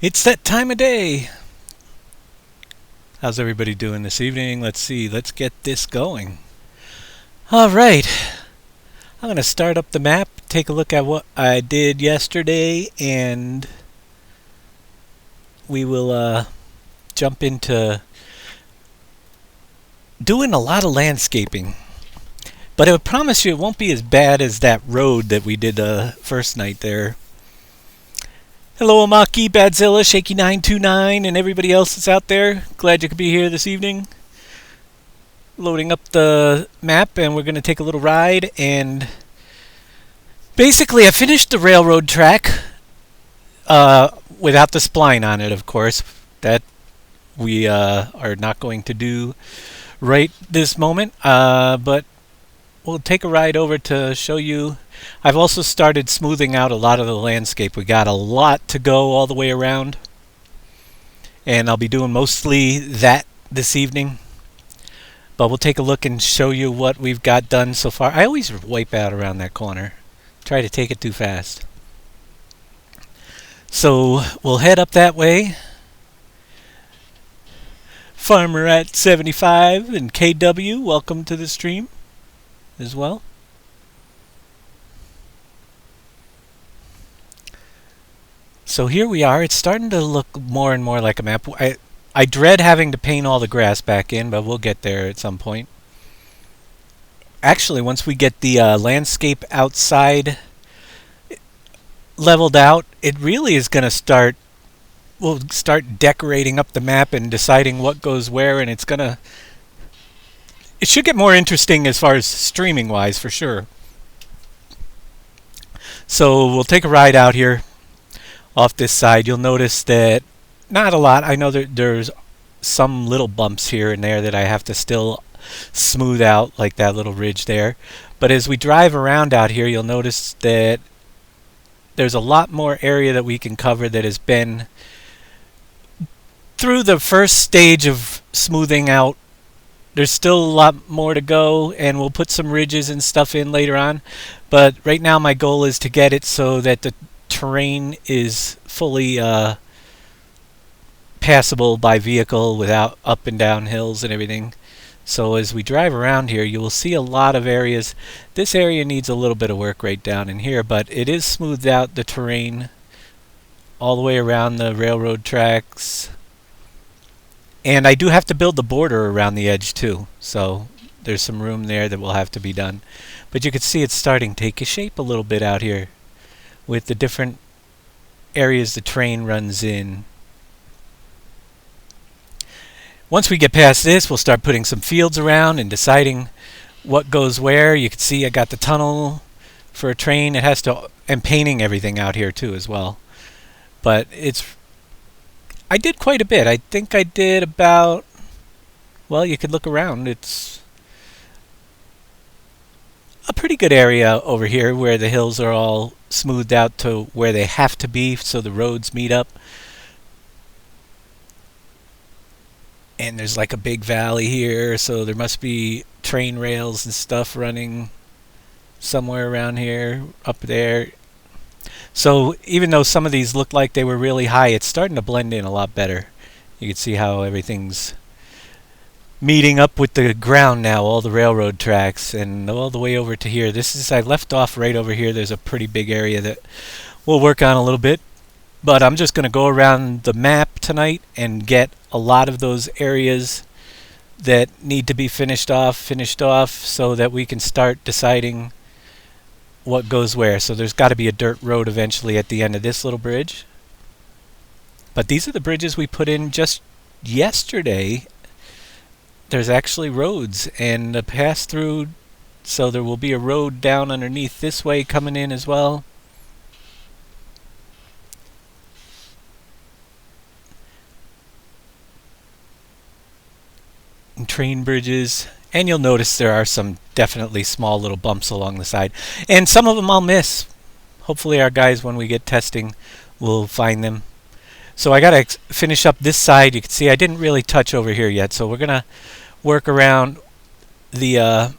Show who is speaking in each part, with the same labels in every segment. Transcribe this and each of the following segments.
Speaker 1: It's that time of day. How's everybody doing this evening? Let's see. Let's get this going. All right. I'm going to start up the map, take a look at what I did yesterday, and we will jump into doing a lot of landscaping. But I promise you it won't be as bad as that road that we did first night there. Hello, Amaki, Badzilla, Shaky929, and everybody else that's out there. Glad you could be here this evening. Loading up the map, and we're going to take a little ride. And basically, I finished the railroad track without the spline on it, of course. That we are not going to do right this moment, but we'll take a ride over to show you. I've also started smoothing out a lot of the landscape. We got a lot to go all the way around, and I'll be doing mostly that this evening. But we'll take a look and show you what we've got done so far. I always wipe out around that corner. Try to take it too fast. So we'll head up that way. Farmer at 75 and KW, welcome to the stream as well. So here we are. It's starting to look more and more like a map. I dread having to paint all the grass back in, but we'll get there at some point. Actually, once we get the landscape outside leveled out, it really is going to start. We'll start decorating up the map and deciding what goes where, and it should get more interesting as far as streaming wise, for sure. So we'll take a ride out here. Off this side, you'll notice that not a lot. I know that there's some little bumps here and there that I have to still smooth out, like that little ridge there. But as we drive around out here, you'll notice that there's a lot more area that we can cover that has been through the first stage of smoothing out. There's still a lot more to go, and we'll put some ridges and stuff in later on. But right now my goal is to get it so that the terrain is fully passable by vehicle without up and down hills and everything. So as we drive around here, you will see a lot of areas. This area needs a little bit of work right down in here, but it is smoothed out, the terrain all the way around the railroad tracks. And I do have to build the border around the edge too, so there's some room there that will have to be done. But you can see it's starting to take shape a little bit out here with the different areas the train runs in. Once we get past this, we'll start putting some fields around and deciding what goes where. You can see I got the tunnel for a train. It has to, and painting everything out here too as well. But I did quite a bit. I think I did about, well, you could look around. It's a pretty good area over here where the hills are all smoothed out to where they have to be so the roads meet up. And there's like a big valley here, so there must be train rails and stuff running somewhere around here, up there. So even though some of these look like they were really high, it's starting to blend in a lot better. You can see how everything's meeting up with the ground now, all the railroad tracks, and all the way over to here. I left off right over here. There's a pretty big area that we'll work on a little bit. But I'm just going to go around the map tonight and get a lot of those areas that need to be finished off so that we can start deciding what goes where. So there's got to be a dirt road eventually at the end of this little bridge. But these are the bridges we put in just yesterday. There's actually roads and a pass through, so there will be a road down underneath this way coming in as well. And train bridges, and you'll notice there are some definitely small little bumps along the side, and some of them I'll miss. Hopefully our guys, when we get testing, will find them. So I gotta finish up this side. You can see I didn't really touch over here yet, so we're gonna work around the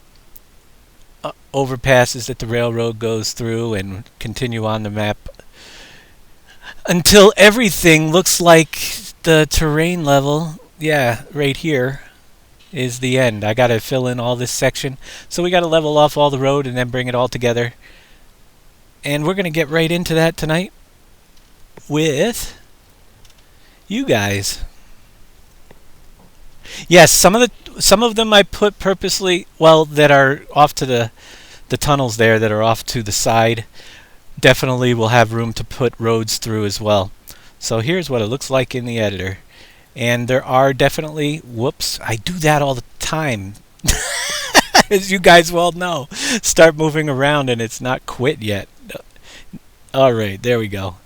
Speaker 1: overpasses that the railroad goes through and continue on the map. until everything looks like the terrain level. Yeah, right here is the end. I got to fill in all this section. So we got to level off all the road and then bring it all together. And we're going to get right into that tonight with you guys. Yes, some of them I put purposely, well, that are off to the tunnels there that are off to the side. Definitely will have room to put roads through as well. So here's what it looks like in the editor. And there are definitely, whoops, I do that all the time. As you guys well know. Start moving around and it's not quit yet. Alright, there we go.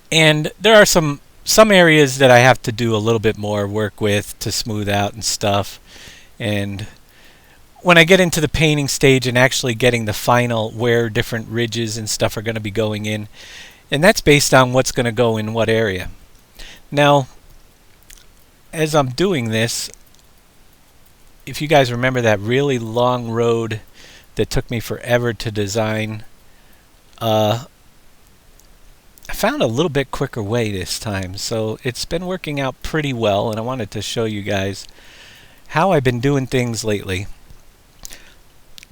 Speaker 1: And there are some areas that I have to do a little bit more work with to smooth out and stuff. And when I get into the painting stage and actually getting the final where different ridges and stuff are going to be going in, and that's based on what's going to go in what area. Now, as I'm doing this, if you guys remember that really long road that took me forever to design, I found a little bit quicker way this time. So it's been working out pretty well, and I wanted to show you guys how I've been doing things lately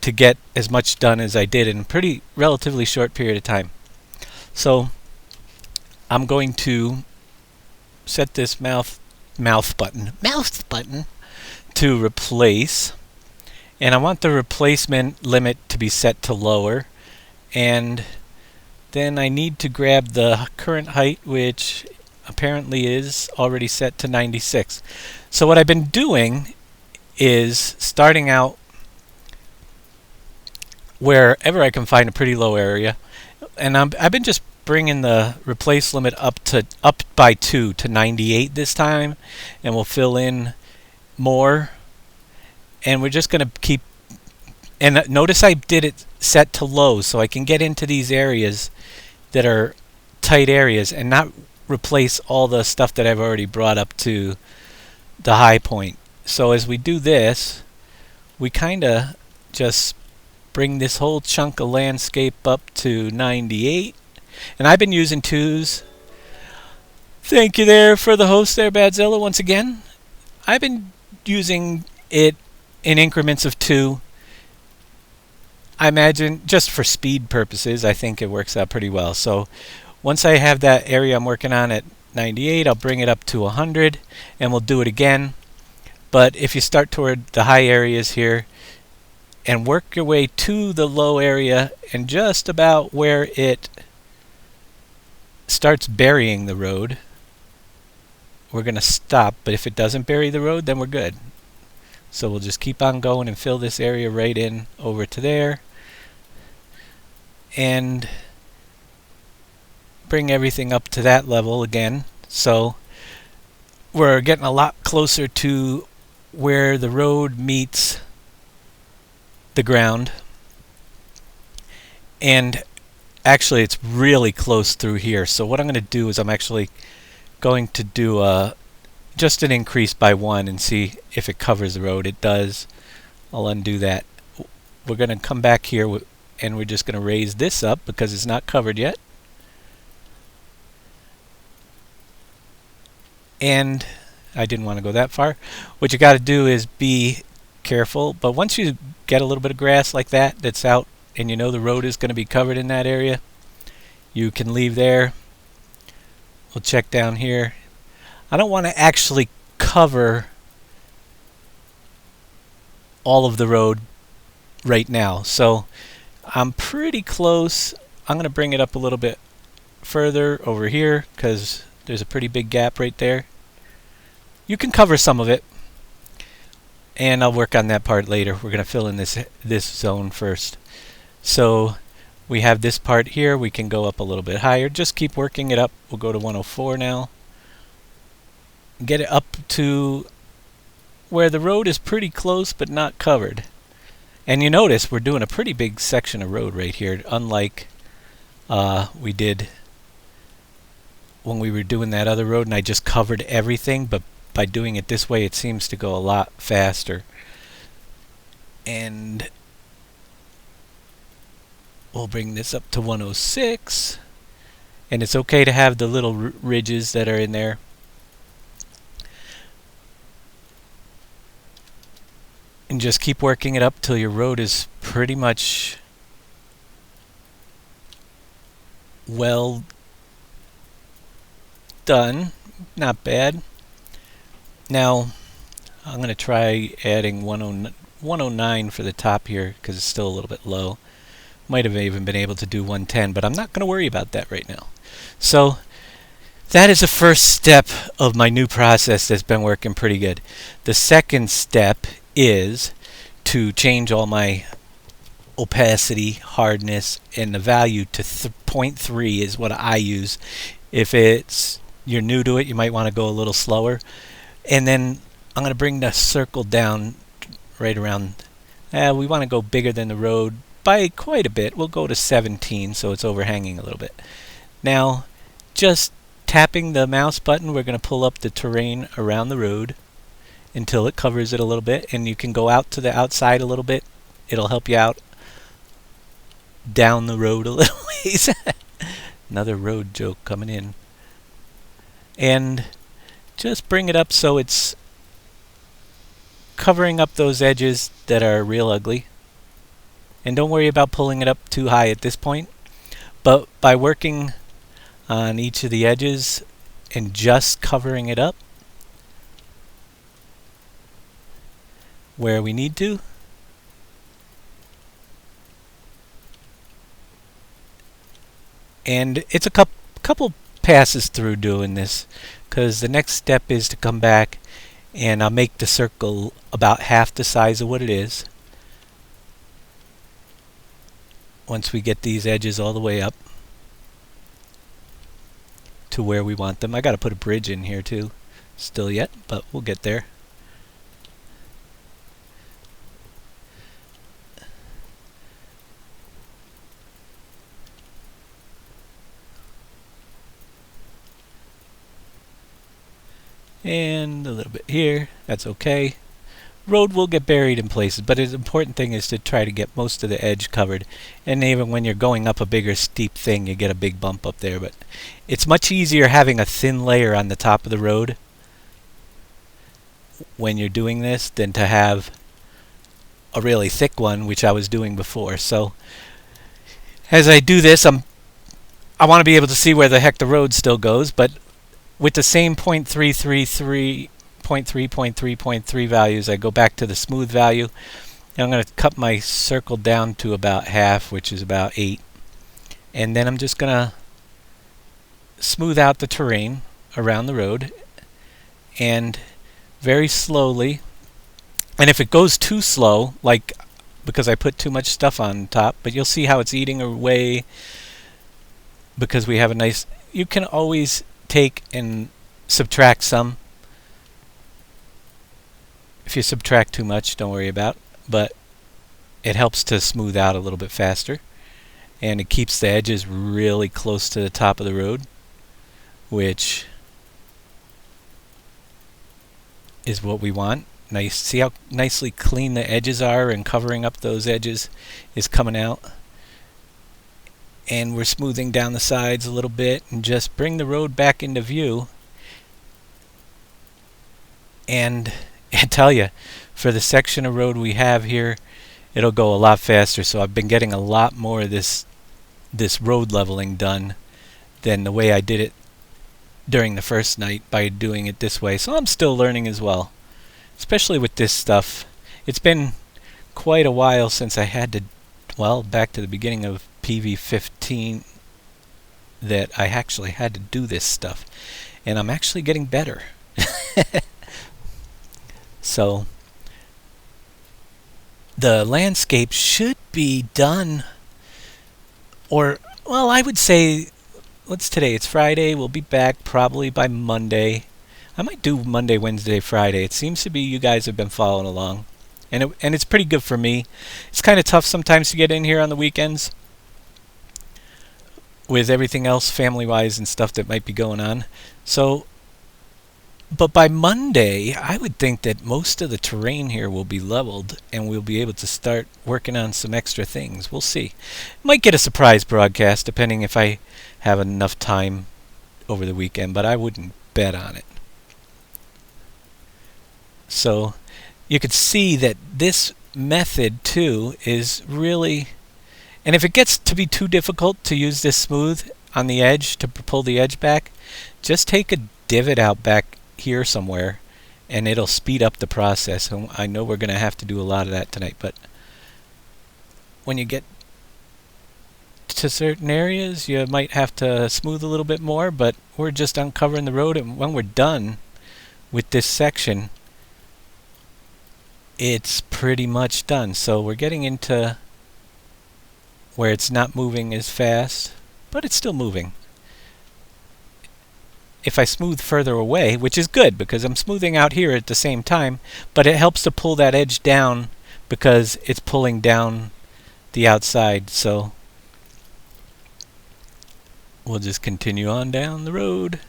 Speaker 1: to get as much done as I did in a pretty relatively short period of time. So I'm going to set this mouse button to replace, and I want the replacement limit to be set to lower, and then I need to grab the current height, which apparently is already set to 96. So what I've been doing is starting out wherever I can find a pretty low area, and I've been just bringing the replace limit up by 2 to 98 this time, and we'll fill in more, and we're just going to keep. And notice I did it set to low so I can get into these areas that are tight areas and not replace all the stuff that I've already brought up to the high point. So as we do this, we kind of just bring this whole chunk of landscape up to 98. And I've been using 2s. Thank you there for the host there, Badzilla, once again. I've been using it in increments of 2. I imagine just for speed purposes, I think it works out pretty well. So once I have that area I'm working on at 98, I'll bring it up to 100, and we'll do it again. But if you start toward the high areas here and work your way to the low area and just about where it starts burying the road, we're going to stop. But if it doesn't bury the road, then we're good. So we'll just keep on going and fill this area right in over to there, and bring everything up to that level again. So we're getting a lot closer to where the road meets the ground, and actually it's really close through here. So what I'm going to do is I'm actually going to do just an increase by 1 and see if it covers the road. It does. I'll undo that. We're going to come back here and we're just going to raise this up because it's not covered yet. And I didn't want to go that far. What you got to do is be careful, but once you get a little bit of grass like that that's out and you know the road is going to be covered in that area, you can leave there. We'll check down here. I don't want to actually cover all of the road right now, so I'm pretty close. I'm going to bring it up a little bit further over here because there's a pretty big gap right there. You can cover some of it, and I'll work on that part later. We're going to fill in this zone first. So we have this part here. We can go up a little bit higher. Just keep working it up. We'll go to 104 now. Get it up to where the road is pretty close but not covered. And you notice we're doing a pretty big section of road right here, unlike we did when we were doing that other road and I just covered everything. But by doing it this way, it seems to go a lot faster. And we'll bring this up to 106. And it's okay to have the little ridges that are in there. And just keep working it up till your road is pretty much well done. Not bad. Now, I'm going to try adding 109 for the top here because it's still a little bit low. Might have even been able to do 110, but I'm not going to worry about that right now. So that is the first step of my new process that's been working pretty good. The second step is to change all my opacity, hardness, and the value to 0.3 is what I use. If you're new to it, you might want to go a little slower. And then I'm going to bring the circle down right around. We want to go bigger than the road by quite a bit. We'll go to 17 so it's overhanging a little bit. Now, just tapping the mouse button, we're going to pull up the terrain around the road until it covers it a little bit. And you can go out to the outside a little bit. It'll help you out down the road a little ways. Another road joke coming in. And just bring it up so it's covering up those edges that are real ugly. And don't worry about pulling it up too high at this point. But by working on each of the edges and just covering it up where we need to, and it's a couple passes through doing this, because the next step is to come back and I'll make the circle about half the size of what it is once we get these edges all the way up to where we want them. I got to put a bridge in here too, still yet, but we'll get there. And a little bit here, that's okay. Road will get buried in places, but the important thing is to try to get most of the edge covered. And even when you're going up a bigger steep thing, you get a big bump up there. But it's much easier having a thin layer on the top of the road when you're doing this than to have a really thick one, which I was doing before. So as I do this, I want to be able to see where the heck the road still goes, but with the same 0.333, 0.3 values, I go back to the smooth value. And I'm going to cut my circle down to about half, which is about 8. And then I'm just going to smooth out the terrain around the road. And very slowly, and if it goes too slow, like because I put too much stuff on top, but you'll see how it's eating away because we have a nice, you can always take and subtract some. If you subtract too much, don't worry about, but it helps to smooth out a little bit faster, and it keeps the edges really close to the top of the road, which is what we want. Nice. See how nicely clean the edges are, and covering up those edges is coming out. And we're smoothing down the sides a little bit and just bring the road back into view. And I tell you, for the section of road we have here, it'll go a lot faster. So I've been getting a lot more of this road leveling done than the way I did it during the first night by doing it this way. So I'm still learning as well, especially with this stuff. It's been quite a while since I had to, well, back to the beginning of PV17 that I actually had to do this stuff, and I'm actually getting better. So the landscape should be done, or, well, I would say, what's today? It's Friday. We'll be back probably by Monday. I might do Monday, Wednesday, Friday. It seems to be you guys have been following along, and it's pretty good for me. It's kind of tough sometimes to get in here on the weekends with everything else family-wise and stuff that might be going on. So But by Monday, I would think that most of the terrain here will be leveled and we'll be able to start working on some extra things. We'll see. Might get a surprise broadcast depending if I have enough time over the weekend, but I wouldn't bet on it. So you could see that this method too is really, and if it gets to be too difficult to use this smooth on the edge to pull the edge back, just take a divot out back here somewhere and it'll speed up the process. And I know we're going to have to do a lot of that tonight, but when you get to certain areas you might have to smooth a little bit more, but we're just uncovering the road, and when we're done with this section it's pretty much done. So we're getting into where it's not moving as fast, but it's still moving. If I smooth further away, which is good because I'm smoothing out here at the same time, but it helps to pull that edge down because it's pulling down the outside. So we'll just continue on down the road.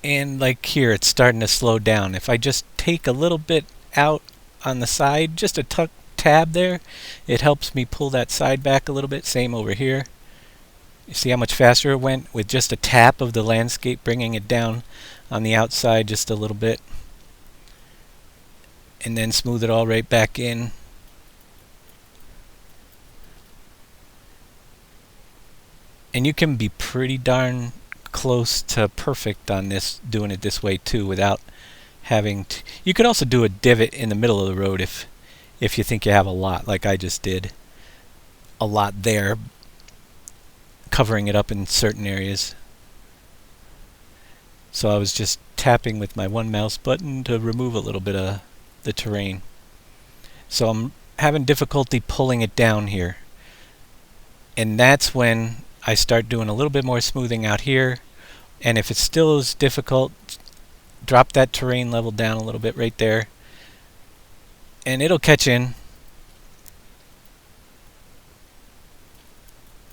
Speaker 1: And like here, it's starting to slow down. If I just take a little bit out on the side, just a tab there, it helps me pull that side back a little bit. Same over here. You see how much faster it went with just a tap of the landscape, bringing it down on the outside just a little bit. And then smooth it all right back in. And you can be pretty darn close to perfect on this, doing it this way too, without having to. You could also do a divot in the middle of the road if you think you have a lot, like I just did a lot there, covering it up in certain areas. So I was just tapping with my one mouse button to remove a little bit of the terrain. So I'm having difficulty pulling it down here, and that's when I start doing a little bit more smoothing out here. And if it still is difficult, drop that terrain level down a little bit right there and it'll catch in.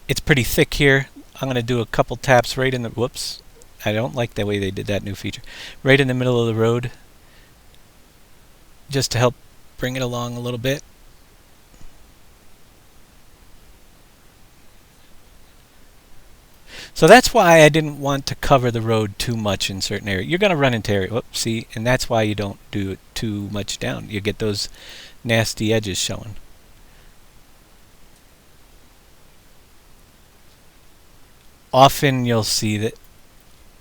Speaker 1: It's pretty thick here. I'm going to do a couple taps right in the, whoops, I don't like the way they did that new feature, right in the middle of the road, just to help bring it along a little bit. So that's why I didn't want to cover the road too much in certain areas. You're going to run into areas, whoops, see, and that's why you don't do it too much down. You get those nasty edges showing. Often you'll see that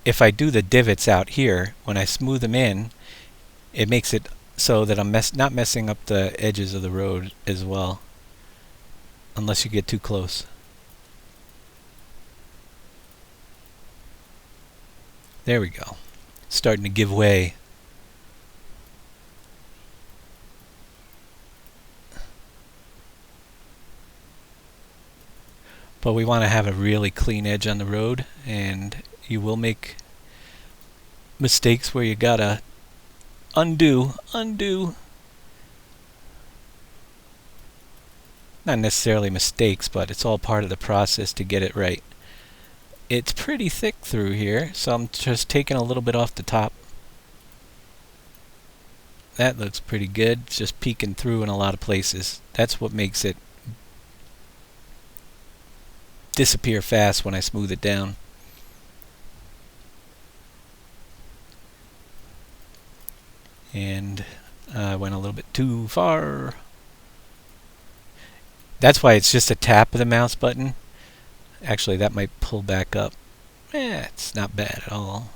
Speaker 1: if I do the divots out here, when I smooth them in, it makes it so that I'm not messing up the edges of the road as well, unless you get too close. There we go. Starting to give way. But we want to have a really clean edge on the road, and you will make mistakes where you gotta undo. Not necessarily mistakes, but it's all part of the process to get it right. It's pretty thick through here, so I'm just taking a little bit off the top. That looks pretty good. It's just peeking through in a lot of places. That's what makes it disappear fast when I smooth it down. And I went a little bit too far. That's why it's just a tap of the mouse button. Actually, that might pull back up. It's not bad at all.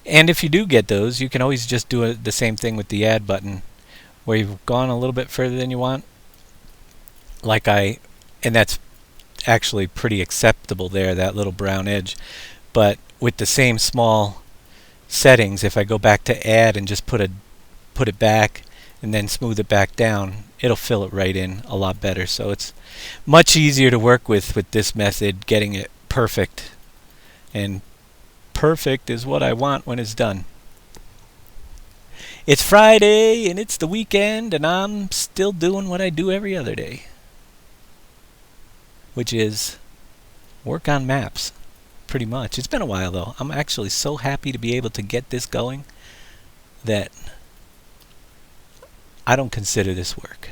Speaker 1: And if you do get those, you can always just do the same thing with the add button, where you've gone a little bit further than you want. And that's actually pretty acceptable there, that little brown edge. But with the same small settings, if I go back to add and just put it back and then smooth it back down, it'll fill it right in a lot better. So it's much easier to work with this method, getting it perfect. And perfect is what I want when it's done. It's Friday and it's the weekend, and I'm still doing what I do every other day, which is work on maps. Pretty much. It's been a while though. I'm actually so happy to be able to get this going that I don't consider this work.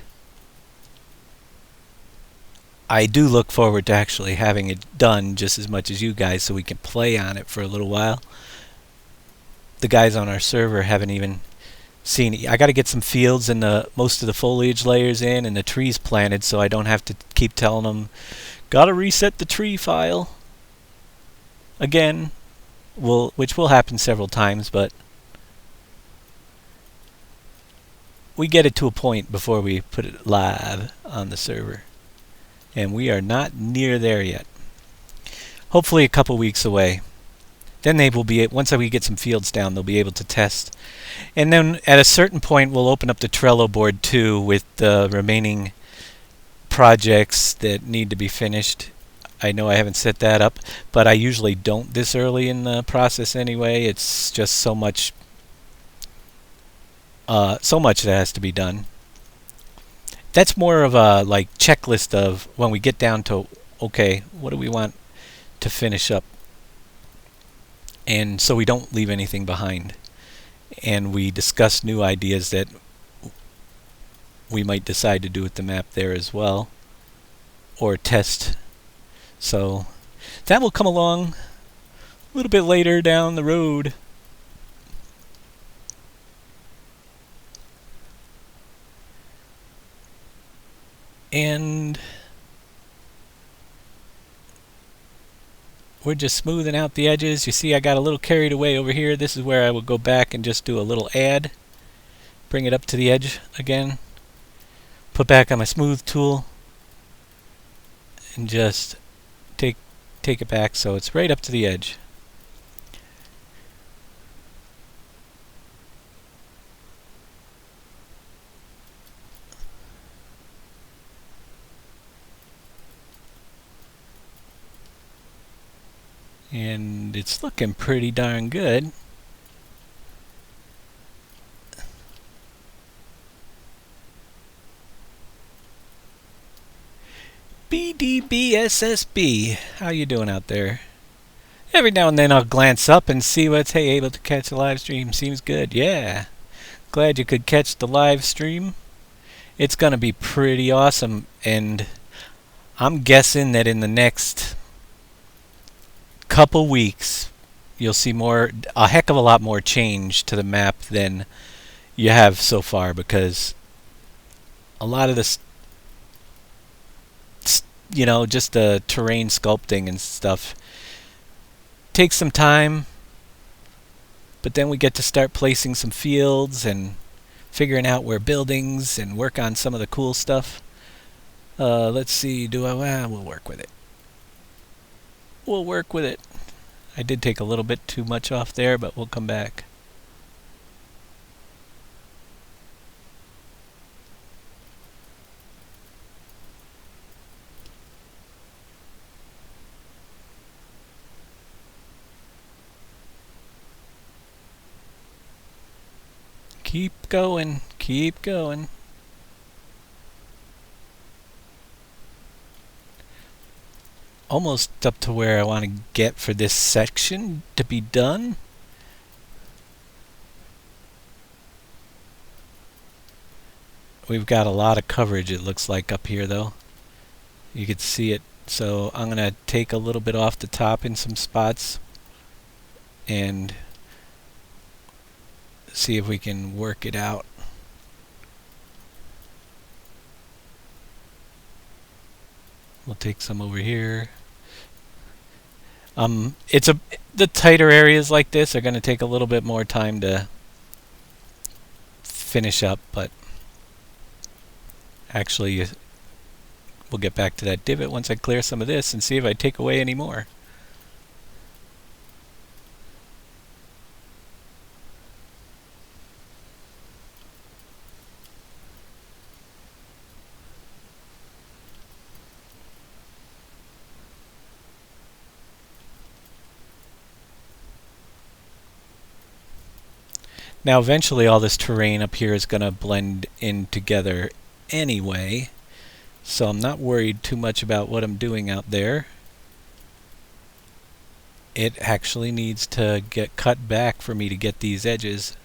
Speaker 1: I do look forward to actually having it done just as much as you guys so we can play on it for a little while. The guys on our server haven't even seen it. I got to get some fields and most of the foliage layers in and the trees planted so I don't have to keep telling them, gotta reset the tree file again, which will happen several times, but we get it to a point before we put it live on the server. And we are not near there yet. Hopefully a couple weeks away. Then they will be, once we get some fields down, they'll be able to test. And then at a certain point, we'll open up the Trello board too with the remaining projects that need to be finished. I know I haven't set that up, but I usually don't this early in the process anyway. It's just so much that has to be done. That's more of a like checklist of when we get down to, okay, what do we want to finish up? And so we don't leave anything behind. And we discuss new ideas that we might decide to do with the map there as well, or test. So that will come along a little bit later down the road. And we're just smoothing out the edges. You see I got a little carried away over here. This is where I will go back and just do a little add. Bring it up to the edge again. Put back on my smooth tool. And just take it back so it's right up to the edge. And it's looking pretty darn good. BDBSSB, how you doing out there? Every now and then I'll glance up and see what's, hey, able to catch the live stream. Seems good. Yeah. Glad you could catch the live stream. It's going to be pretty awesome, and I'm guessing that in the next couple weeks you'll see a heck of a lot more change to the map than you have so far, because a lot of this, just the terrain sculpting and stuff takes some time, but then we get to start placing some fields and figuring out where buildings and work on some of the cool stuff. Let's see, we'll work with it. We'll work with it. I did take a little bit too much off there, but we'll come back. Keep going, keep going. Almost up to where I want to get for this section to be done. We've got a lot of coverage, it looks like, up here though. You can see it. So I'm going to take a little bit off the top in some spots and see if we can work it out. We'll take some over here. The tighter areas like this are going to take a little bit more time to finish up, but actually we'll get back to that divot once I clear some of this and see if I take away any more. Now eventually all this terrain up here is going to blend in together anyway, so I'm not worried too much about what I'm doing out there. It actually needs to get cut back for me to get these edges.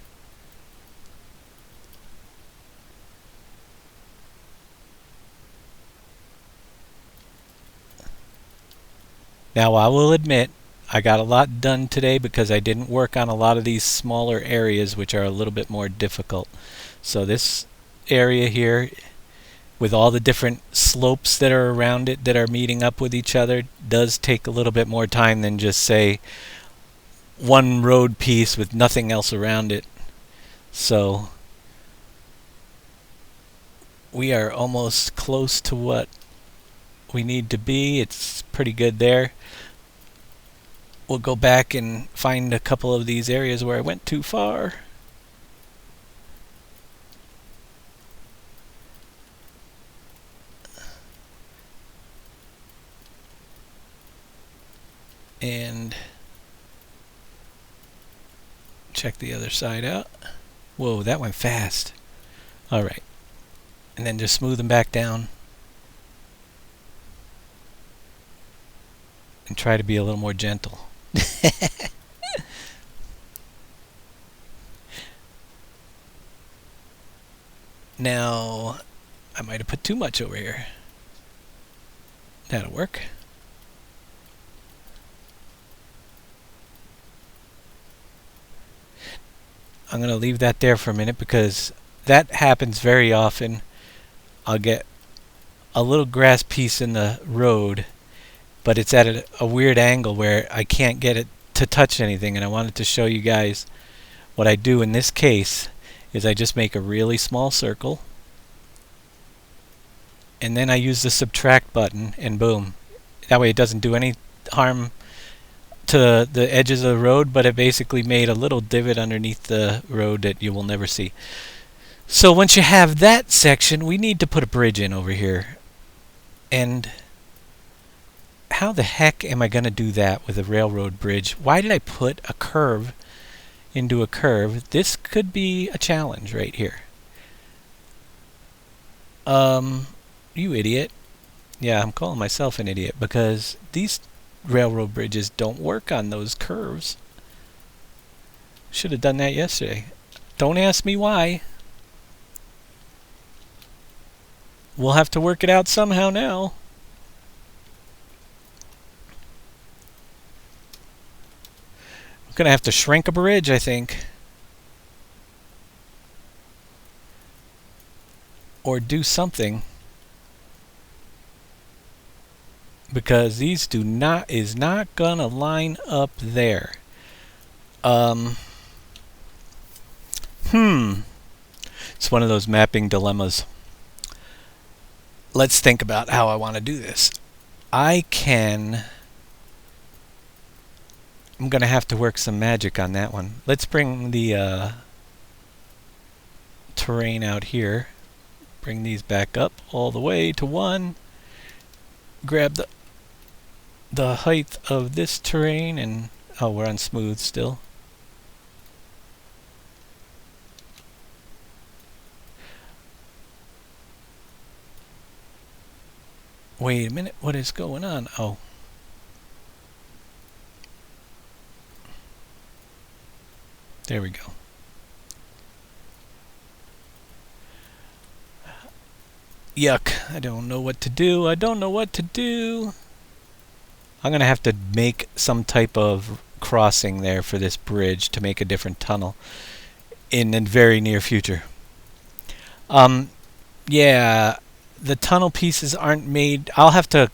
Speaker 1: Now I will admit I got a lot done today because I didn't work on a lot of these smaller areas which are a little bit more difficult. So this area here with all the different slopes that are around it that are meeting up with each other does take a little bit more time than just say one road piece with nothing else around it. So we are almost close to what we need to be. It's pretty good there. We'll go back and find a couple of these areas where I went too far. And check the other side out. Whoa, that went fast. Alright. And then just smooth them back down. And try to be a little more gentle. Now, I might have put too much over here. That'll work. I'm going to leave that there for a minute because that happens very often. I'll get a little grass piece in the road, but it's at a weird angle where I can't get it to touch anything, and I wanted to show you guys what I do in this case is I just make a really small circle, and then I use the subtract button, and boom. That way it doesn't do any harm to the edges of the road, but it basically made a little divot underneath the road that you will never see. So once you have that section, we need to put a bridge in over here. And how the heck am I going to do that with a railroad bridge? Why did I put a curve into a curve? This could be a challenge right here. You idiot. Yeah, I'm calling myself an idiot because these railroad bridges don't work on those curves. Should have done that yesterday. Don't ask me why. We'll have to work it out somehow now. I'm gonna have to shrink a bridge, I think. Or do something. Because these is not gonna line up there. It's one of those mapping dilemmas. Let's think about how I want to do this. I'm gonna have to work some magic on that one. Let's bring the terrain out here. Bring these back up all the way to 1. Grab the height of this terrain and oh, we're on smooth still. Wait a minute, what is going on? Oh. There we go. Yuck, I don't know what to do. I don't know what to do. I'm going to have to make some type of crossing there for this bridge to make a different tunnel in the very near future. Yeah, the tunnel pieces aren't made. I'll have to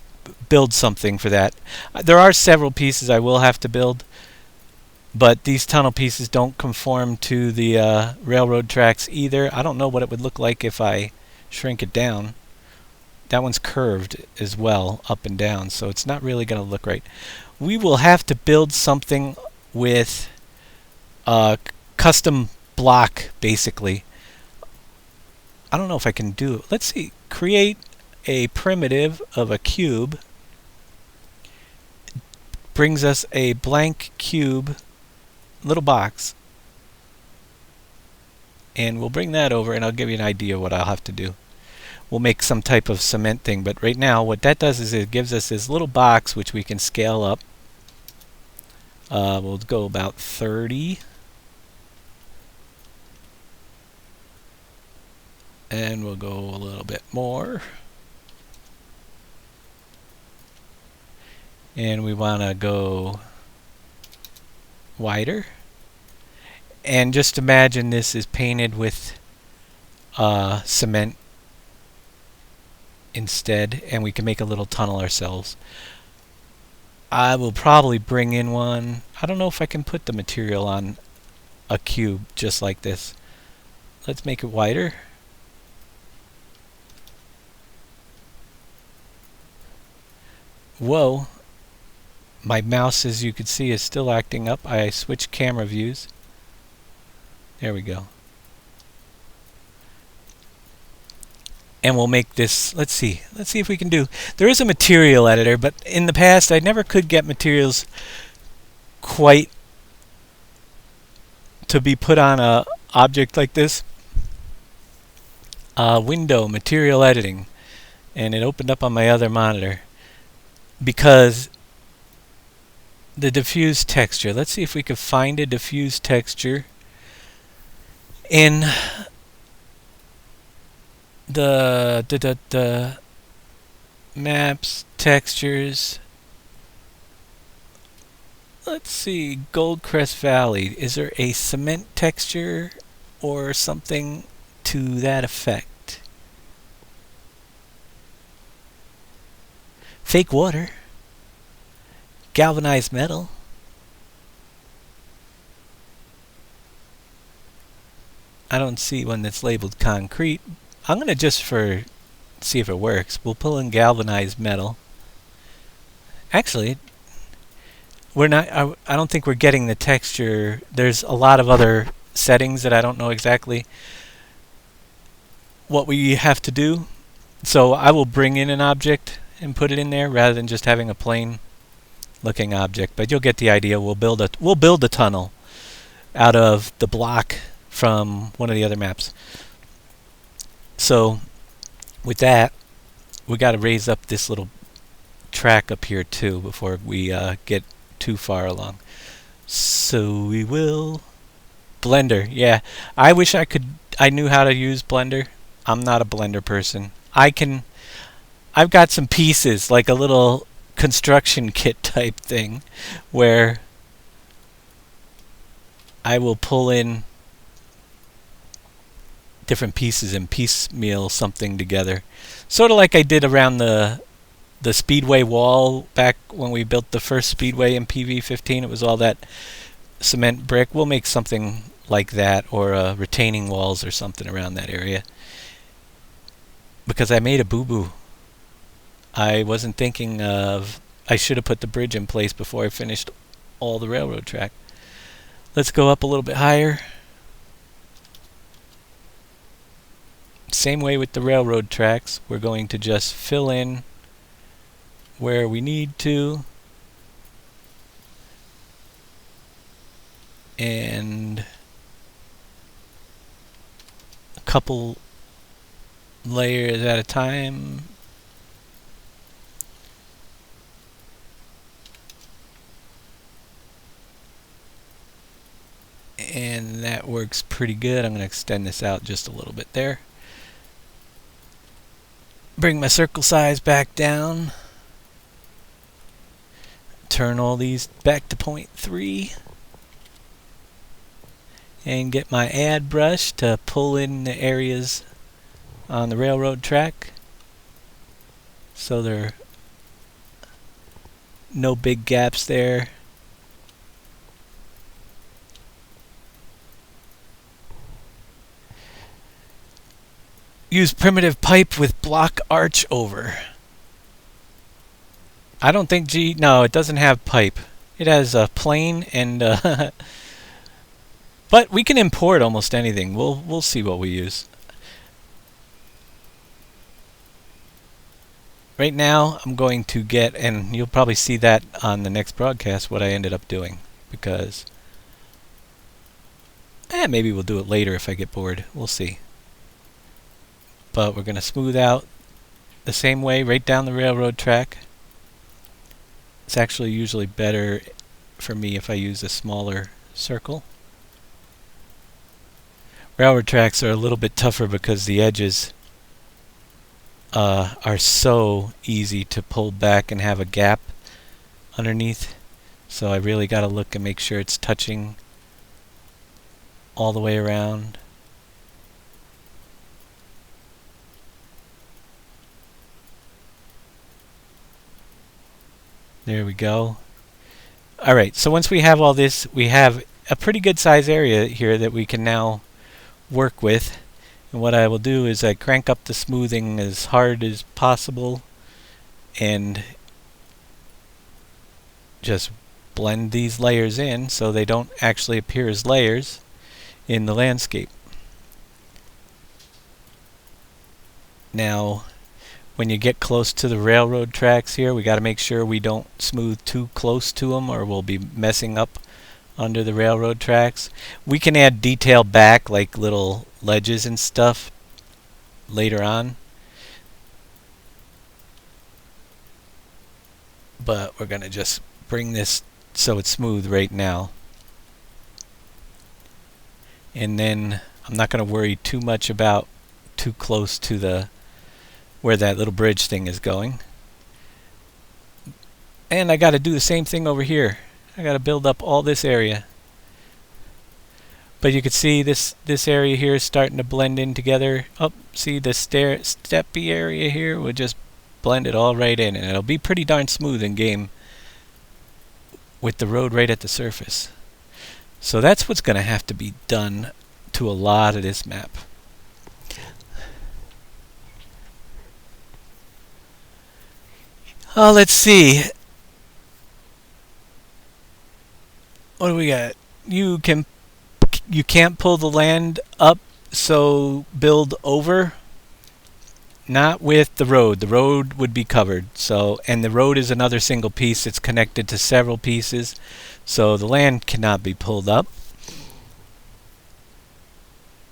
Speaker 1: build something for that. There are several pieces I will have to build, but these tunnel pieces don't conform to the railroad tracks either. I don't know what it would look like if I shrink it down. That one's curved as well, up and down, so it's not really going to look right. We will have to build something with a custom block, basically. I don't know if I can do it. Let's see. Create a primitive of a cube. Brings us a blank cube, little box. And we'll bring that over and I'll give you an idea what I'll have to do. We'll make some type of cement thing, but right now what that does is it gives us this little box which we can scale up. We'll go about 30. And we'll go a little bit more. And we want to go wider. And just imagine this is painted with cement instead, and we can make a little tunnel ourselves. I will probably bring in one. I don't know if I can put the material on a cube just like this. Let's make it wider. Whoa. My mouse, as you can see, is still acting up. I switched camera views. There we go. And we'll make this, let's see if we can do, there is a material editor, but in the past I never could get materials quite to be put on a object like this. Window, material editing, and it opened up on my other monitor because the diffuse texture, let's see if we can find a diffuse texture in the maps, textures. Let's see, Goldcrest Valley. Is there a cement texture or something to that effect? Fake water. Galvanized metal. I don't see one that's labeled concrete. I'm going to just see if it works. We'll pull in galvanized metal. Actually, we're not. I don't think we're getting the texture. There's a lot of other settings that I don't know exactly what we have to do. So I will bring in an object and put it in there rather than just having a plain looking object. But you'll get the idea. We'll build a tunnel out of the block from one of the other maps. So with that, we got to raise up this little track up here too before we get too far along. So we will Blender. Yeah, I wish I knew how to use Blender. I'm not a Blender person. I've got some pieces, like a little construction kit type thing where I will pull in different pieces and piecemeal something together, sort of like I did around the speedway wall back when we built the first speedway in PV17. It was all that cement brick. We'll make something like that, or retaining walls or something around that area, because I made a boo-boo. I wasn't thinking of, I should have put the bridge in place before I finished all the railroad track. Let's go up a little bit higher. Same way with the railroad tracks, we're going to just fill in where we need to, and a couple layers at a time. And that works pretty good. I'm going to extend this out just a little bit there. Bring my circle size back down. Turn all these back to 0.3. And get my add brush to pull in the areas on the railroad track, so there are no big gaps there. Use primitive pipe with block arch over. I don't think no, it doesn't have pipe. It has a plane and but we can import almost anything. We'll see what we use. Right now I'm going to get, and you'll probably see that on the next broadcast, what I ended up doing, because Maybe we'll do it later if I get bored. We'll see. But we're going to smooth out the same way right down the railroad track. It's actually usually better for me if I use a smaller circle. Railroad tracks are a little bit tougher because the edges are so easy to pull back and have a gap underneath. So I really got to look and make sure it's touching all the way around. There we go. Alright, so once we have all this, we have a pretty good size area here that we can now work with. And what I will do is I crank up the smoothing as hard as possible and just blend these layers in so they don't actually appear as layers in the landscape. Now, when you get close to the railroad tracks here, we got to make sure we don't smooth too close to them or we'll be messing up under the railroad tracks. We can add detail back, like little ledges and stuff, later on. But we're going to just bring this so it's smooth right now. And then I'm not going to worry too much about too close to the where that little bridge thing is going. And I got to do the same thing over here. I got to build up all this area. But you can see this area here is starting to blend in together. Oh, see the steppy area here? We'll just blend it all right in, and it'll be pretty darn smooth in game with the road right at the surface. So that's what's going to have to be done to a lot of this map. Oh, let's see. What do we got? You can't pull the land up, so build over. Not with the road. The road would be covered. So, and the road is another single piece. It's connected to several pieces, so the land cannot be pulled up.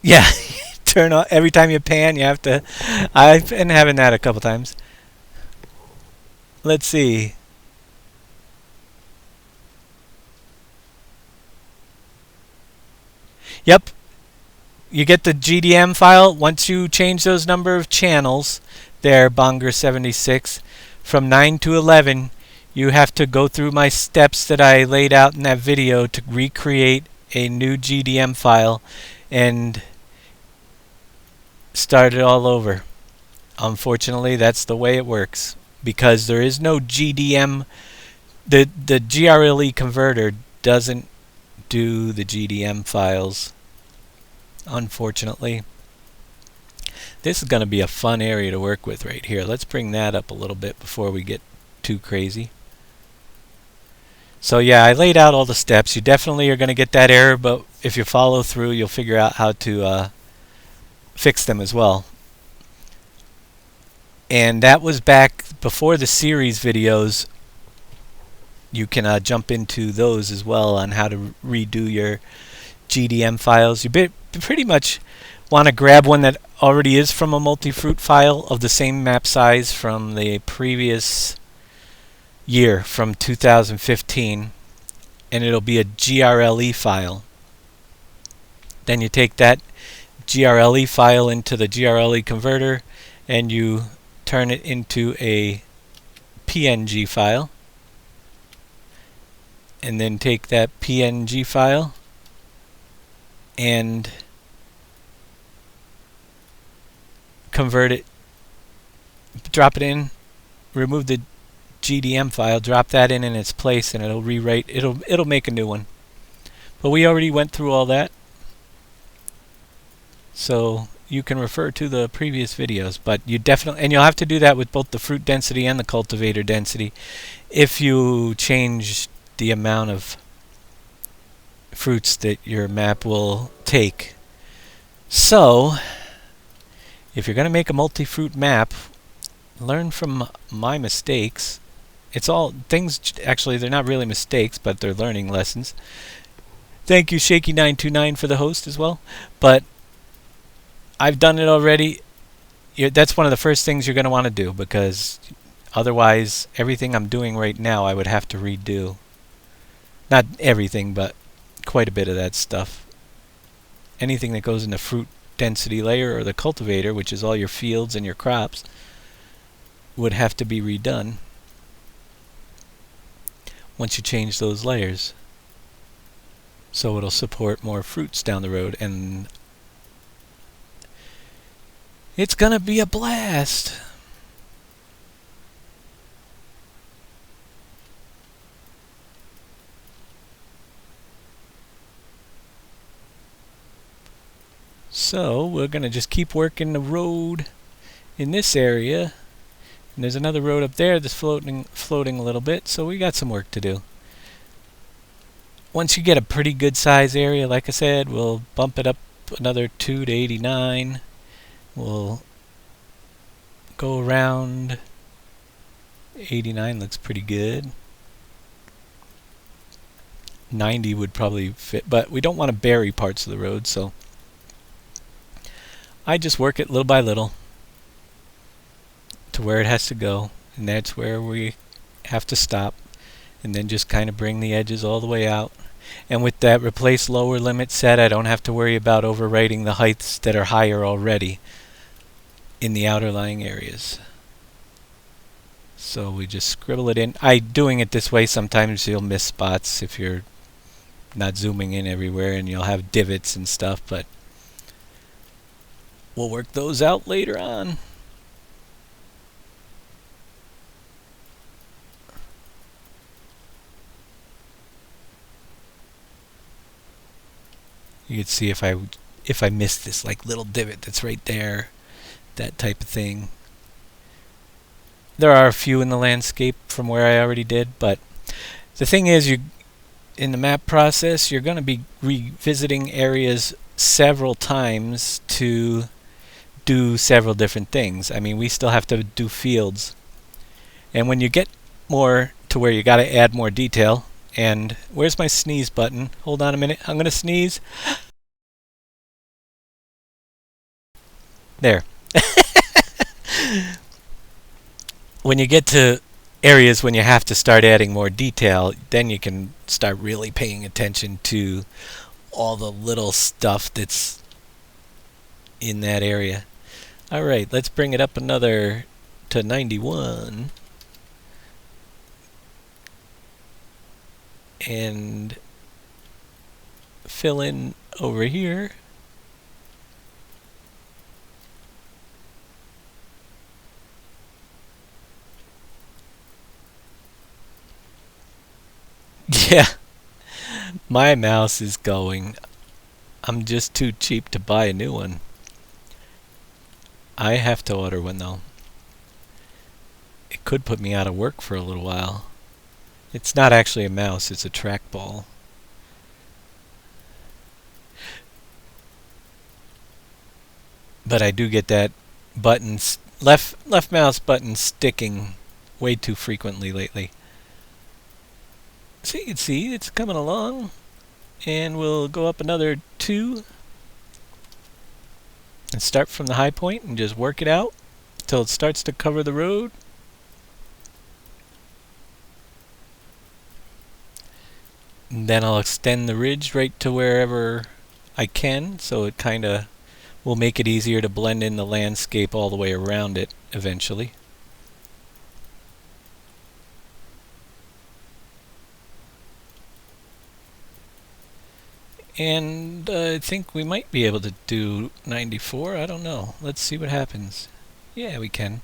Speaker 1: Yeah, turn on every time you pan. You have to. I've been having that a couple times. Let's see. Yep. You get the GDM file. Once you change those number of channels there, Bonger76, from 9 to 11, you have to go through my steps that I laid out in that video to recreate a new GDM file and start it all over. Unfortunately, that's the way it works, because there is no GDM. The GRLE converter doesn't do the GDM files, unfortunately. This is going to be a fun area to work with right here. Let's bring that up a little bit before we get too crazy. So yeah, I laid out all the steps. You definitely are going to get that error, but if you follow through, you'll figure out how to fix them as well. And that was back before the series videos. You can jump into those as well on how to redo your GDM files. You pretty much want to grab one that already is from a multi-fruit file of the same map size from the previous year, from 2015, and it'll be a GRLE file. Then you take that GRLE file into the GRLE converter and you turn it into a PNG file, and then take that PNG file and convert it, drop it in, remove the GDM file, drop that in its place, and it'll rewrite, it'll make a new one. But we already went through all that, so you can refer to the previous videos. But you definitely, and you'll have to do that with both the fruit density and the cultivator density if you change the amount of fruits that your map will take. So if you're going to make a multi-fruit map, learn from my mistakes. It's all things, actually they're not really mistakes, but they're learning lessons. Thank you, Shaky929, for the host as well. But I've done it already. That's one of the first things you're going to want to do, because otherwise, everything I'm doing right now, I would have to redo. Not everything, but quite a bit of that stuff. Anything that goes in the fruit density layer or the cultivator, which is all your fields and your crops, would have to be redone once you change those layers. So it'll support more fruits down the road, and it's gonna be a blast. So we're gonna just keep working the road in this area, and there's another road up there that's floating a little bit, so we got some work to do. Once you get a pretty good size area, like I said, we'll bump it up another 2 to 89. We'll go around 89, looks pretty good. 90 would probably fit, but we don't want to bury parts of the road, so I just work it little by little to where it has to go, and that's where we have to stop, and then just kind of bring the edges all the way out. And with that replace lower limit set, I don't have to worry about overwriting the heights that are higher already in the outer lying areas. So we just scribble it in. Doing it this way, sometimes you'll miss spots if you're not zooming in everywhere, and you'll have divots and stuff, but we'll work those out later on. You can see if I miss this like little divot that's right there, that type of thing. There are a few in the landscape from where I already did, but the thing is, in the map process, you're going to be revisiting areas several times to do several different things. I mean, we still have to do fields, and when you get more to where you got to add more detail. And where's my sneeze button? Hold on a minute. I'm going to sneeze. There. When you get to areas when you have to start adding more detail, then you can start really paying attention to all the little stuff that's in that area. All right, let's bring it up another to 91. And fill in over here. Yeah, my mouse is going. I'm just too cheap to buy a new one. I have to order one though. It could put me out of work for a little while. It's not actually a mouse, it's a trackball. But I do get that left mouse button sticking way too frequently lately. So you can see it's coming along, and we'll go up another 2 and start from the high point and just work it out until it starts to cover the road. And then I'll extend the ridge right to wherever I can, so it kind of will make it easier to blend in the landscape all the way around it eventually. And I think we might be able to do 94. I don't know. Let's see what happens. Yeah, we can.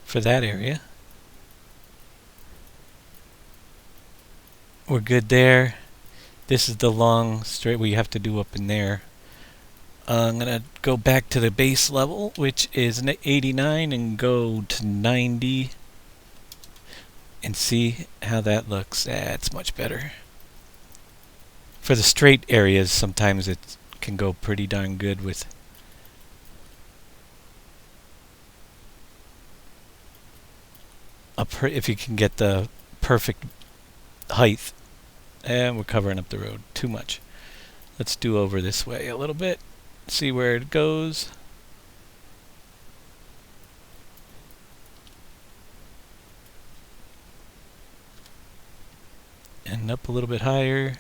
Speaker 1: For that area. We're good there. This is the long straight we have to do up in there. I'm going to go back to the base level, which is 89, and go to 90. And see how that looks. That's much better. For the straight areas, sometimes it can go pretty darn good with if you can get the perfect height And we're covering up the road too much. Let's do over this way a little bit. See where it goes. And up a little bit higher.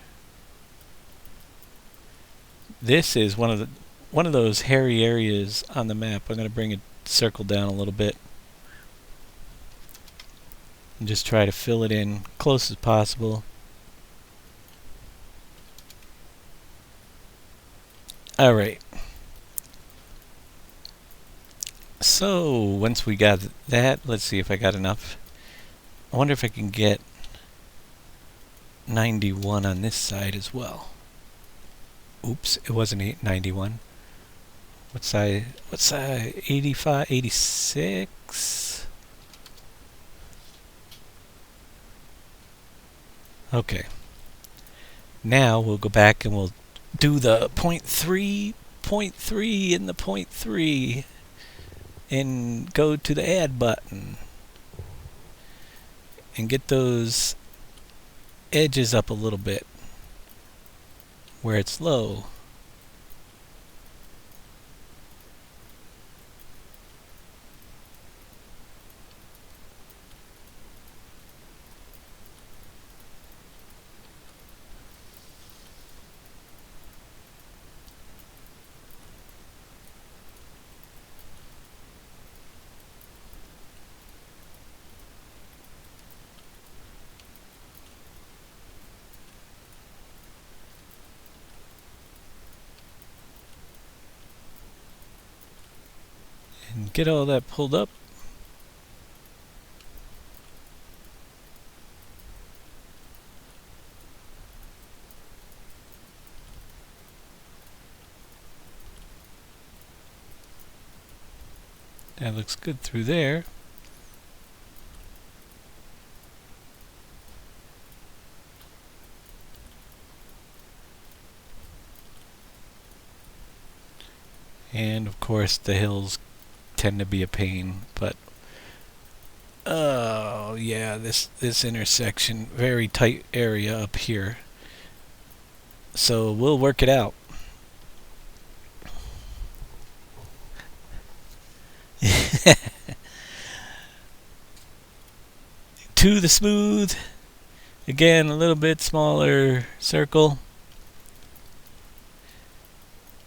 Speaker 1: This is one of those hairy areas on the map. I'm going to bring it circle down a little bit and just try to fill it in close as possible. Alright. So once we got that, let's see if I got enough. I wonder if I can get 91 on this side as well. Oops, it wasn't 91. What side? 85, 86? Okay. Now we'll go back and we'll do the 0.3, 0.3, and the 0.3 and go to the add button and get those edges up a little bit where it's low. And get all that pulled up. That looks good through there. And of course the hills tend to be a pain, but oh yeah, this intersection, very tight area up here. So we'll work it out. To the smooth. Again, a little bit smaller circle.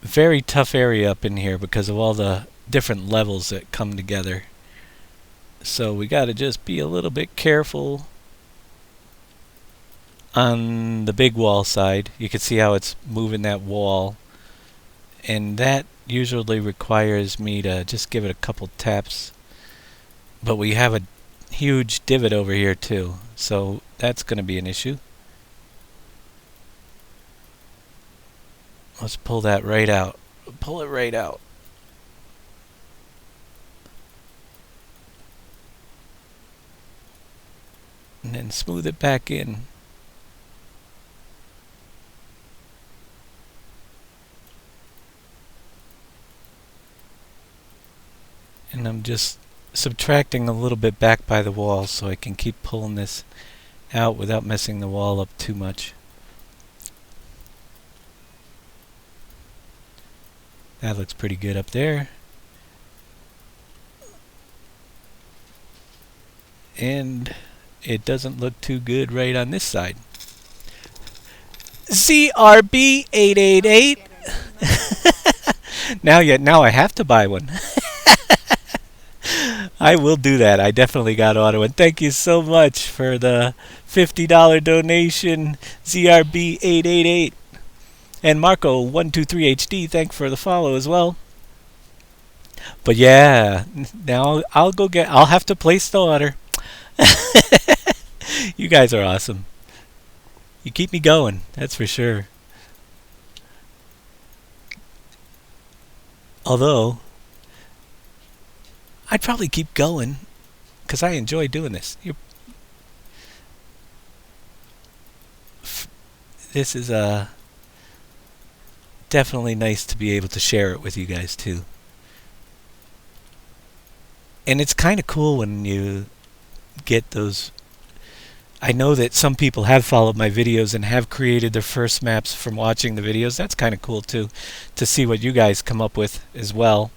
Speaker 1: Very tough area up in here because of all the different levels that come together. So we got to just be a little bit careful on the big wall side. You can see how it's moving that wall, and that usually requires me to just give it a couple taps. But we have a huge divot over here too, so that's going to be an issue. Let's pull that right out. Pull it right out. And then smooth it back in. And I'm just subtracting a little bit back by the wall so I can keep pulling this out without messing the wall up too much. That looks pretty good up there. And it doesn't look too good right on this side. CRB888. Now I have to buy one. I will do that. I definitely got to order one. Thank you so much for the $50 donation, ZRB888. And Marco123HD, thanks for the follow as well. But yeah, now I'll have to place the order. You guys are awesome. You keep me going, that's for sure. Although, I'd probably keep going because I enjoy doing this. This is definitely nice to be able to share it with you guys too. And it's kind of cool when you get those I know that some people have followed my videos and have created their first maps from watching the videos. That's kind of cool too, to see what you guys come up with as well.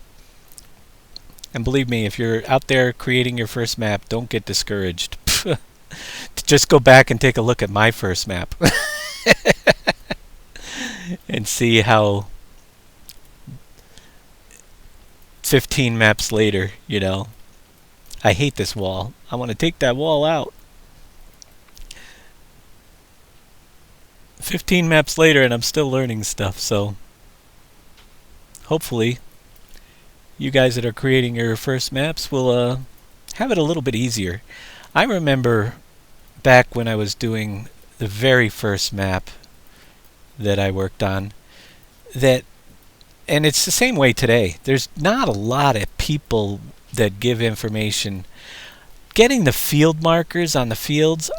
Speaker 1: And believe me, if you're out there creating your first map, don't get discouraged. Just go back and take a look at my first map and see how 15 maps later, I hate this wall. I want to take that wall out. 15 maps later and I'm still learning stuff, so hopefully you guys that are creating your first maps will have it a little bit easier. I remember back when I was doing the very first map that I worked on, and it's the same way today. There's not a lot of people that give information. Getting the field markers on the fields,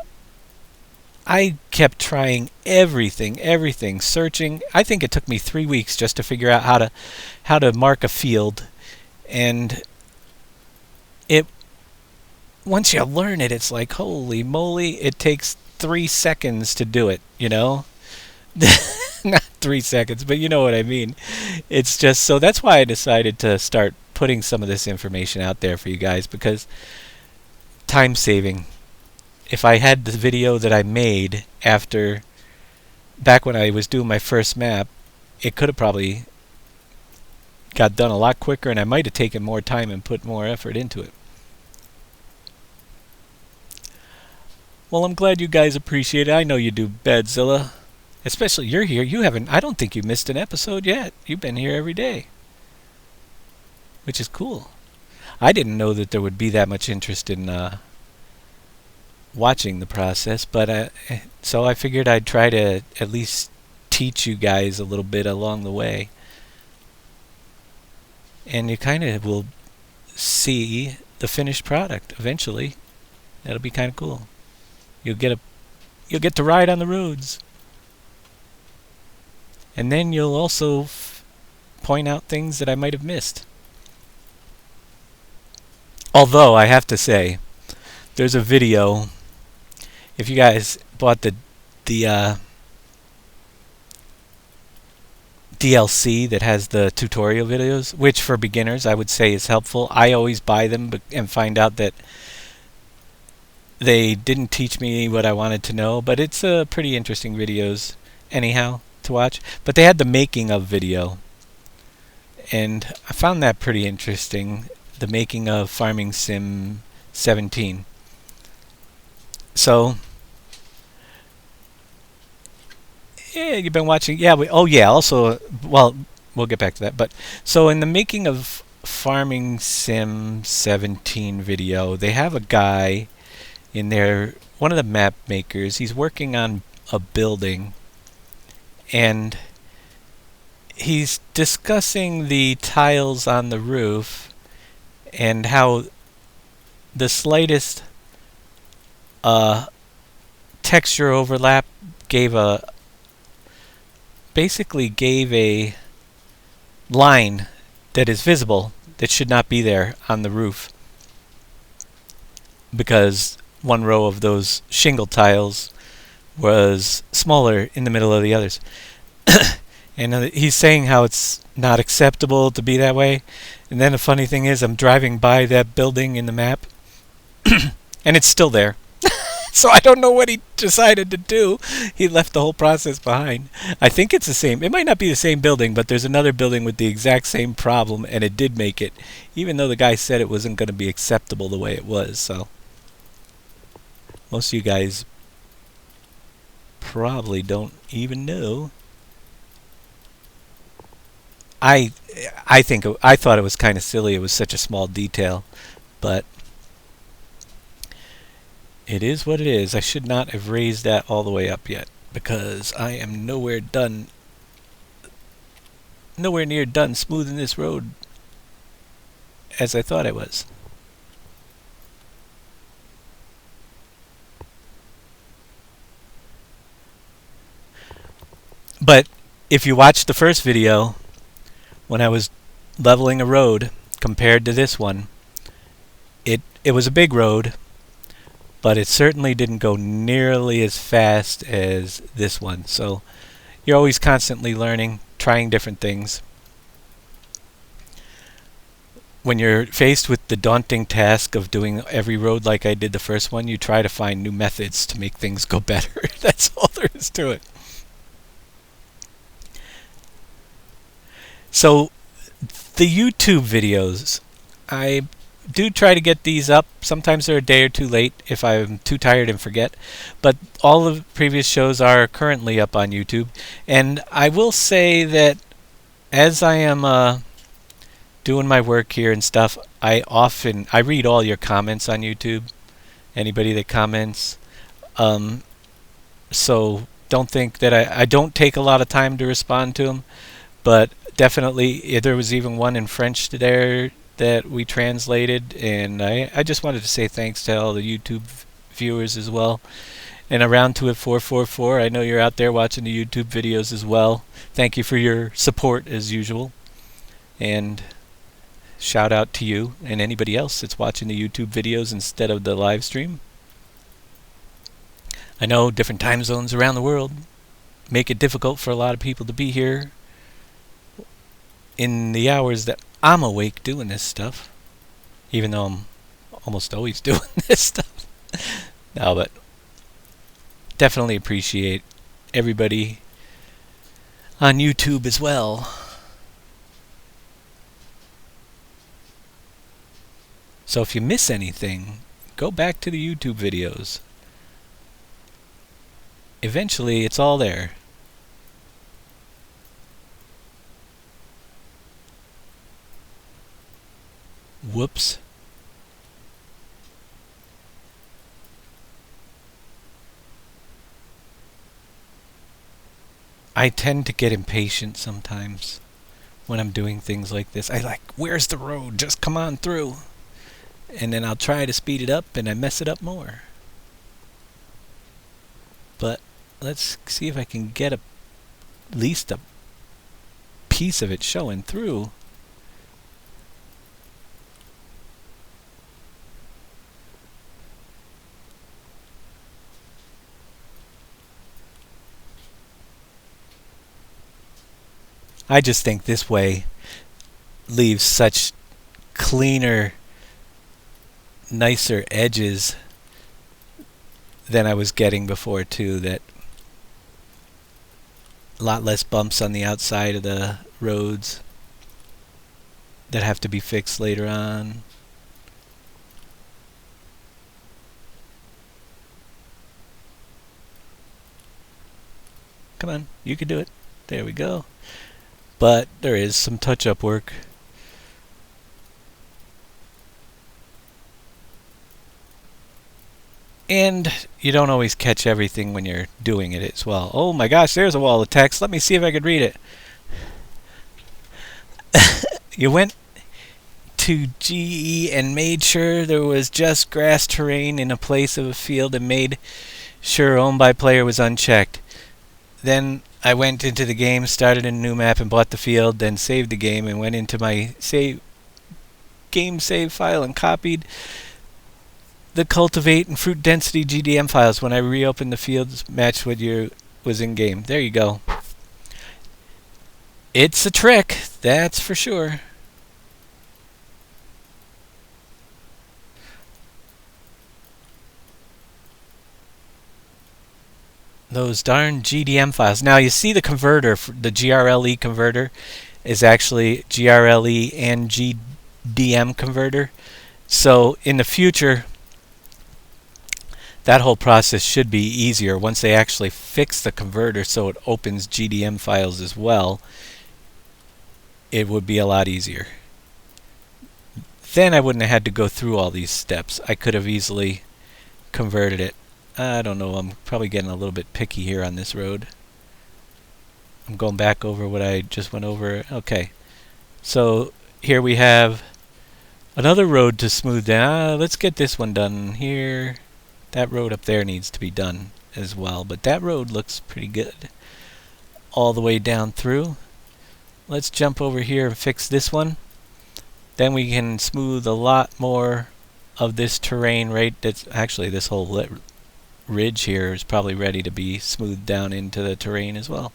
Speaker 1: I kept trying everything, searching. I think it took me 3 weeks just to figure out how to mark a field, and once you learn it, it's like, holy moly, it takes 3 seconds to do it, Not 3 seconds, but you know what I mean. It's just, so that's why I decided to start putting some of this information out there for you guys, because time saving. If I had the video that I made back when I was doing my first map, it could have probably got done a lot quicker, and I might have taken more time and put more effort into it. Well, I'm glad you guys appreciate it. I know you do, Badzilla. Especially you're here. I don't think you missed an episode yet. You've been here every day, which is cool. I didn't know that there would be that much interest in watching the process, but so I figured I'd try to at least teach you guys a little bit along the way. And you kind of will see the finished product eventually. That'll be kind of cool. You'll get to ride on the roads. And then you'll also point out things that I might have missed. Although I have to say, there's a video. If you guys bought the DLC that has the tutorial videos, which for beginners I would say is helpful. I always buy them and find out that they didn't teach me what I wanted to know, but it's pretty interesting videos anyhow to watch. But they had the making of video, and I found that pretty interesting, the making of Farming Sim 17. So yeah, you've been watching. Yeah, also, well, we'll get back to that. But so in the making of Farming Sim 17 video, they have a guy in there, one of the map makers. He's working on a building, and he's discussing the tiles on the roof and how the slightest texture overlap basically gave a line that is visible that should not be there on the roof, because one row of those shingle tiles was smaller in the middle of the others. And he's saying how it's not acceptable to be that way. And then the funny thing is, I'm driving by that building in the map and it's still there. So I don't know what he decided to do. He left the whole process behind. I think it's the same. It might not be the same building, but there's another building with the exact same problem, and it did make it, even though the guy said it wasn't going to be acceptable the way it was. So most of you guys probably don't even know. I thought it was kind of silly. It was such a small detail, but it is what it is. I should not have raised that all the way up yet, because I am nowhere near done smoothing this road as I thought I was. But if you watch the first video, when I was leveling a road compared to this one, it was a big road, but it certainly didn't go nearly as fast as this one. So you're always constantly learning, trying different things. When you're faced with the daunting task of doing every road like I did the first one, you try to find new methods to make things go better. That's all there is to it. So the YouTube videos, I do try to get these up. Sometimes they're a day or two late if I'm too tired and forget. But all the previous shows are currently up on YouTube. And I will say that as I am doing my work here and stuff, I read all your comments on YouTube. Anybody that comments. So don't think that I don't take a lot of time to respond to them. But definitely, there was even one in French there that we translated, and I just wanted to say thanks to all the YouTube viewers as well. And around to it 444, I know you're out there watching the YouTube videos as well. Thank you for your support as usual. And shout out to you and anybody else that's watching the YouTube videos instead of the live stream. I know different time zones around the world make it difficult for a lot of people to be here in the hours that I'm awake doing this stuff, even though I'm almost always doing this stuff. No, but definitely appreciate everybody on YouTube as well. So if you miss anything, go back to the YouTube videos. Eventually, it's all there. Whoops. I tend to get impatient sometimes when I'm doing things like this. I like, where's the road? Just come on through. And then I'll try to speed it up and I mess it up more. But let's see if I can get at least a piece of it showing through. I just think this way leaves such cleaner, nicer edges than I was getting before too. That a lot less bumps on the outside of the roads that have to be fixed later on. Come on, you can do it. There we go. But there is some touch-up work. And you don't always catch everything when you're doing it as well. Oh my gosh, there's a wall of text. Let me see if I could read it. You went to GE and made sure there was just grass terrain in a place of a field and made sure owned by player was unchecked. Then I went into the game, started a new map and bought the field, then saved the game and went into my game save file and copied the cultivate and fruit density GDM files. When I reopened the fields, matched what was in game. There you go. It's a trick, that's for sure. Those darn GDM files. Now you see the converter, the GRLE converter is actually GRLE and GDM converter. So in the future, that whole process should be easier once they actually fix the converter so it opens GDM files as well. It would be a lot easier. Then I wouldn't have had to go through all these steps. I could have easily converted it. I don't know, I'm probably getting a little bit picky here on this road. I'm going back over what I just went over. Okay, so here we have another road to smooth down. Let's get this one done here. That road up there needs to be done as well, but that road looks pretty good all the way down through. Let's jump over here and fix this one. Then we can smooth a lot more of this terrain, right? That's actually this whole ridge here is probably ready to be smoothed down into the terrain as well.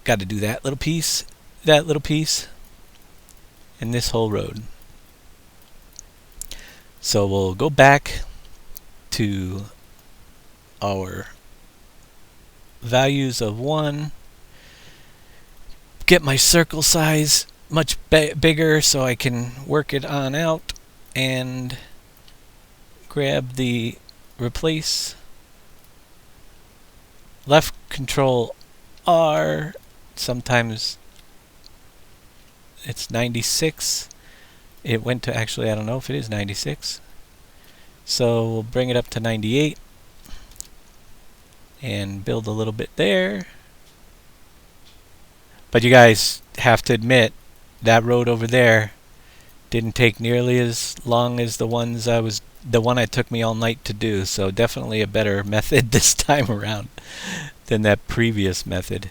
Speaker 1: Got to do that little piece, and this whole road. So we'll go back to our values of 1, get my circle size much bigger so I can work it on out, and grab the replace, left control R, sometimes it's 96. It went to, actually I don't know if it is 96. So we'll bring it up to 98 and build a little bit there. But you guys have to admit that road over there didn't take nearly as long as the one it took me all night to do, so definitely a better method this time around than that previous method.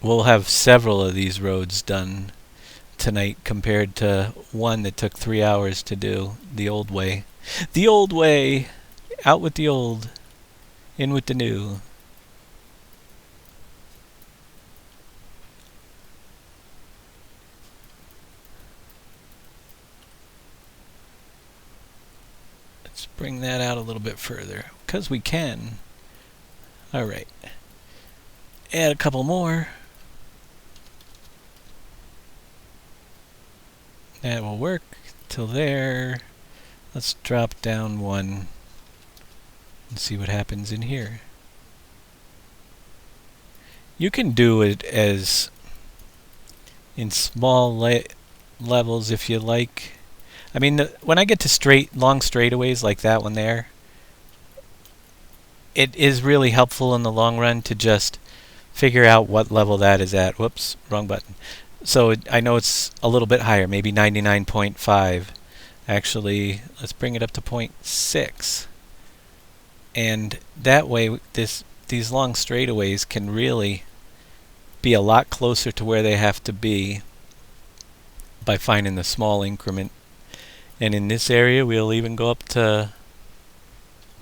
Speaker 1: We'll have several of these roads done tonight compared to one that took 3 hours to do the old way. The old way! Out with the old, in with the new. Let's bring that out a little bit further, because we can. Alright. Add a couple more. That will work till there. Let's drop down 1 and see what happens in here. You can do it as in small levels if you like. I mean, when I get to long straightaways like that one there, it is really helpful in the long run to just figure out what level that is at. Whoops, wrong button. So I know it's a little bit higher, maybe 99.5. Actually, let's bring it up to 0.6. And that way, these long straightaways can really be a lot closer to where they have to be by finding the small increment. And in this area, we'll even go up to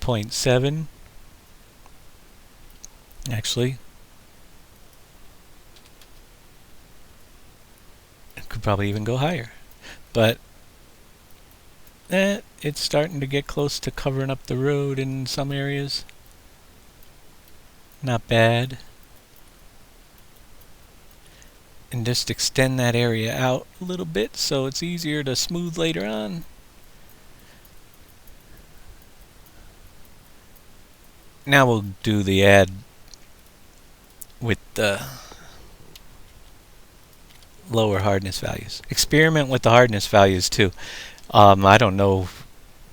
Speaker 1: 0.7. Actually, it could probably even go higher. But it's starting to get close to covering up the road in some areas. Not bad. And just extend that area out a little bit so it's easier to smooth later on. Now we'll do the add with the lower hardness values. Experiment with the hardness values too. I don't know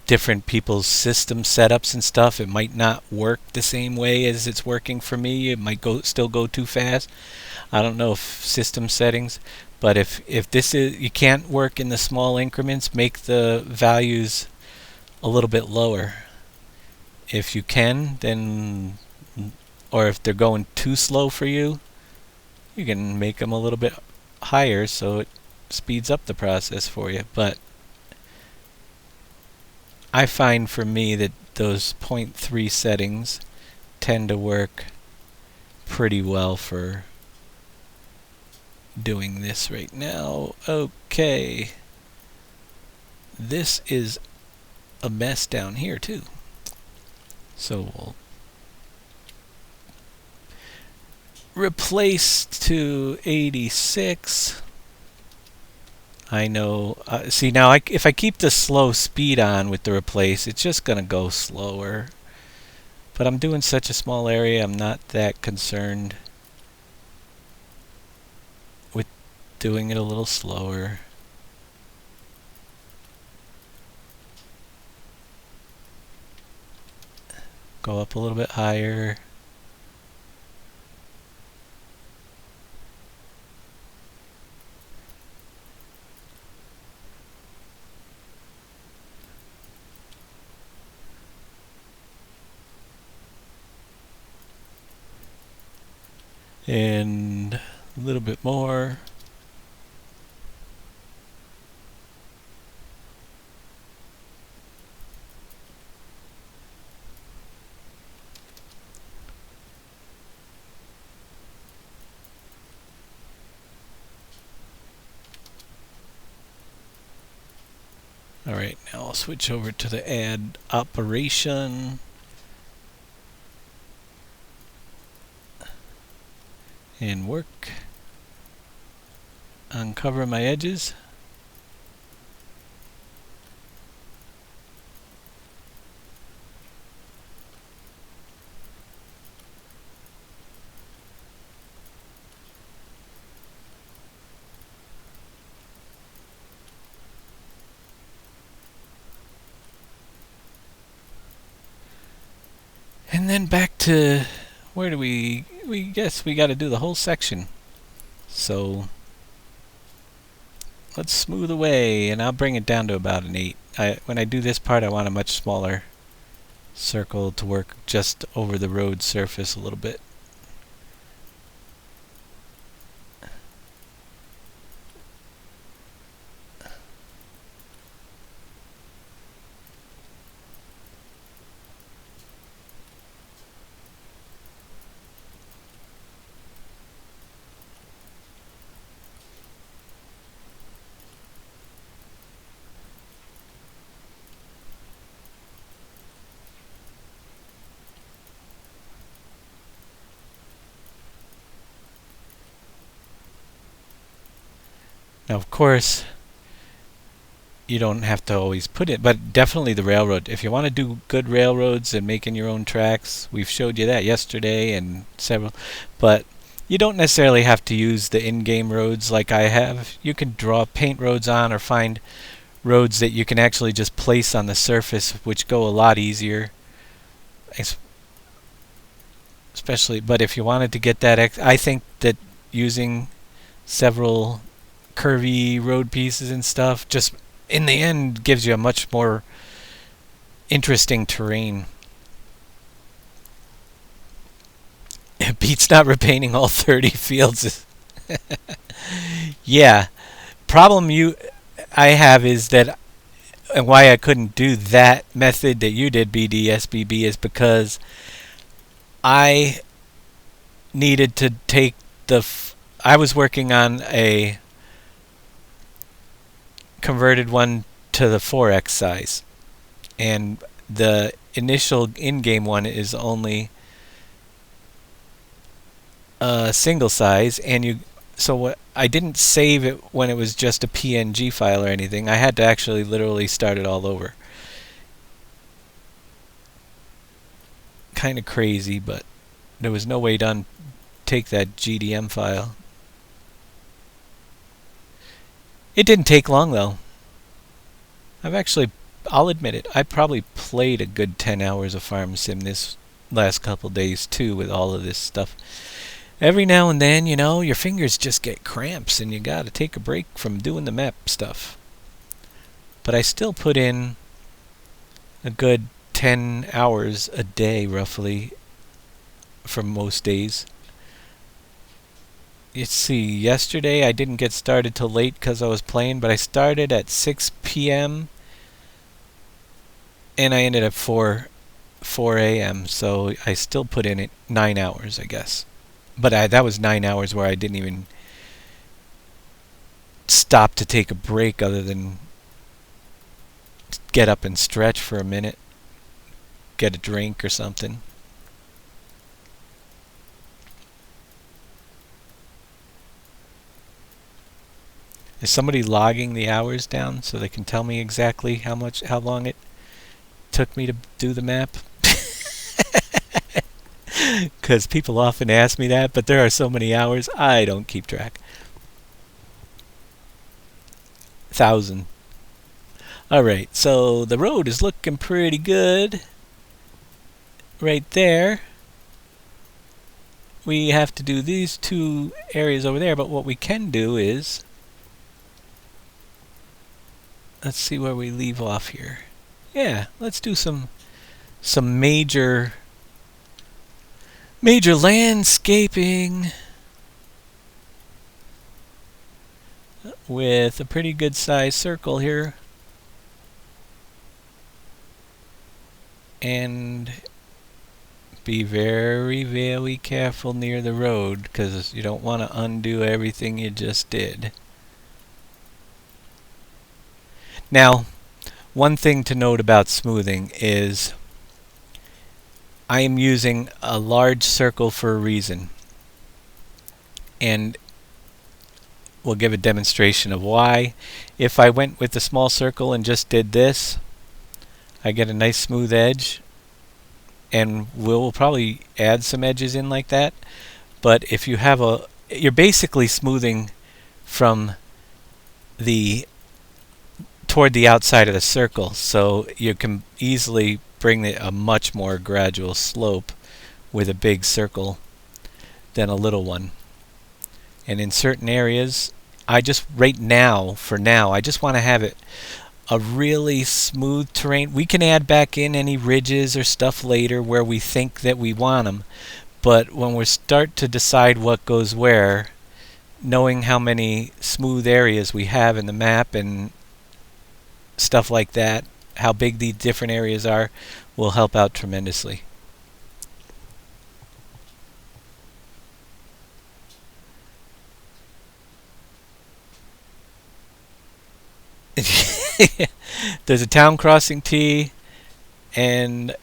Speaker 1: different people's system setups and stuff. It might not work the same way as it's working for me. It might still go too fast. I don't know if system settings, but if this is, you can't work in the small increments, make the values a little bit lower. If you can, then, or if they're going too slow for you, you can make them a little bit higher so it speeds up the process for you. But I find for me that those 0.3 settings tend to work pretty well for doing this right now. Okay. This is a mess down here too. So we'll replace to 86. I know. See now, if I keep the slow speed on with the replace, it's just gonna go slower. But I'm doing such a small area, I'm not that concerned with doing it a little slower. Go up a little bit higher. And A little bit more. Alright, now I'll switch over to the add operation. And work. Uncover my edges. And then back to where do we guess we got to do the whole section. So let's smooth away, and I'll bring it down to about an 8. When I do this part, I want a much smaller circle to work just over the road surface a little bit. Now, of course, you don't have to always put it, but definitely the railroad. If you want to do good railroads and making your own tracks, we've showed you that yesterday and several, but you don't necessarily have to use the in-game roads like I have. You can draw paint roads on or find roads that you can actually just place on the surface, which go a lot easier. Especially, but if you wanted to get that, I think that using several curvy road pieces and stuff just in the end gives you a much more interesting terrain. It beats not repainting all 30 fields. Yeah. Problem I have is that, and why I couldn't do that method that you did, BDSBB, is because I needed to take I was working on a converted one to the 4x size, and the initial in-game one is only a single size, and I didn't save it when it was just a PNG file or anything. I had to actually literally start it all over. Kind of crazy, but there was no way to take that GDM file. It didn't take long though. I'll admit it, I probably played a good 10 hours of Farm Sim this last couple days too with all of this stuff. Every now and then, you know, your fingers just get cramps and you gotta take a break from doing the map stuff. But I still put in a good 10 hours a day roughly for most days. You see, yesterday I didn't get started till late because I was playing, but I started at 6 p.m. and I ended at 4 a.m. So I still put in 9 hours, I guess. But that was 9 hours where I didn't even stop to take a break other than get up and stretch for a minute, get a drink or something. Is somebody logging the hours down so they can tell me exactly how long it took me to do the map? Because people often ask me that, but there are so many hours, I don't keep track. 1,000. Alright, so the road is looking pretty good. Right there. We have to do these 2 areas over there, but what we can do is, let's see where we leave off here. Yeah, let's do some major landscaping. with a pretty good sized circle here. And be very, very careful near the road, because you don't want to undo everything you just did. Now, one thing to note about smoothing is I am using a large circle for a reason. And we'll give a demonstration of why. If I went with a small circle and just did this, I get a nice smooth edge, and we'll probably add some edges in like that. But if you have you're basically smoothing from toward the outside of the circle, so you can easily bring a much more gradual slope with a big circle than a little one. And in certain areas, right now, I just want to have it a really smooth terrain. We can add back in any ridges or stuff later where we think that we want them, but when we start to decide what goes where, knowing how many smooth areas we have in the map and stuff like that, how big the different areas are, will help out tremendously. There's a town crossing T and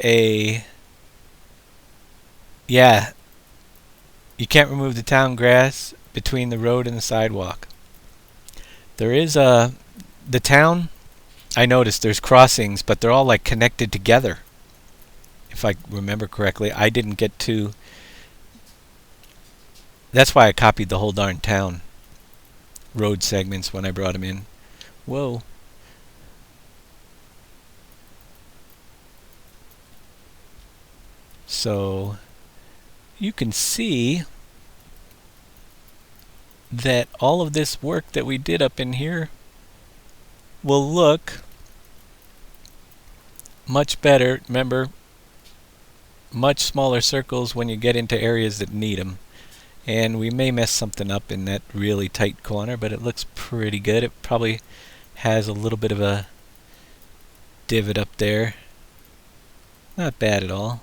Speaker 1: yeah, you can't remove the town grass between the road and the sidewalk. There is the town, I noticed there's crossings, but they're all like connected together. If I remember correctly, I didn't get to. That's why I copied the whole darn town road segments when I brought them in. Whoa. So you can see that all of this work that we did up in here will look much better. Remember, much smaller circles when you get into areas that need them. And we may mess something up in that really tight corner, but it looks pretty good. It probably has a little bit of a divot up there. Not bad at all.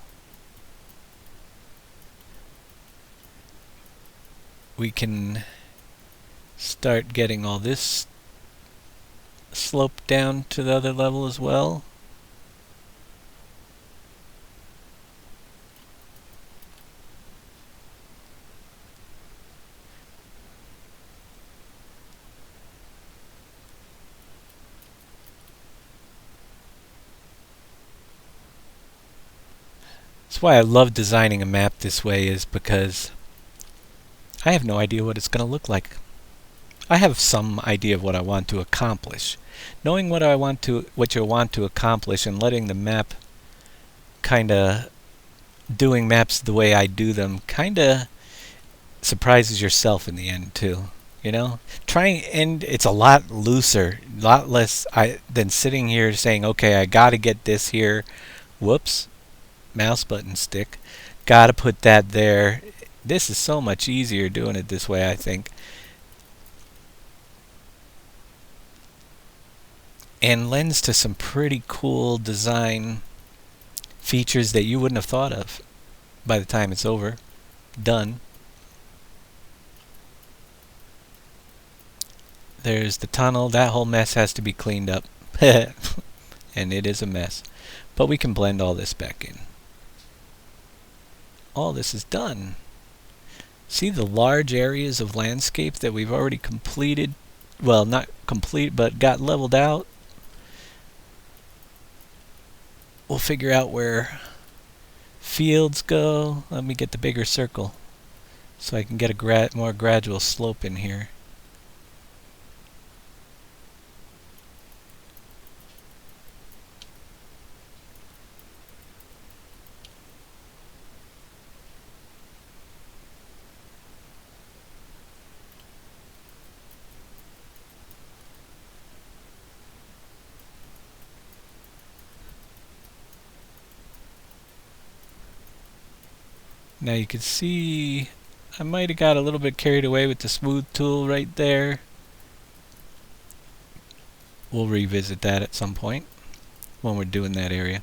Speaker 1: We can start getting all this slope down to the other level as well. That's why I love designing a map this way, is because I have no idea what it's going to look like. I have some idea of what I want to accomplish. Knowing what you want to accomplish and letting the map kinda doing maps the way I do them kinda surprises yourself in the end too. You know? And it's a lot looser, a lot less than sitting here saying, okay, I gotta get this here. Whoops. Mouse button stick. Gotta put that there. This is so much easier doing it this way, I think. And lends to some pretty cool design features that you wouldn't have thought of by the time it's over. Done. There's the tunnel. That whole mess has to be cleaned up. And it is a mess. But we can blend all this back in. All this is done. See the large areas of landscape that we've already completed? Well, not complete, but got leveled out. We'll figure out where fields go. Let me get the bigger circle so I can get a more gradual slope in here. Now you can see I might have got a little bit carried away with the smooth tool right there. we'll revisit that at some point when we're doing that area.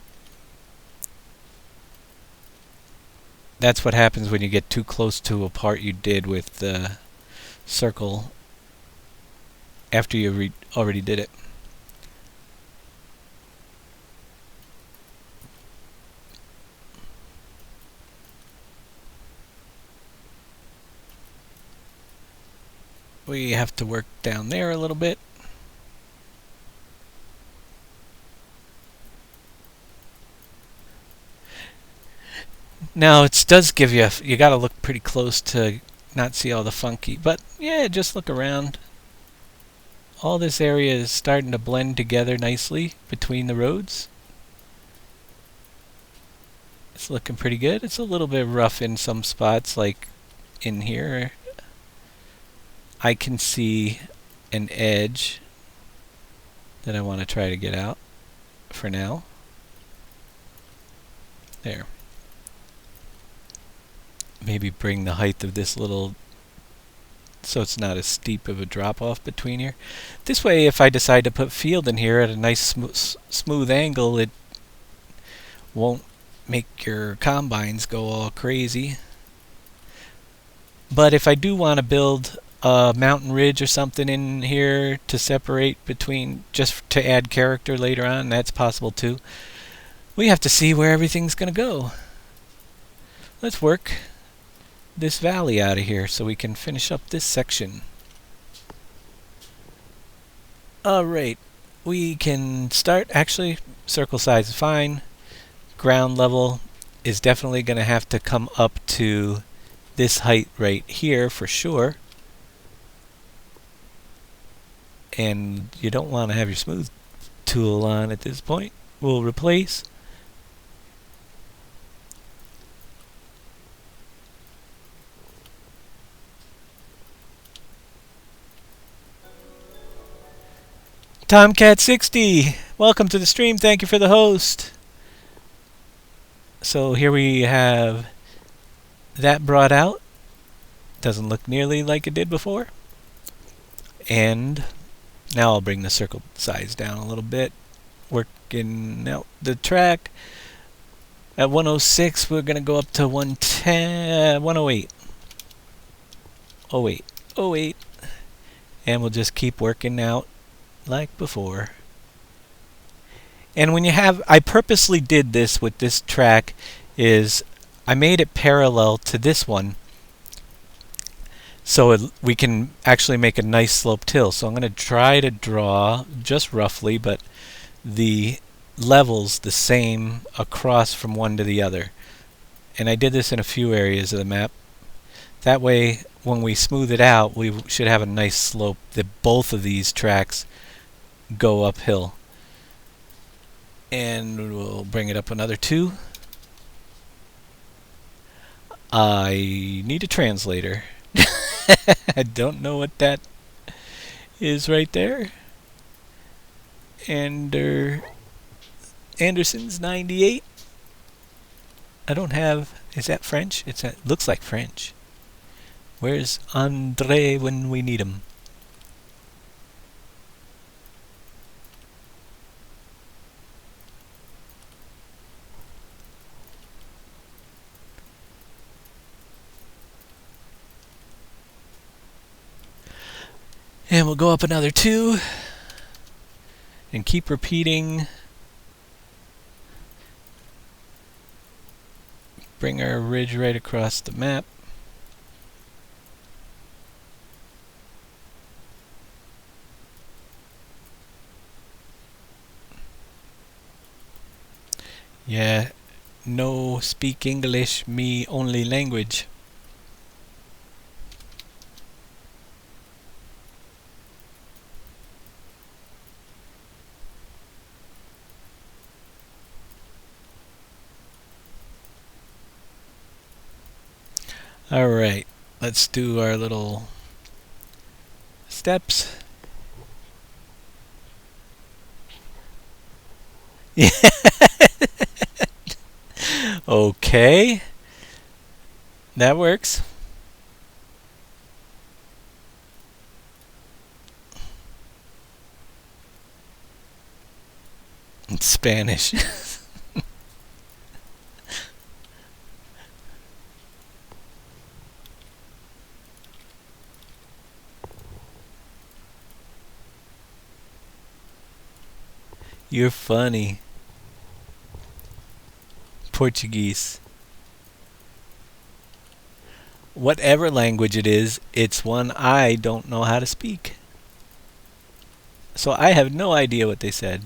Speaker 1: That's what happens when you get too close to a part you did with the circle after you already did it. We have to work down there a little bit. Now it does give you, you got to look pretty close to not see all the funky, but yeah, just look around. All this area is starting to blend together nicely between the roads. It's looking pretty good. It's a little bit rough in some spots, like in here. I can see an edge that I want to try to get out for now. There. Maybe bring the height of this little so it's not as steep of a drop off between here. This way, if I decide to put field in here at a nice smooth angle, it won't make your combines go all crazy. But if I do want to build a mountain ridge or something in here to separate between, just to add character later on, that's possible too. We have to see where everything's going to go. Let's work this valley out of here so we can finish up this section. Alright, we can start. Actually, circle size is fine. Ground level is definitely going to have to come up to this height right here for sure. And you don't want to have your smooth tool on at this point. We'll replace. Tomcat60, welcome to the stream. Thank you for the host. So here we have that brought out. Doesn't look nearly like it did before. And now I'll bring the circle size down a little bit. Working out the track. At 106, we're going to go up to 110, 108. 08. 08. And we'll just keep working out like before. And when you have, I purposely did this with this track, is I made it parallel to this one so we can actually make a nice sloped hill. So I'm going to try to draw just roughly, but the levels the same across from one to the other. And I did this in a few areas of the map. That way, when we smooth it out, we should have a nice slope that both of these tracks go uphill. And we'll bring it up another 2. I need a translator. I don't know what that is right there. And Anderson's 98. I don't have, is that French? It looks like French. Where's Andre when we need him? And we'll go up another 2 and keep repeating. Bring our ridge right across the map. Yeah, no speak English, me only language. Alright, let's do our little steps. Yeah. Okay. That works. It's Spanish. You're funny. Portuguese. Whatever language it is, it's one I don't know how to speak. So I have no idea what they said.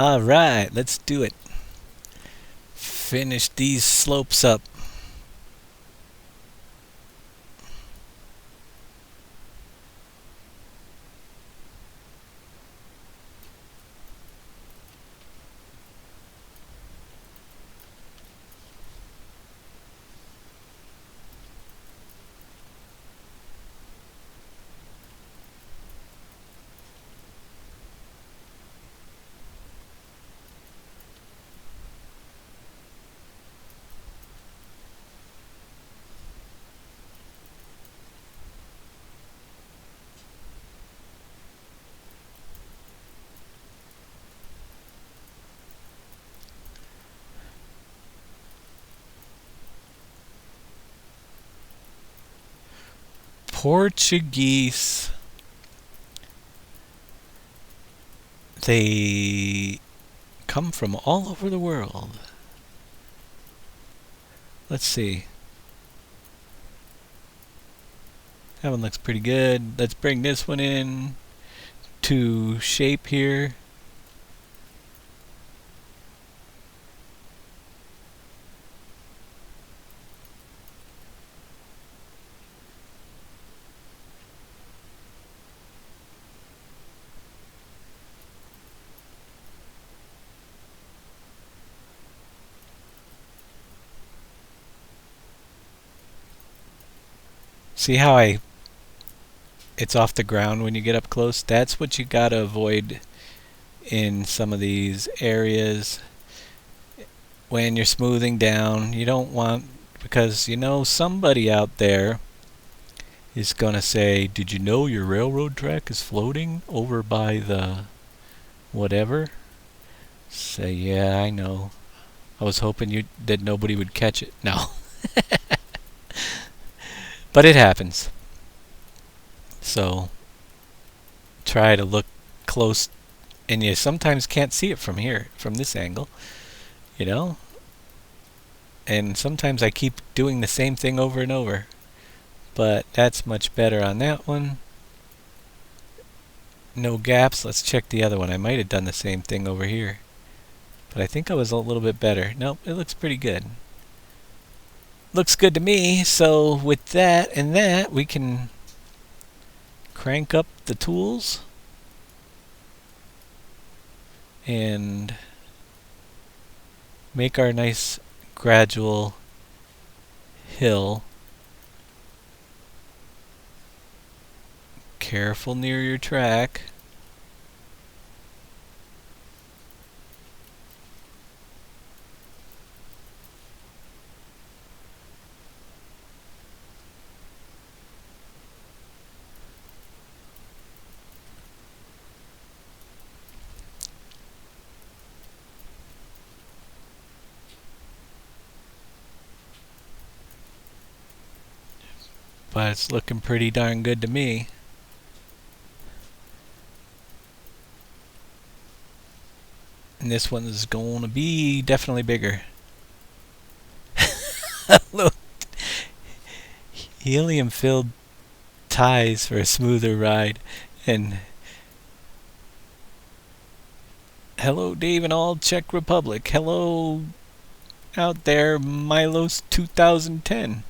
Speaker 1: Alright, let's do it. Finish these slopes up. Portuguese. They come from all over the world. Let's see. That one looks pretty good. Let's bring this one in to shape here. See how it's off the ground when you get up close? That's what you gotta avoid in some of these areas when you're smoothing down. You don't want, because you know somebody out there is gonna say, did you know your railroad track is floating over by the whatever? Say, yeah, I know. I was hoping that nobody would catch it. No. But it happens. So try to look close, and you sometimes can't see it from here, from this angle, you know? And sometimes I keep doing the same thing over and over. But that's much better on that one. No gaps. Let's check the other one. I might have done the same thing over here, but I think I was a little bit better. Nope, it looks pretty good. Looks good to me. So with that and that, we can crank up the tools and make our nice gradual hill. Careful near your track. But it's looking pretty darn good to me. And this one is going to be definitely bigger. Look, helium-filled ties for a smoother ride. And hello, Dave and all Czech Republic. Hello out there, Milos 2010.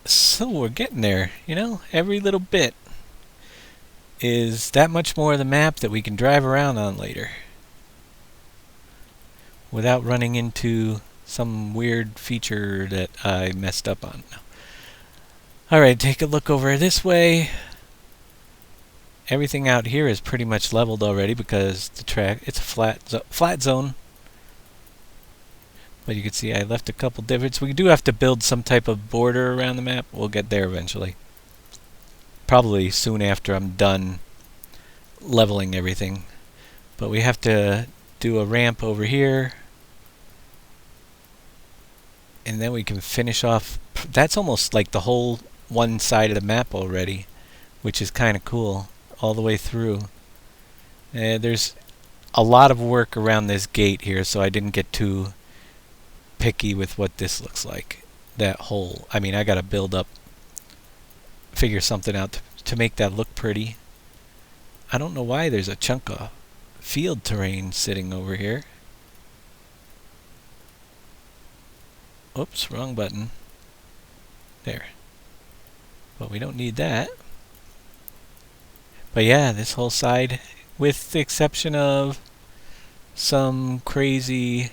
Speaker 1: So we're getting there, you know, every little bit is that much more of the map that we can drive around on later. without running into some weird feature that I messed up on. Alright, take a look over this way. Everything out here is pretty much leveled already because the track, it's a flat zone. But you can see I left a couple divots. We do have to build some type of border around the map. We'll get there eventually. Probably soon after I'm done leveling everything. But we have to do a ramp over here. And then we can finish off. That's almost like the whole one side of the map already, which is kind of cool. All the way through. There's a lot of work around this gate here, so I didn't get too picky with what this looks like. That hole. I mean, I gotta figure something out to make that look pretty. I don't know why there's a chunk of field terrain sitting over here. Oops, wrong button. There. But we don't need that. But yeah, this whole side, with the exception of some crazy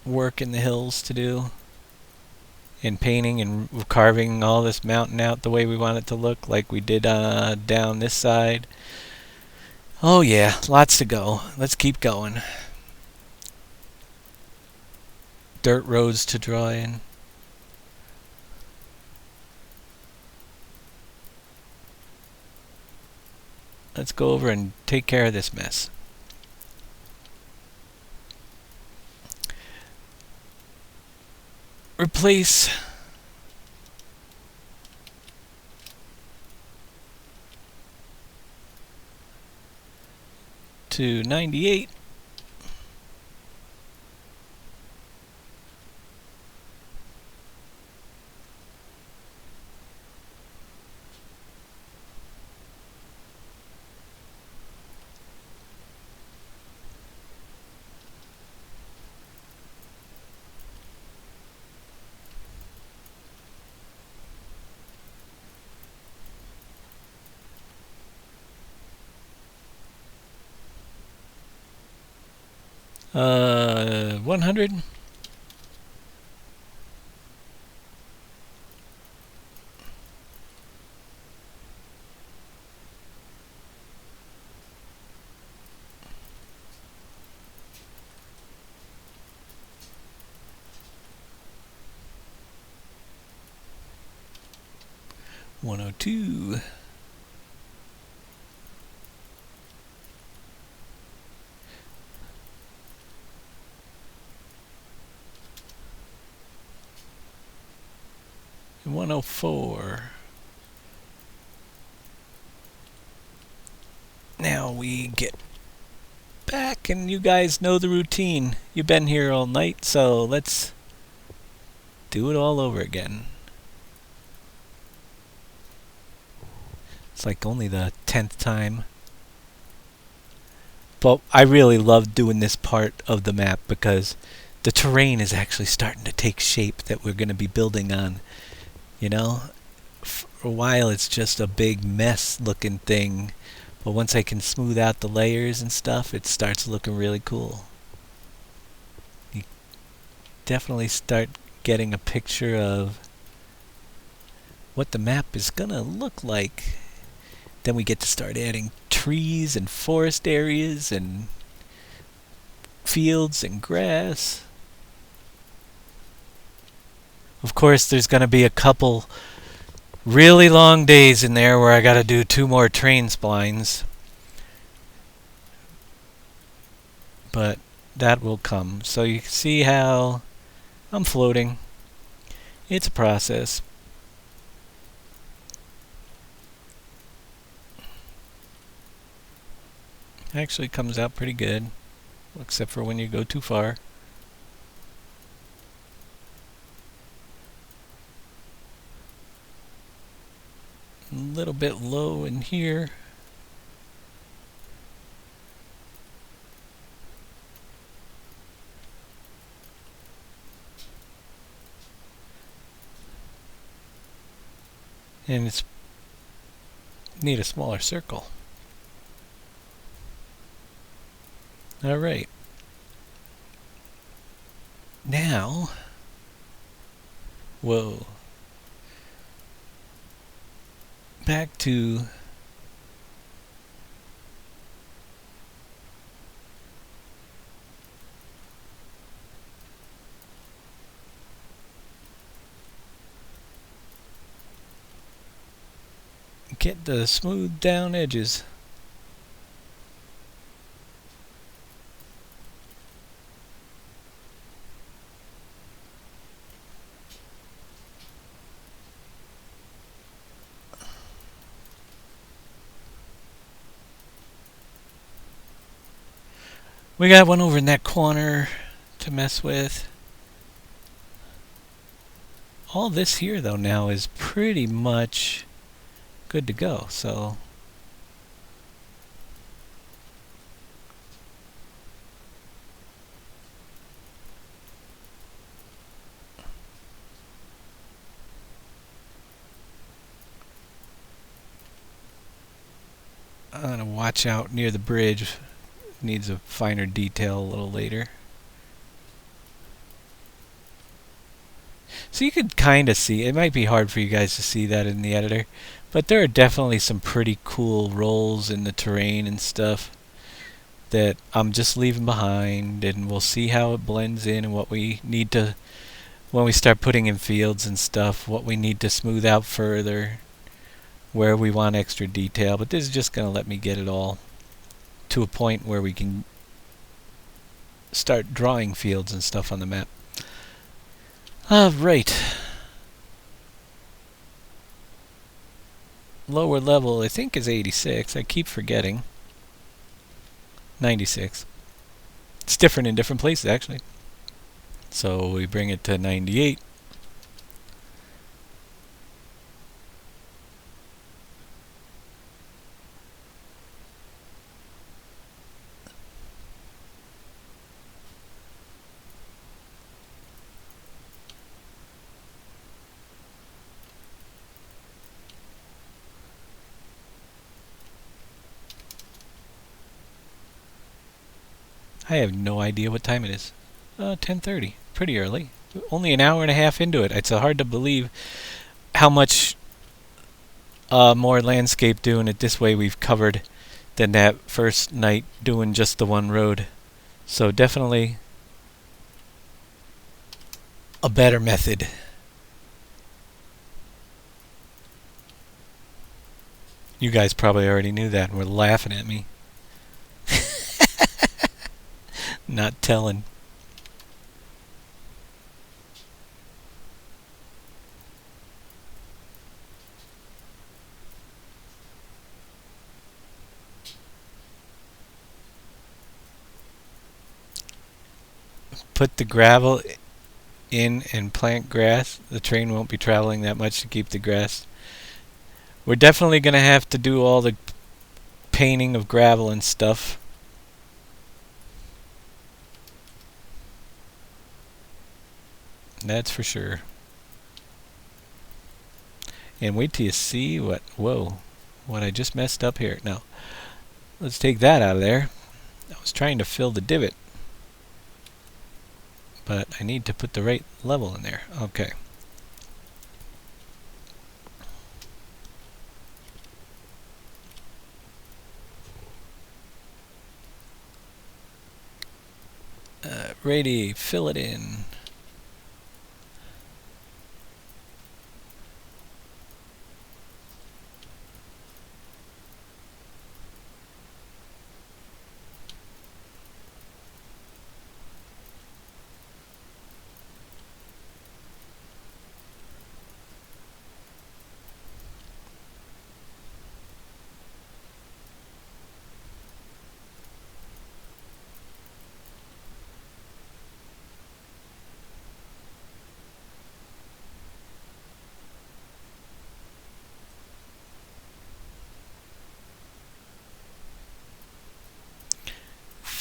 Speaker 1: work in the hills to do, and painting and carving all this mountain out the way we want it to look, like we did down this side. Oh yeah, lots to go. Let's keep going. Dirt roads to draw in. Let's go over and take care of this mess. Replace to 98. Uh, 100. $102. And 104. Now we get back, and you guys know the routine. You've been here all night, so let's do it all over again. It's like only the 10th time. But I really love doing this part of the map because the terrain is actually starting to take shape that we're going to be building on. You know, for a while it's just a big mess looking thing, but once I can smooth out the layers and stuff, it starts looking really cool. You definitely start getting a picture of what the map is gonna look like. Then we get to start adding trees and forest areas and fields and grass. Of course, there's going to be a couple really long days in there where I got to do 2 more train splines. But that will come. So you can see how I'm floating. It's a process. Actually comes out pretty good, except for when you go too far. A little bit low in here. And it's need a smaller circle. All right. Now, whoa, back to get the smooth down edges. We got one over in that corner to mess with. All this here though now is pretty much good to go, so I'm gonna watch out near the bridge. Needs a finer detail a little later. So you could kind of see, it might be hard for you guys to see that in the editor, but there are definitely some pretty cool rolls in the terrain and stuff that I'm just leaving behind, and we'll see how it blends in and what we need to, when we start putting in fields and stuff, what we need to smooth out further, where we want extra detail. But this is just going to let me get it all to a point where we can start drawing fields and stuff on the map. Right. Lower level, I think, is 86. I keep forgetting. 96. It's different in different places, actually. So we bring it to 98. I have no idea what time it is. 10:30. Pretty early. Only an hour and a half into it. It's hard to believe how much more landscape doing it this way we've covered than that first night doing just the one road. So definitely a better method. You guys probably already knew that and were laughing at me. Not telling. Put the gravel in and plant grass. The train won't be traveling that much to keep the grass. We're definitely going to have to do all the painting of gravel and stuff. That's for sure. And wait till you see what, whoa, what I just messed up here. Now, let's take that out of there. I was trying to fill the divot, but I need to put the right level in there. Okay. Ready, fill it in.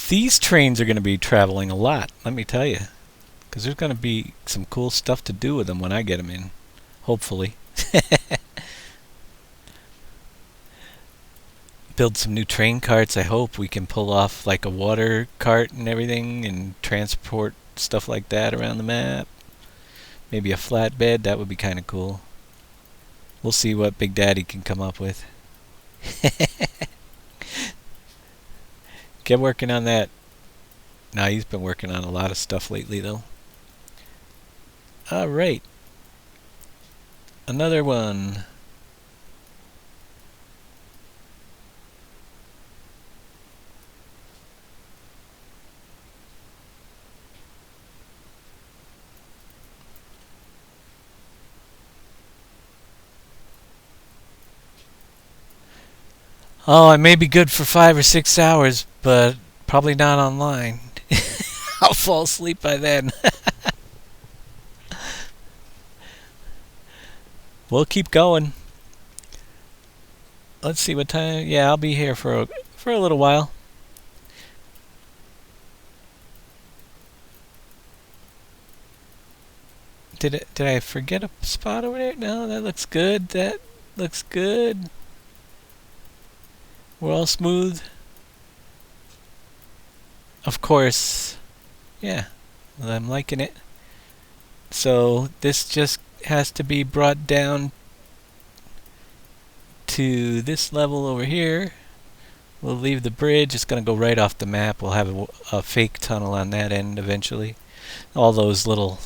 Speaker 1: These trains are going to be traveling a lot, let me tell you, because there's going to be some cool stuff to do with them when I get them in, hopefully. Build some new train carts. I hope we can pull off like a water cart and everything and transport stuff like that around the map. Maybe a flatbed, that would be kind of cool. We'll see what Big Daddy can come up with. Get working on that. Nah, he's been working on a lot of stuff lately, though. Alright. Another one. Oh, it may be good for 5 or 6 hours, but probably not online. I'll fall asleep by then. We'll keep going. Let's see what time. Yeah, I'll be here for a little while. Did I forget a spot over there? No, that looks good. That looks good. We're all smooth. Of course. Yeah, well, I'm liking it. So this just has to be brought down to this level over here. We'll leave the bridge. It's going to go right off the map. We'll have a fake tunnel on that end eventually. All those little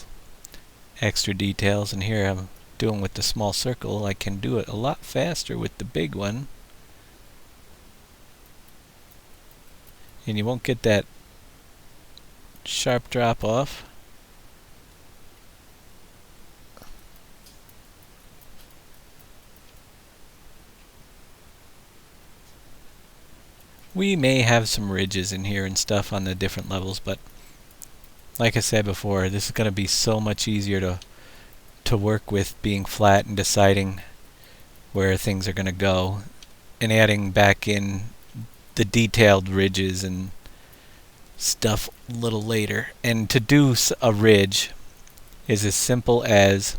Speaker 1: extra details. And here I'm doing with the small circle. I can do it a lot faster with the big one. And you won't get that sharp drop off. We may have some ridges in here and stuff on the different levels, but like I said before, this is going to be so much easier to work with being flat and deciding where things are going to go and adding back in the detailed ridges and stuff a little later. And to do a ridge is as simple as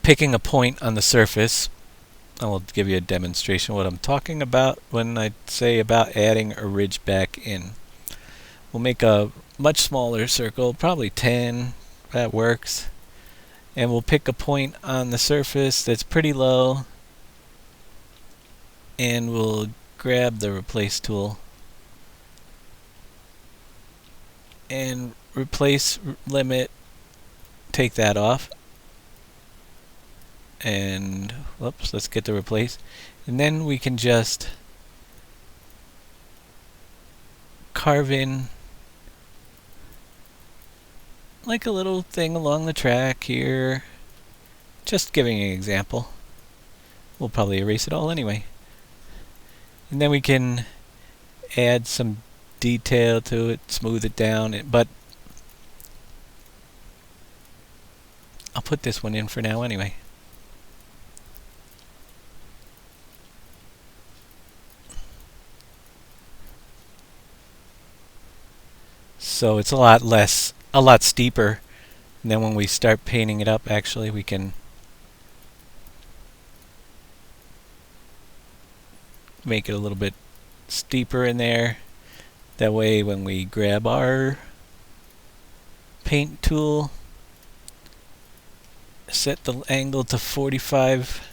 Speaker 1: picking a point on the surface. I will give you a demonstration of what I'm talking about when I say about adding a ridge back in. We'll make a much smaller circle, probably 10, that works. And we'll pick a point on the surface that's pretty low, and we'll grab the replace tool and replace limit, take that off, and whoops, let's get the replace, and then we can just carve in like a little thing along the track here, just giving an example. We'll probably erase it all anyway. And then we can add some detail to it, smooth it down, but I'll put this one in for now anyway. So it's a lot steeper. And then when we start painting it up, actually we can make it a little bit steeper in there. That way when we grab our paint tool, set the angle to 45,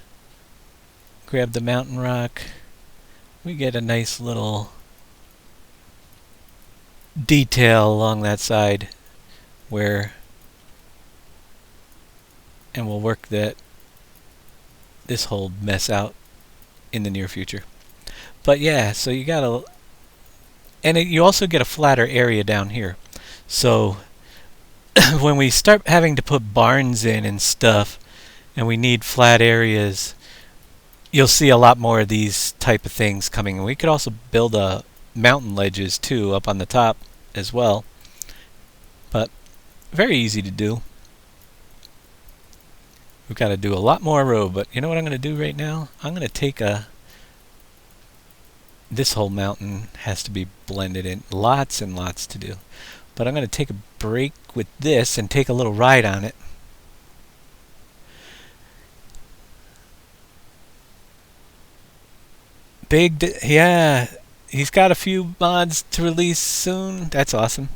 Speaker 1: grab the mountain rock, we get a nice little detail along that side where, and we'll work this whole mess out in the near future. But yeah, so you gotta, and you also get a flatter area down here. So when we start having to put barns in and stuff, and we need flat areas, you'll see a lot more of these type of things coming. And we could also build mountain ledges too up on the top as well. But very easy to do. We've got to do a lot more road, but you know what I'm going to do right now? I'm going to take this whole mountain has to be blended in. Lots and lots to do. But I'm going to take a break with this and take a little ride on it. Yeah, he's got a few mods to release soon. That's awesome.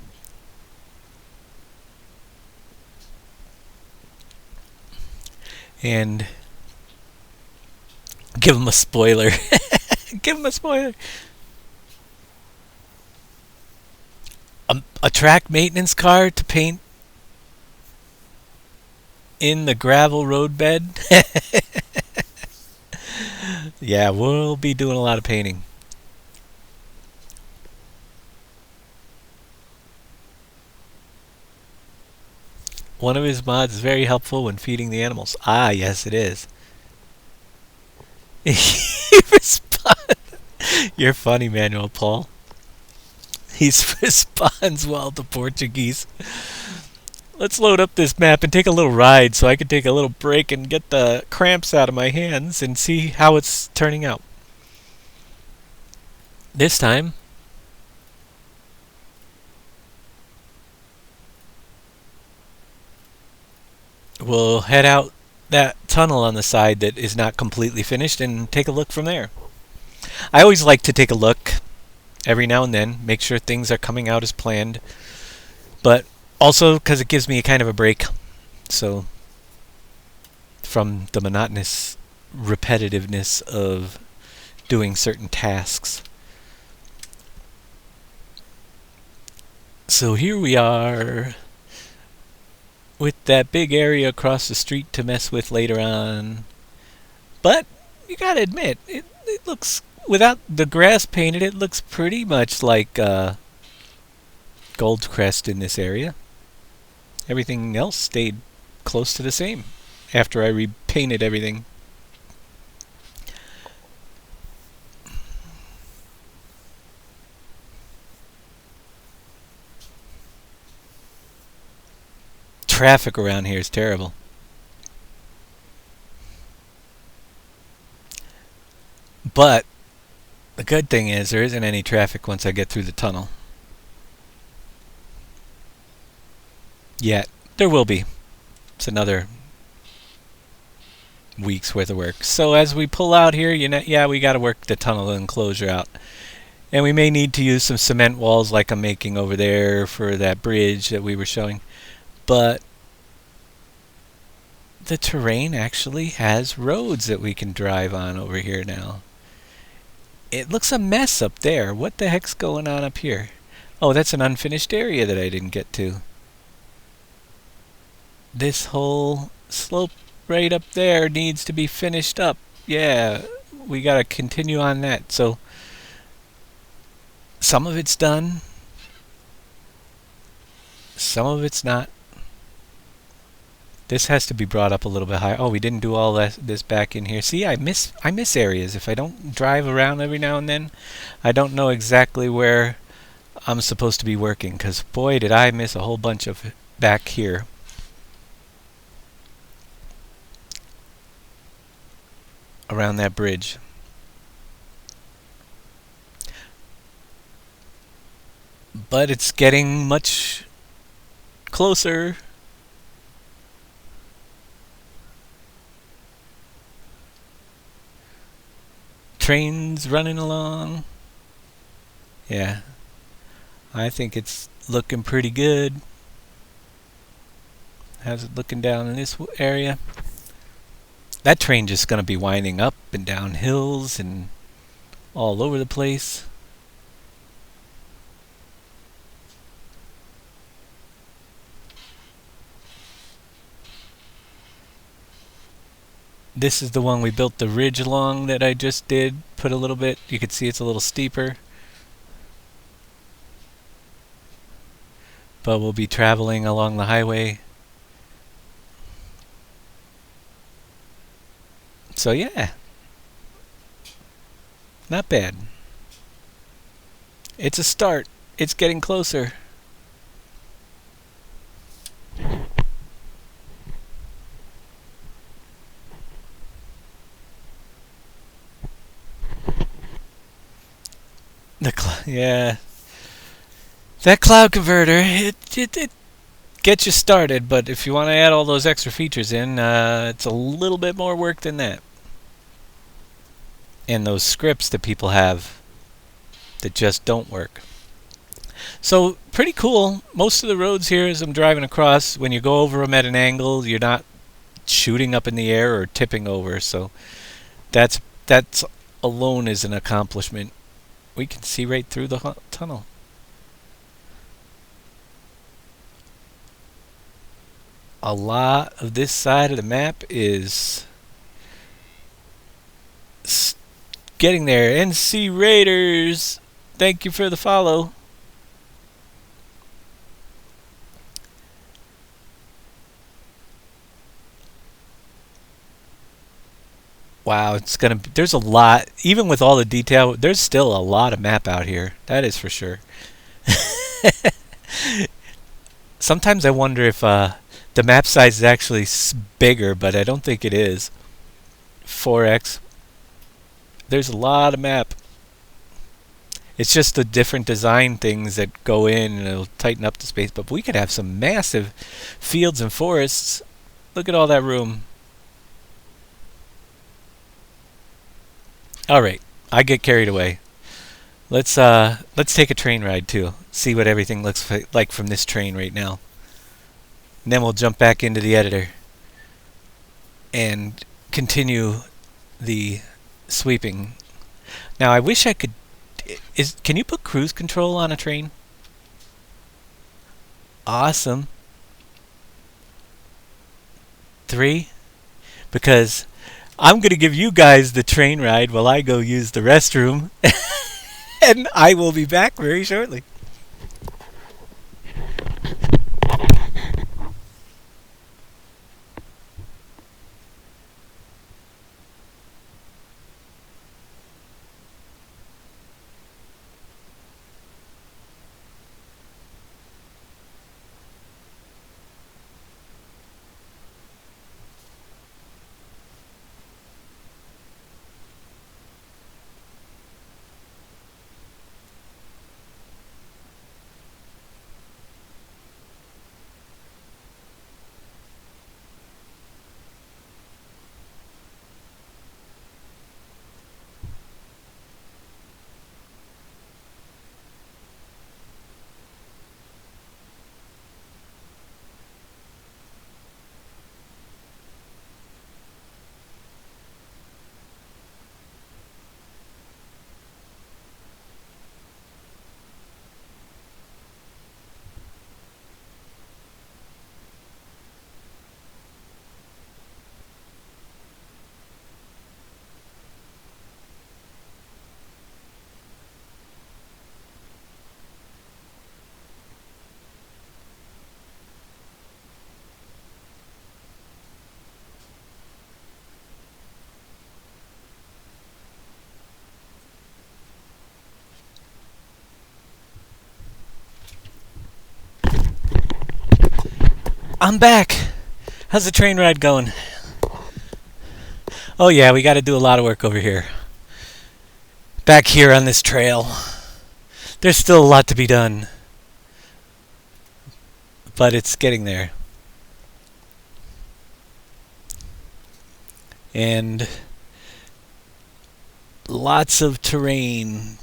Speaker 1: and give him a spoiler. Give him a spoiler. A track maintenance car to paint in the gravel roadbed. Yeah, we'll be doing a lot of painting. One of his mods is very helpful when feeding the animals. Ah, yes, it is. He responds. You're funny, Manuel Paul. He responds well to Portuguese. Let's load up this map and take a little ride so I can take a little break and get the cramps out of my hands and see how it's turning out. This time, we'll head out that tunnel on the side that is not completely finished and take a look from there. I always like to take a look every now and then, make sure things are coming out as planned, but also because it gives me a kind of a break. So, from the monotonous repetitiveness of doing certain tasks. So here we are with that big area across the street to mess with later on. But you gotta admit, it looks, without the grass painted, it looks pretty much like Goldcrest in this area. Everything else stayed close to the same after I repainted everything. Traffic around here is terrible. But the good thing is there isn't any traffic once I get through the tunnel. Yet. There will be. It's another week's worth of work. So as we pull out here, yeah, we got to work the tunnel enclosure out. And we may need to use some cement walls like I'm making over there for that bridge that we were showing. But the terrain actually has roads that we can drive on over here now. It looks a mess up there. What the heck's going on up here? Oh, that's an unfinished area that I didn't get to. This whole slope right up there needs to be finished up. Yeah, we gotta continue on that. So some of it's done, some of it's not. This has to be brought up a little bit higher. Oh, we didn't do all this back in here. See, I miss areas. If I don't drive around every now and then, I don't know exactly where I'm supposed to be working, because boy, did I miss a whole bunch of back here. Around that bridge. But it's getting much closer. Trains running along. Yeah. I think it's looking pretty good. How's it looking down in this area? That train just going to be winding up and down hills and all over the place. This is the one we built the ridge along that I just did. Put a little bit. You can see it's a little steeper. But we'll be traveling along the highway. So yeah. Not bad. It's a start. It's getting closer. Yeah. That cloud converter, it gets you started, but if you want to add all those extra features in, it's a little bit more work than that. And those scripts that people have that just don't work. So, pretty cool. Most of the roads here, as I'm driving across, when you go over them at an angle, you're not shooting up in the air or tipping over. So that's alone is an accomplishment. We can see right through the tunnel. A lot of this side of the map is getting there. NC Raiders, thank you for the follow. Wow, it's gonna be, there's a lot, even with all the detail, there's still a lot of map out here. That is for sure. Sometimes I wonder if the map size is actually bigger, but I don't think it is. 4x. There's a lot of map. It's just the different design things that go in and it'll tighten up the space. But we could have some massive fields and forests. Look at all that room. All right, I get carried away. Let's take a train ride too. See what everything looks like from this train right now. And then we'll jump back into the editor and continue the sweeping. Now I wish I could. Can you put cruise control on a train? Awesome. 3, because I'm going to give you guys the train ride while I go use the restroom. And I will be back very shortly. I'm back. How's the train ride going? Oh yeah, we got to do a lot of work over here. Back here on this trail. There's still a lot to be done. But it's getting there. And lots of terrain.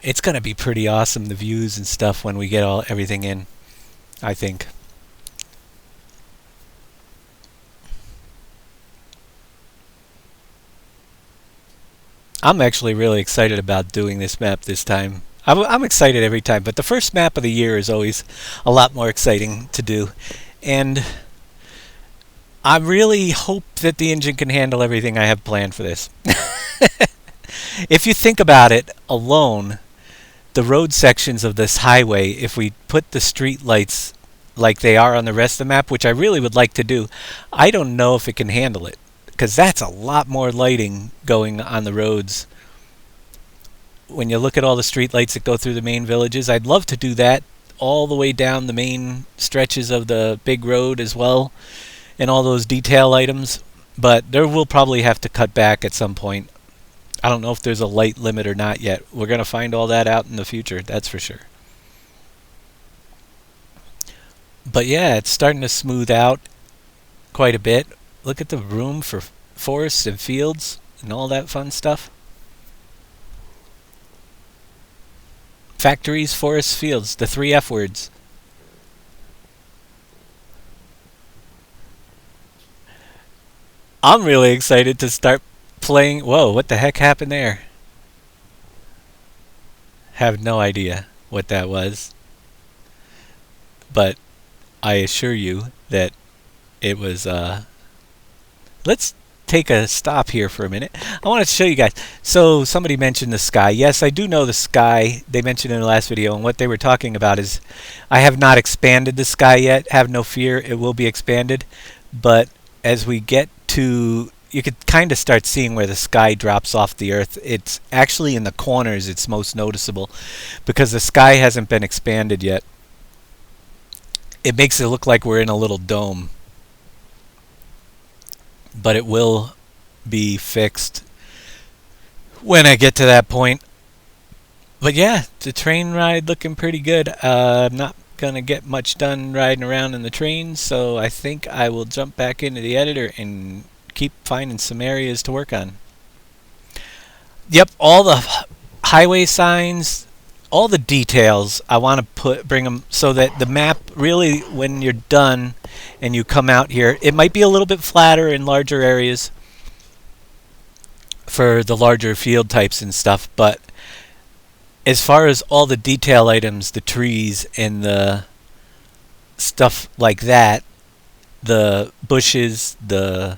Speaker 1: It's going to be pretty awesome, the views and stuff, when we get everything in, I think. I'm actually really excited about doing this map this time. I'm excited every time, but the first map of the year is always a lot more exciting to do. And I really hope that the engine can handle everything I have planned for this. If you think about it alone, the road sections of this highway, if we put the street lights like they are on the rest of the map, which I really would like to do, I don't know if it can handle it. Because that's a lot more lighting going on the roads. When you look at all the street lights that go through the main villages, I'd love to do that all the way down the main stretches of the big road as well, and all those detail items. But there will probably have to cut back at some point. I don't know if there's a light limit or not yet. We're going to find all that out in the future, that's for sure. But yeah, it's starting to smooth out quite a bit. Look at the room for forests and fields and all that fun stuff. Factories, forests, fields, the 3 F words. I'm really excited to start playing. Whoa, what the heck happened there? Have no idea what that was, but I assure you that it was. Let's take a stop here for a minute. I want to show you guys. So somebody mentioned the sky. Yes, I do know the sky. They mentioned in the last video, and what they were talking about is I have not expanded the sky yet. Have no fear, it will be expanded. But as we get to, you could kind of start seeing where the sky drops off the earth. It's actually in the corners it's most noticeable because the sky hasn't been expanded yet. It makes it look like we're in a little dome, but it will be fixed when I get to that point. But yeah, the train ride looking pretty good. I'm not gonna get much done riding around in the train, so I think I will jump back into the editor and keep finding some areas to work on. Yep, all the highway signs, all the details I want to bring them so that the map really, when you're done and you come out here, it might be a little bit flatter in larger areas for the larger field types and stuff, but as far as all the detail items, the trees and the stuff like that, the bushes, the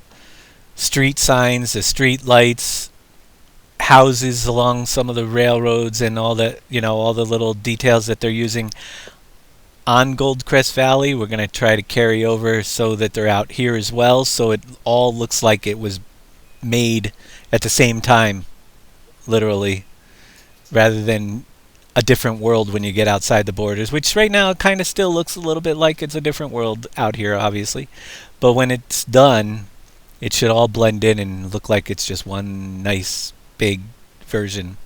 Speaker 1: street signs, the street lights, houses along some of the railroads, and all that, all the little details that they're using on Goldcrest Valley, we're going to try to carry over so that they're out here as well, so it all looks like it was made at the same time, literally, rather than a different world when you get outside the borders, which right now kind of still looks a little bit like it's a different world out here, obviously. But when it's done, it should all blend in and look like it's just one nice big version.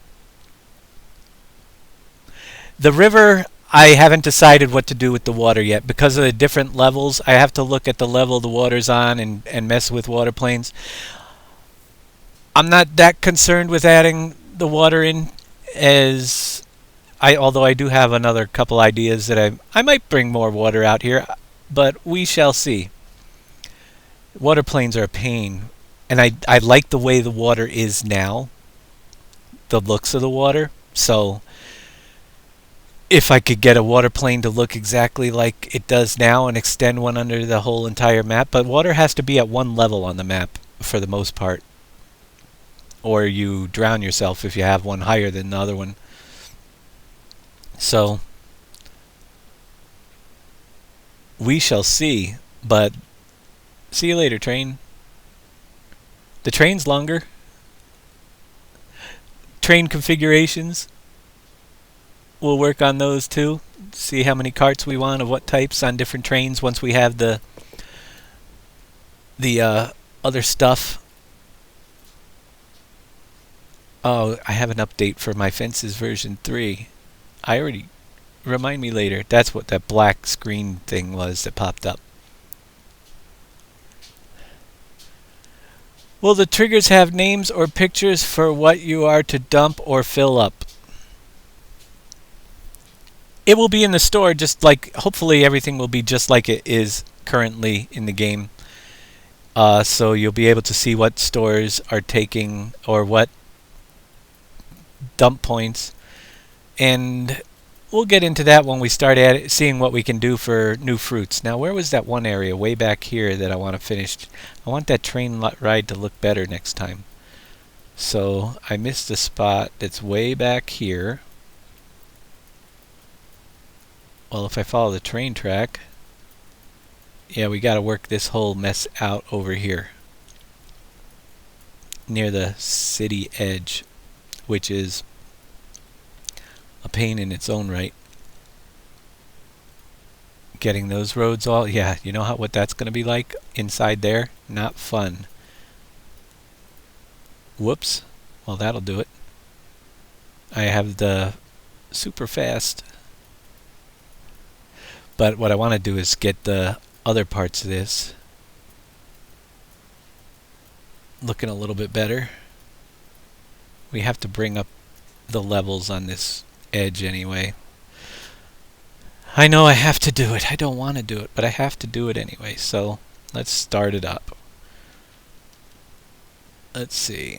Speaker 1: The river, I haven't decided what to do with the water yet. Because of the different levels, I have to look at the level the water's on and mess with water planes. I'm not that concerned with adding the water in, although I do have another couple ideas that I might bring more water out here, but we shall see. Water planes are a pain, and I like the way the water is now, the looks of the water. So if I could get a water plane to look exactly like it does now and extend one under the whole entire map, but water has to be at one level on the map for the most part, or you drown yourself if you have one higher than the other one. So we shall see, but see you later, train. The train's longer. Train configurations, we'll work on those too. See how many carts we want of what types on different trains once we have the other stuff. Oh, I have an update for my Fences version 3. Remind me later. That's what that black screen thing was that popped up. Will the triggers have names or pictures for what you are to dump or fill up? It will be in the store, just like, hopefully everything will be just like it is currently in the game. So you'll be able to see what stores are taking or what dump points, and we'll get into that when we start seeing what we can do for new fruits. Now, where was that one area way back here that I want to finish? I want that train ride to look better next time. So I missed a spot that's way back here. Well, if I follow the train track, yeah, we got to work this whole mess out over here near the city edge, which is a pain in its own right. Getting those roads all, yeah, you know what that's going to be like inside there? Not fun. Whoops. Well, that'll do it. I have the super fast. But what I want to do is get the other parts of this looking a little bit better. We have to bring up the levels on this edge anyway. I know I have to do it. I don't want to do it, but I have to do it anyway. So let's start it up. let's see.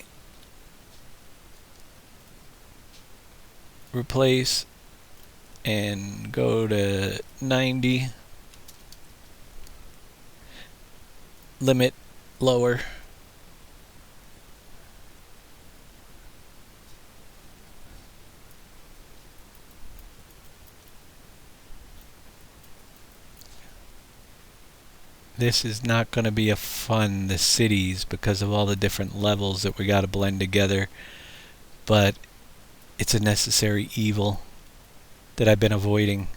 Speaker 1: Replace and go to 90. Limit lower. This is not going to be a fun, the cities, because of all the different levels that we got to blend together. But it's a necessary evil that I've been avoiding.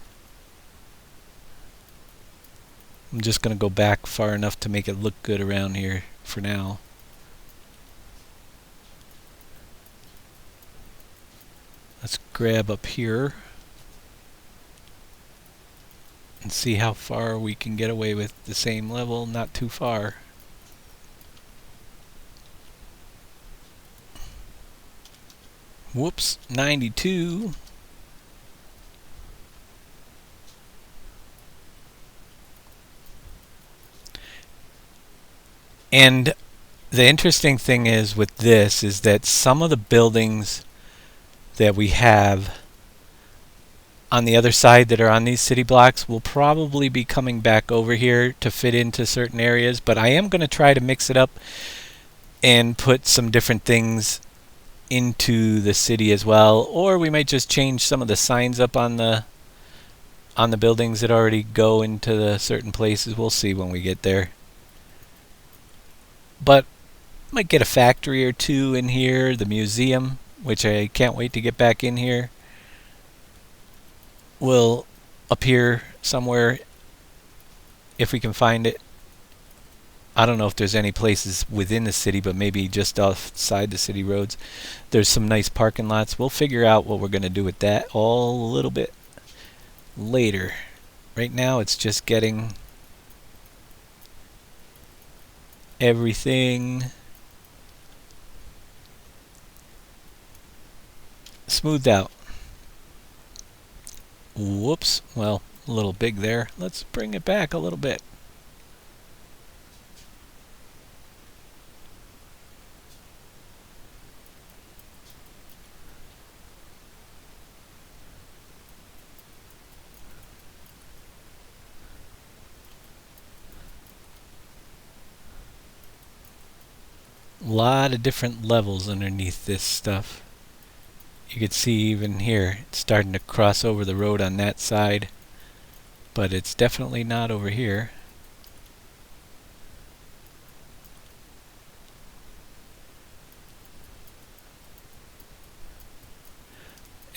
Speaker 1: I'm just going to go back far enough to make it look good around here for now. Let's grab up here and see how far we can get away with the same level. Not too far. Whoops, 92. And the interesting thing is with this is that some of the buildings that we have on the other side that are on these city blocks will probably be coming back over here to fit into certain areas, but I am going to try to mix it up and put some different things into the city as well, or we might just change some of the signs up on the buildings that already go into the certain places. We'll see when we get there. But might get a factory or two in here, the museum, which I can't wait to get back in here, will appear somewhere if we can find it. I don't know if there's any places within the city, but maybe just outside the city roads. There's some nice parking lots. We'll figure out what we're going to do with that all a little bit later. Right now it's just getting everything smoothed out. Whoops, well, a little big there. Let's bring it back a little bit. A lot of different levels underneath this stuff. You can see even here it's starting to cross over the road on that side, but it's definitely not over here.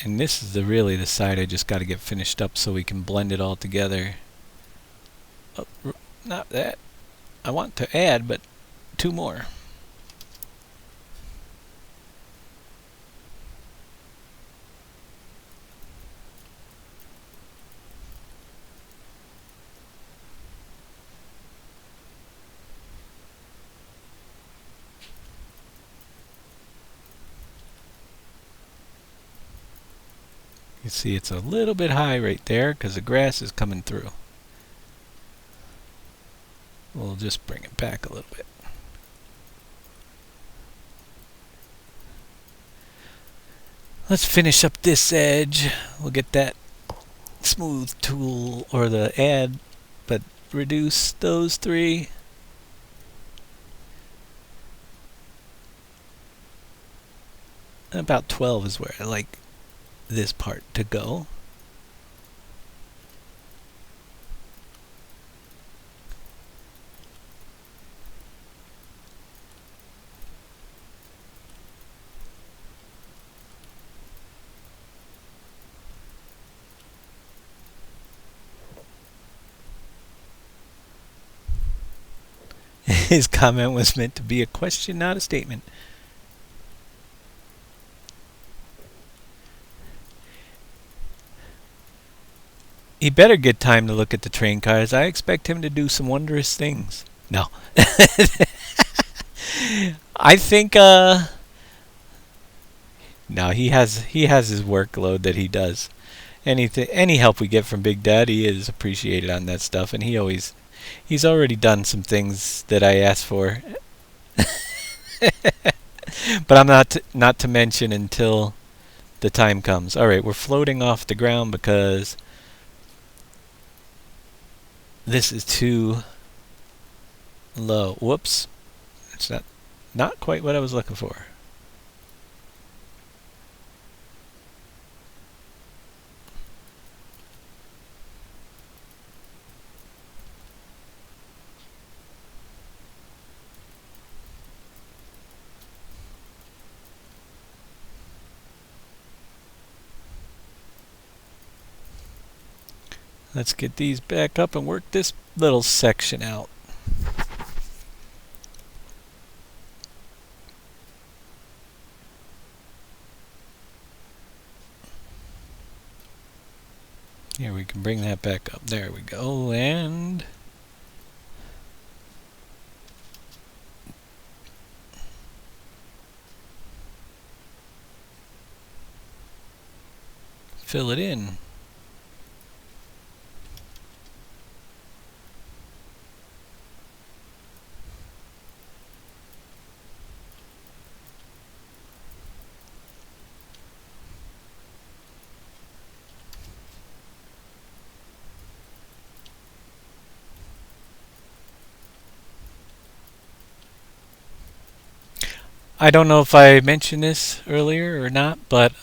Speaker 1: And this is really the side I just got to get finished up so we can blend it all together. Oh, not that. I want to add, but two more. You see it's a little bit high right there because the grass is coming through. We'll just bring it back a little bit. Let's finish up this edge. We'll get that smooth tool or the add, but reduce those three. About 12 is where I like this part to go. His comment was meant to be a question, not a statement. He better get time to look at the train cars. I expect him to do some wondrous things. No. I think no, he has his workload that he does. Any help we get from Big Daddy is appreciated on that stuff, and he's already done some things that I asked for. But I'm not to mention until the time comes. All right, we're floating off the ground because this is too low. Whoops. It's not quite what I was looking for. Let's get these back up and work this little section out. Here, we can bring that back up. There we go. And fill it in. I don't know if I mentioned this earlier or not, but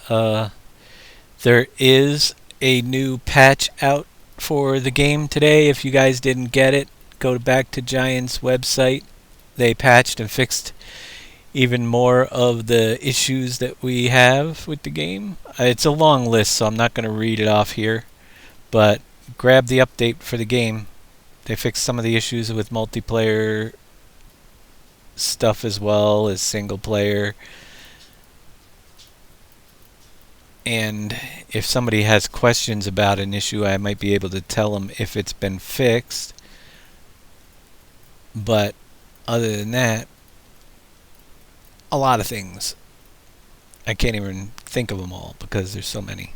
Speaker 1: there is a new patch out for the game today. If you guys didn't get it, go back to Giant's website. They patched and fixed even more of the issues that we have with the game. It's a long list, so I'm not going to read it off here, but grab the update for the game. They fixed some of the issues with multiplayer stuff as well as single player. And if somebody has questions about an issue, I might be able to tell them if it's been fixed. But other than that, a lot of things. I can't even think of them all because there's so many.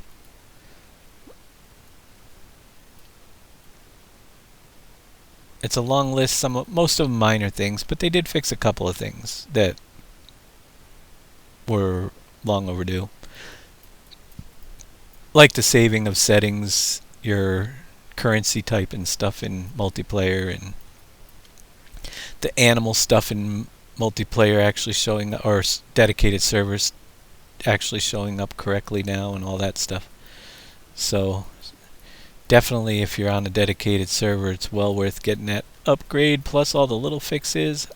Speaker 1: It's a long list. Most of them minor things, but they did fix a couple of things that were long overdue. Like the saving of settings, your currency type and stuff in multiplayer, and the animal stuff in multiplayer actually showing, or dedicated servers actually showing up correctly now, and all that stuff. So definitely, if you're on a dedicated server, it's well worth getting that upgrade plus all the little fixes.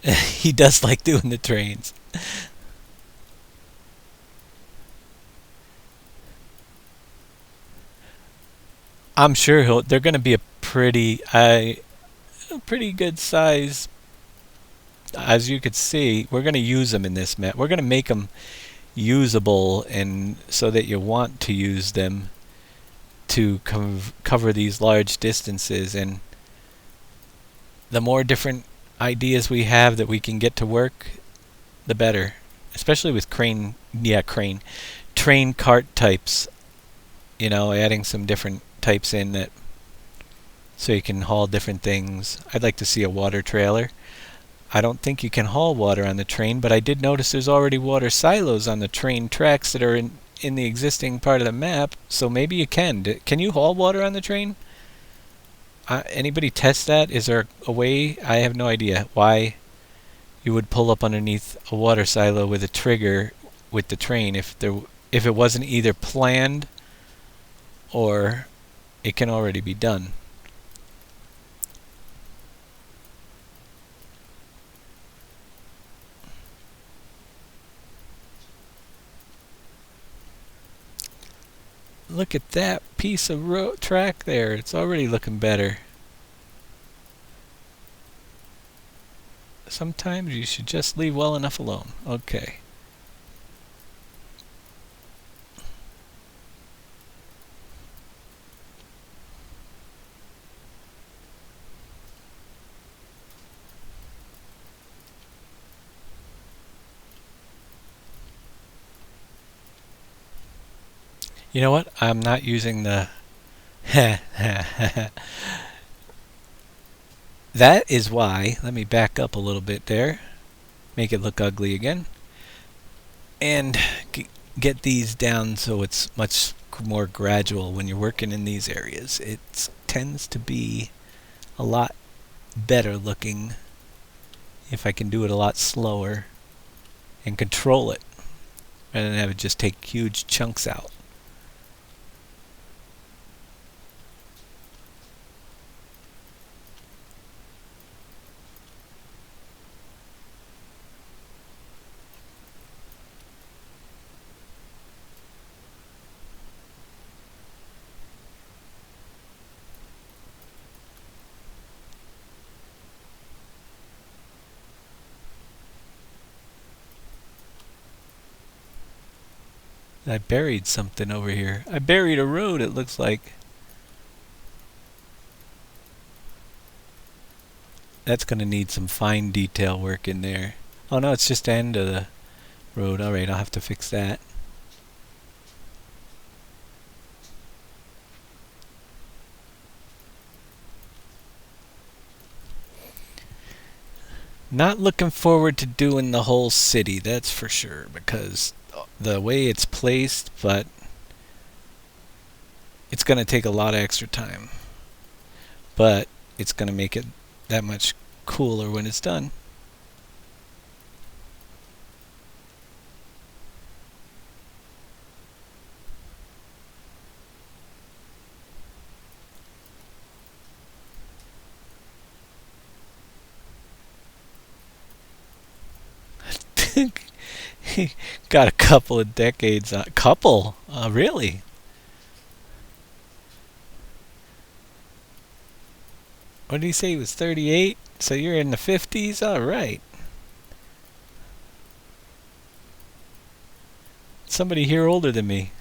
Speaker 1: He does like doing the trains. I'm sure they're going to be a pretty good size. As you could see, we're going to use them in this map. We're going to make them usable, and so that you want to use them to cover these large distances. And the more different ideas we have that we can get to work, the better. Especially with train cart types. You know, adding some different types in that, so you can haul different things. I'd like to see a water trailer. I don't think you can haul water on the train, but I did notice there's already water silos on the train tracks that are in the existing part of the map, so maybe you can. Can you haul water on the train? Anybody test that? Is there a way? I have no idea why you would pull up underneath a water silo with a trigger with the train if it wasn't either planned or it can already be done. Look at that piece of track there. It's already looking better. Sometimes you should just leave well enough alone. Okay. You know what? I'm not using the... That is why... Let me back up a little bit there. Make it look ugly again. And get these down so it's much more gradual when you're working in these areas. It tends to be a lot better looking if I can do it a lot slower and control it rather than have it just take huge chunks out. I buried something over here. I buried a road, it looks like. That's going to need some fine detail work in there. Oh no, it's just the end of the road. Alright, I'll have to fix that. Not looking forward to doing the whole city, that's for sure, because the way it's placed, but it's going to take a lot of extra time. But it's going to make it that much cooler when it's done. Got a couple of decades. Couple? Really? What did he say? He was 38? So you're in the 50s? Alright. Somebody here older than me.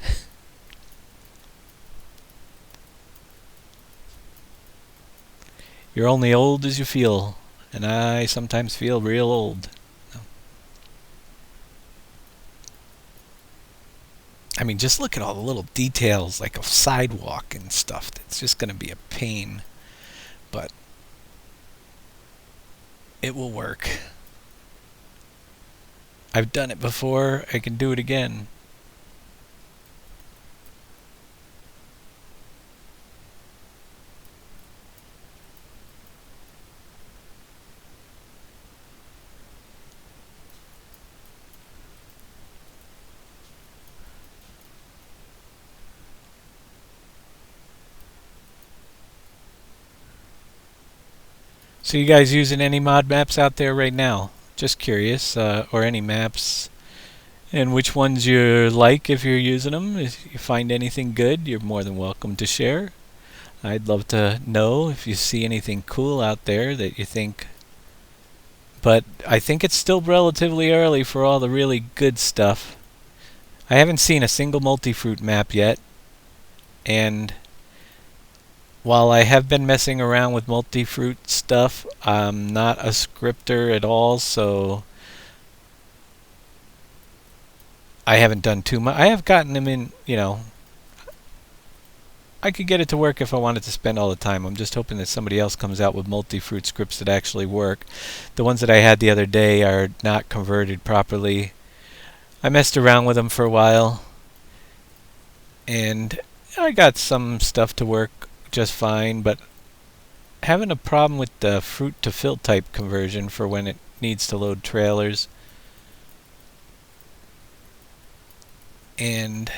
Speaker 1: You're only old as you feel. And I sometimes feel real old. I mean, just look at all the little details, like a sidewalk and stuff. It's just going to be a pain. But it will work. I've done it before. I can do it again. So you guys using any mod maps out there right now? Just curious, or any maps, and which ones you like if you're using them. If you find anything good, you're more than welcome to share. I'd love to know if you see anything cool out there that you think. But I think it's still relatively early for all the really good stuff. I haven't seen a single multi-fruit map yet, and while I have been messing around with multi-fruit stuff, I'm not a scripter at all, so I haven't done too much. I have gotten them in, I could get it to work if I wanted to spend all the time. I'm just hoping that somebody else comes out with multi-fruit scripts that actually work. The ones that I had the other day are not converted properly. I messed around with them for a while, and I got some stuff to work just fine, but having a problem with the fruit to fill type conversion for when it needs to load trailers. And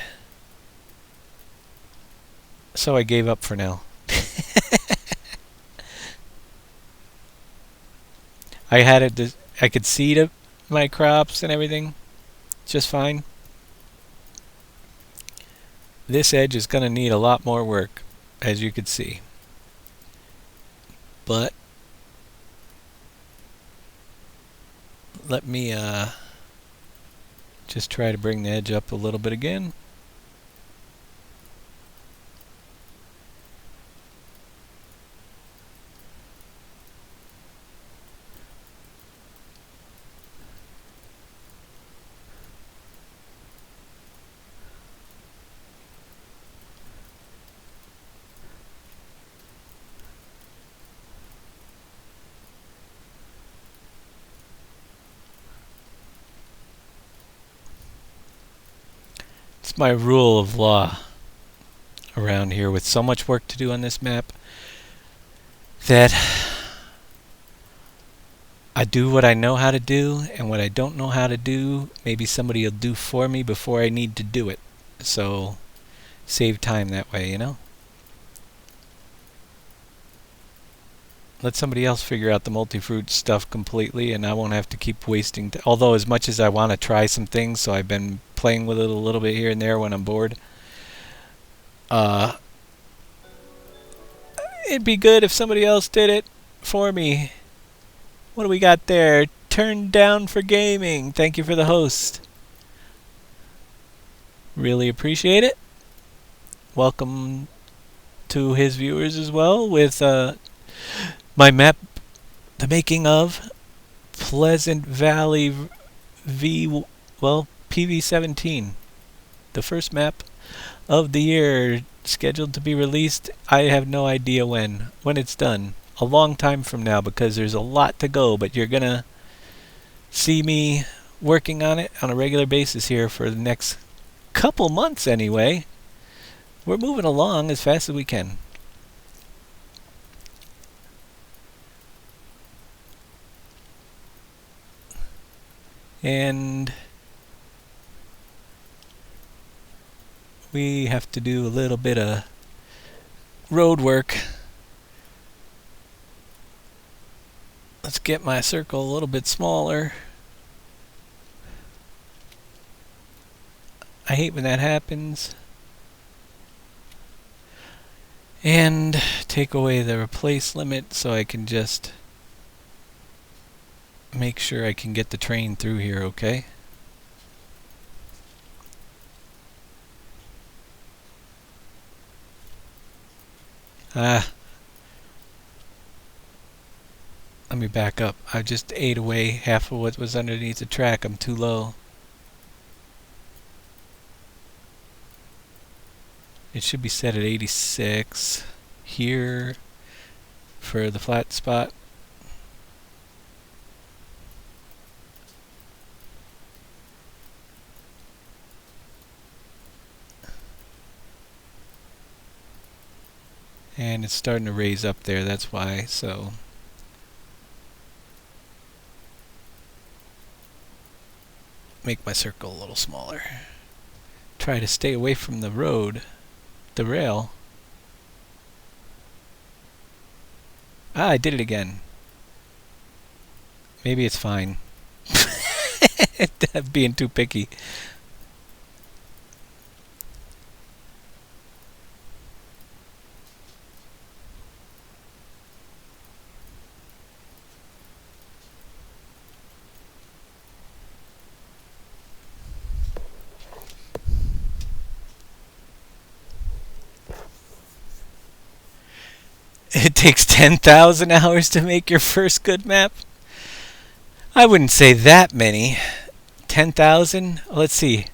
Speaker 1: so I gave up for now. I had it. I could seed my crops and everything just fine. This edge is going to need a lot more work, as you could see. But let me just try to bring the edge up a little bit again. It's my rule of law around here with so much work to do on this map that I do what I know how to do, and what I don't know how to do, maybe somebody will do for me before I need to do it. So save time that way, you know? Let somebody else figure out the multi-fruit stuff completely, and I won't have to keep wasting although as much as I want to try some things, so I've been playing with it a little bit here and there when I'm bored. It'd be good if somebody else did it for me. What do we got there? Turned down for gaming. Thank you for the host. Really appreciate it. Welcome to his viewers as well with my map, the making of Pleasant Valley PV17. The first map of the year, scheduled to be released. I have no idea when it's done. A long time from now, because there's a lot to go, but you're gonna see me working on it on a regular basis here for the next couple months anyway. We're moving along as fast as we can. And we have to do a little bit of road work. Let's get my circle a little bit smaller. I hate when that happens. And take away the replace limit so I can just make sure I can get the train through here, okay? Let me back up. I just ate away half of what was underneath the track. I'm too low. It should be set at 86 here for the flat spot. And it's starting to raise up there, that's why. So make my circle a little smaller. Try to stay away from the road, the rail. I did it again. Maybe it's fine. I'm being too picky. It takes 10,000 hours to make your first good map? I wouldn't say that many. 10,000? Let's see.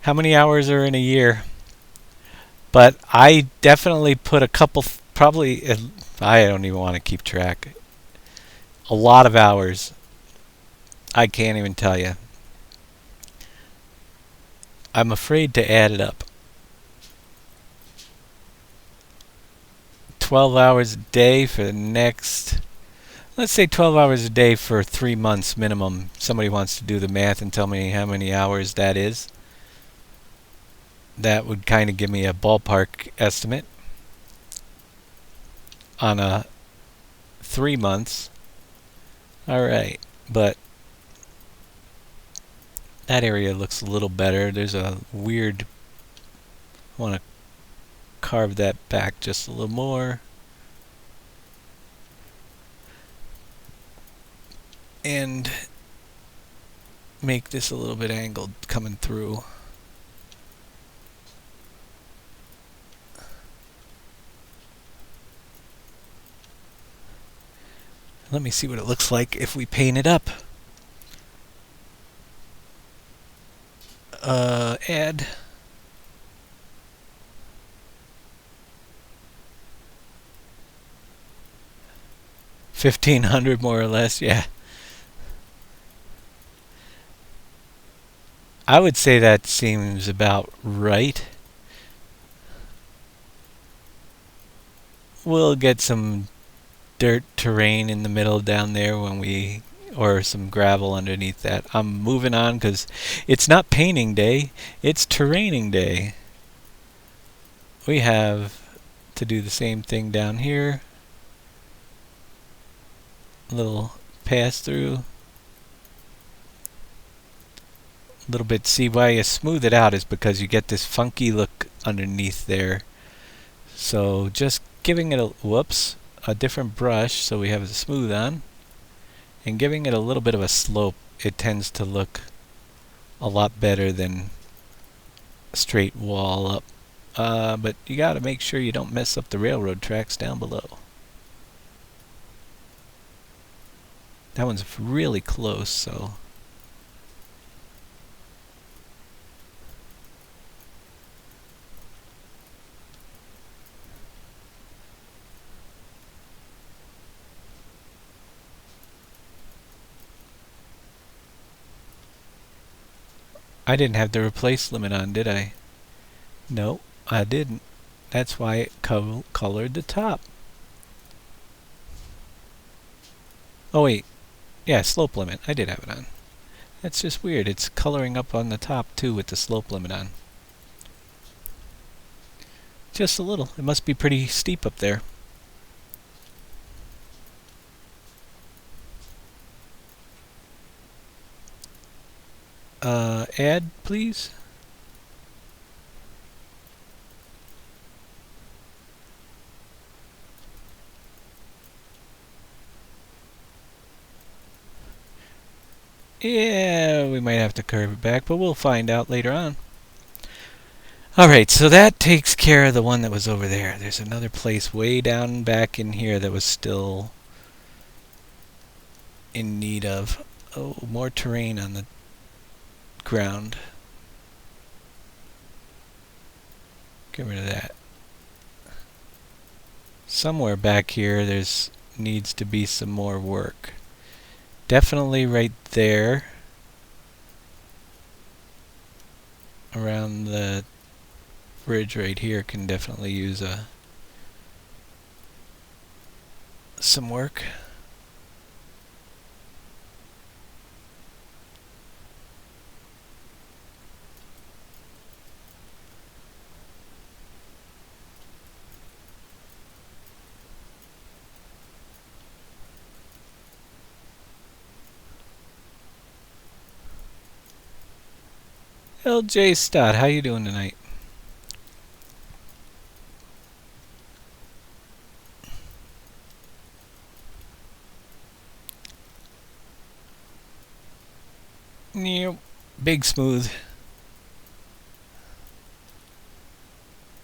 Speaker 1: How many hours are in a year? But I definitely put a couple, probably, I don't even want to keep track. A lot of hours. I can't even tell you. I'm afraid to add it up. 12 hours a day for the next, let's say 12 hours a day for 3 months minimum. Somebody wants to do the math and tell me how many hours that is. That would kind of give me a ballpark estimate on a 3 months. Alright, but that area looks a little better. There's a weird, I want to carve that back just a little more. And make this a little bit angled coming through. Let me see what it looks like if we paint it up. Add. $1,500 more or less, yeah. I would say that seems about right. We'll get some dirt terrain in the middle down there when we, or some gravel underneath that. I'm moving on because it's not painting day, it's terraining day. We have to do the same thing down here. A little pass through. A little bit. See why you smooth it out is because you get this funky look underneath there. So just giving it a different brush so we have the smooth on, and giving it a little bit of a slope, it tends to look a lot better than a straight wall up. But you got to make sure you don't mess up the railroad tracks down below. That one's really close, so I didn't have the replace limit on, did I? No, I didn't. That's why it colored the top. Oh wait, yeah, slope limit. I did have it on. That's just weird. It's coloring up on the top too with the slope limit on. Just a little. It must be pretty steep up there. Add, please. Yeah, we might have to curve it back, but we'll find out later on. Alright, so that takes care of the one that was over there. There's another place way down back in here that was still in need of more terrain on the ground. Get rid of that. Somewhere back here there's needs to be some more work. Definitely right there. Around the bridge right here can definitely use some work. LJ Stott, how you doing tonight? Yep. Big smooth.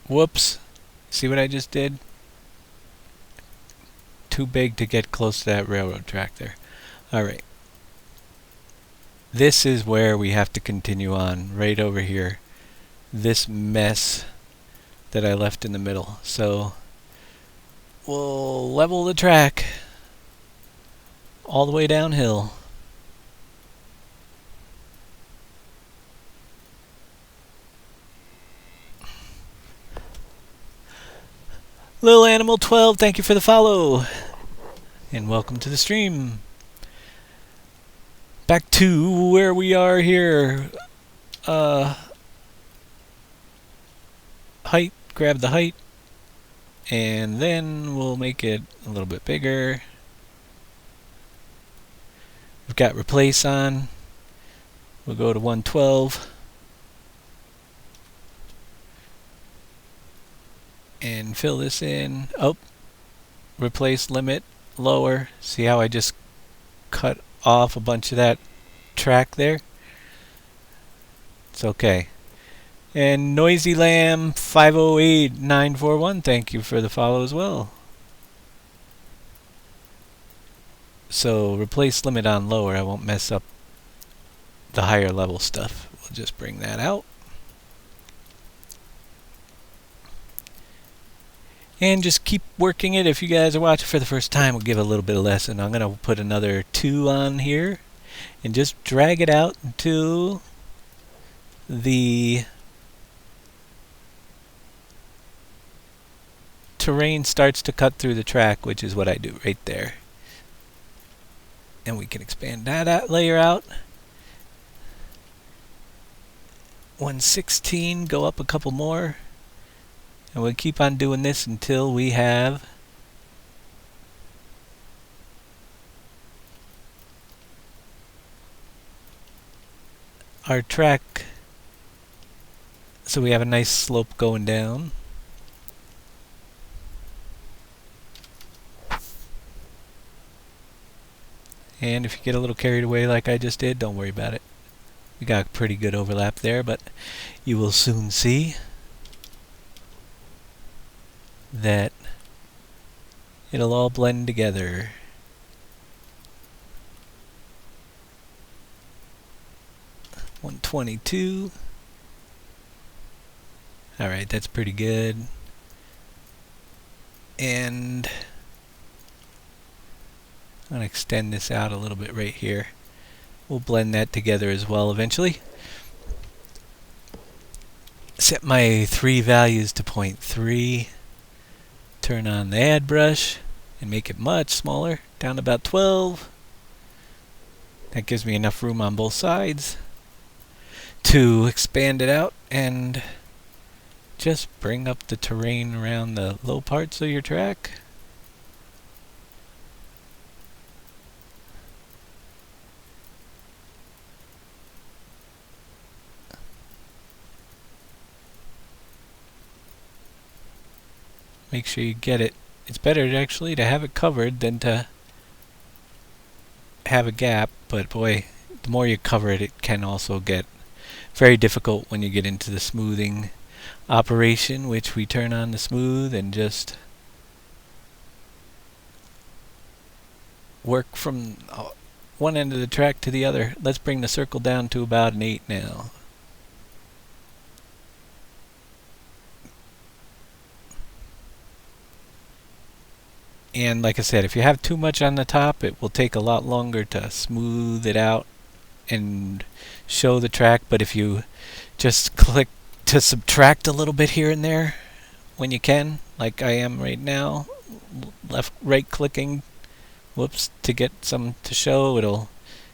Speaker 1: Whoops. See what I just did? Too big to get close to that railroad track there. Alright. This is where we have to continue on, right over here. This mess that I left in the middle. So we'll level the track all the way downhill. Lil Animal 12, thank you for the follow. And welcome to the stream. Back to where we are here. Height, grab the height. And then we'll make it a little bit bigger. We've got replace on. We'll go to 112. And fill this in. Oh, replace limit lower. See how I just cut off a bunch of that track there? It's okay. And Noisy Lamb 508941, thank you for the follow as well. So replace limit on lower. I won't mess up the higher level stuff. We'll just bring that out. And just keep working it. If you guys are watching for the first time, we'll give a little bit of lesson. I'm going to put another 2 on here and just drag it out until the terrain starts to cut through the track, which is what I do right there. And we can expand that layer out. 116, go up a couple more. And we'll keep on doing this until we have our track. So we have a nice slope going down. And if you get a little carried away like I just did, don't worry about it. We got a pretty good overlap there, but you will soon see that it'll all blend together. $122. Alright, that's pretty good. And I'm going to extend this out a little bit right here. We'll blend that together as well eventually. Set my 3 values to 0.3. Turn on the add brush and make it much smaller, down to about 12. That gives me enough room on both sides to expand it out and just bring up the terrain around the low parts of your track. Make sure you get it. It's better actually to have it covered than to have a gap, but boy, the more you cover it, it can also get very difficult when you get into the smoothing operation, which we turn on the smooth and just work from one end of the track to the other. Let's bring the circle down to about an 8 now. And like I said, if you have too much on the top, it will take a lot longer to smooth it out and show the track. But if you just click to subtract a little bit here and there when you can, like I am right now, right clicking, whoops, to get some to show, it'll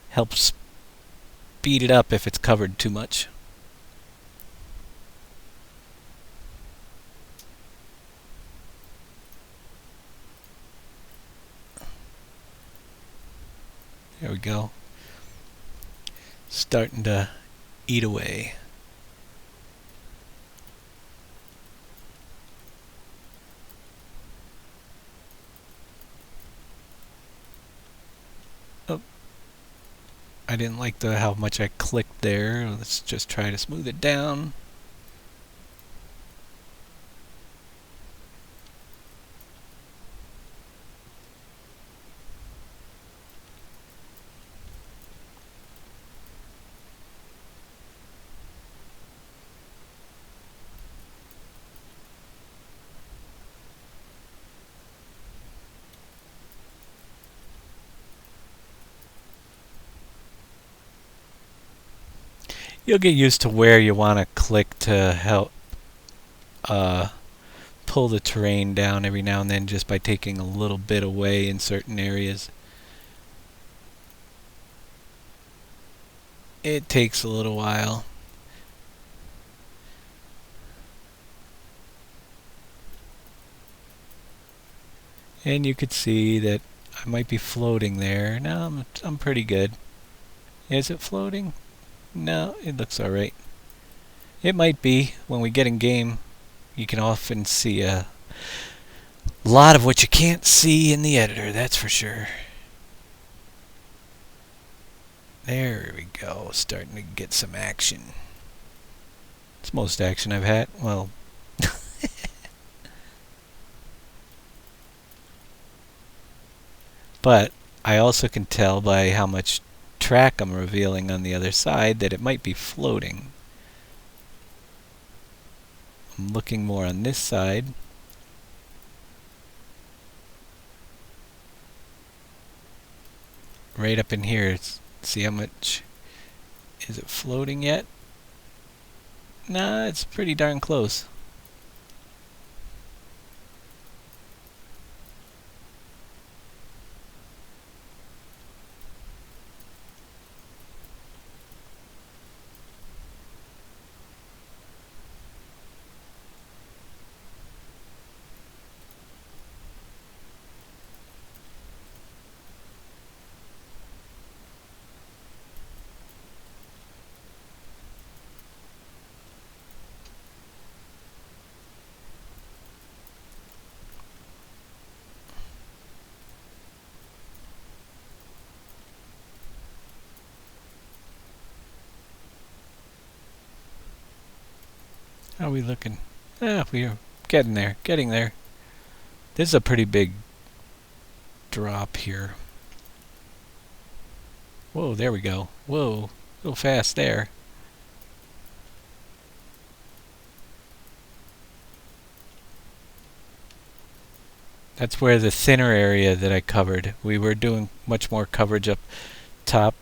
Speaker 1: help speed it up if it's covered too much. There we go. Starting to eat away. Oh, I didn't like how much I clicked there. Let's just try to smooth it down. You'll get used to where you want to click to help pull the terrain down every now and then just by taking a little bit away in certain areas. It takes a little while. And you could see that I might be floating there. No, I'm pretty good. Is it floating? No, it looks alright. It might be. When we get in game, you can often see a lot of what you can't see in the editor, that's for sure. There we go, starting to get some action. It's most action I've had. Well, but I also can tell by how much track I'm revealing on the other side that it might be floating. I'm looking more on this side. Right up in here, see how much, is it floating yet? Nah, it's pretty darn close. How are we looking? We're getting there, getting there. This is a pretty big drop here. Whoa, there we go. Whoa, a little fast there. That's where the thinner area that I covered. We were doing much more coverage up top,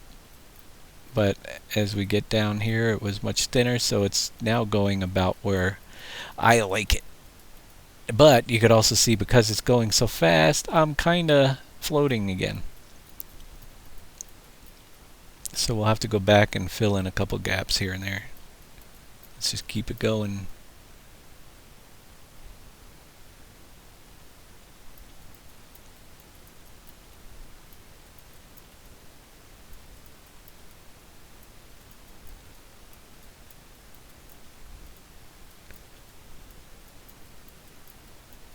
Speaker 1: but as we get down here it was much thinner, so it's now going about where I like it. But you could also see, because it's going so fast, I'm kinda floating again. So we'll have to go back and fill in a couple gaps here and there. Let's just keep it going.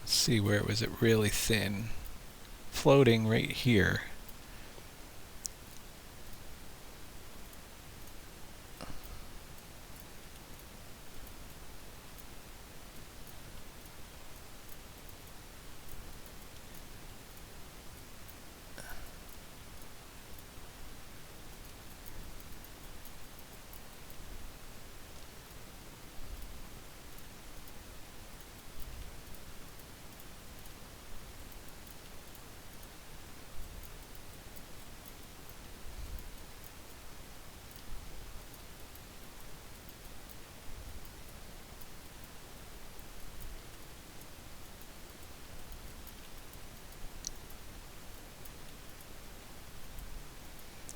Speaker 1: Let's see, where was it really thin? Floating right here.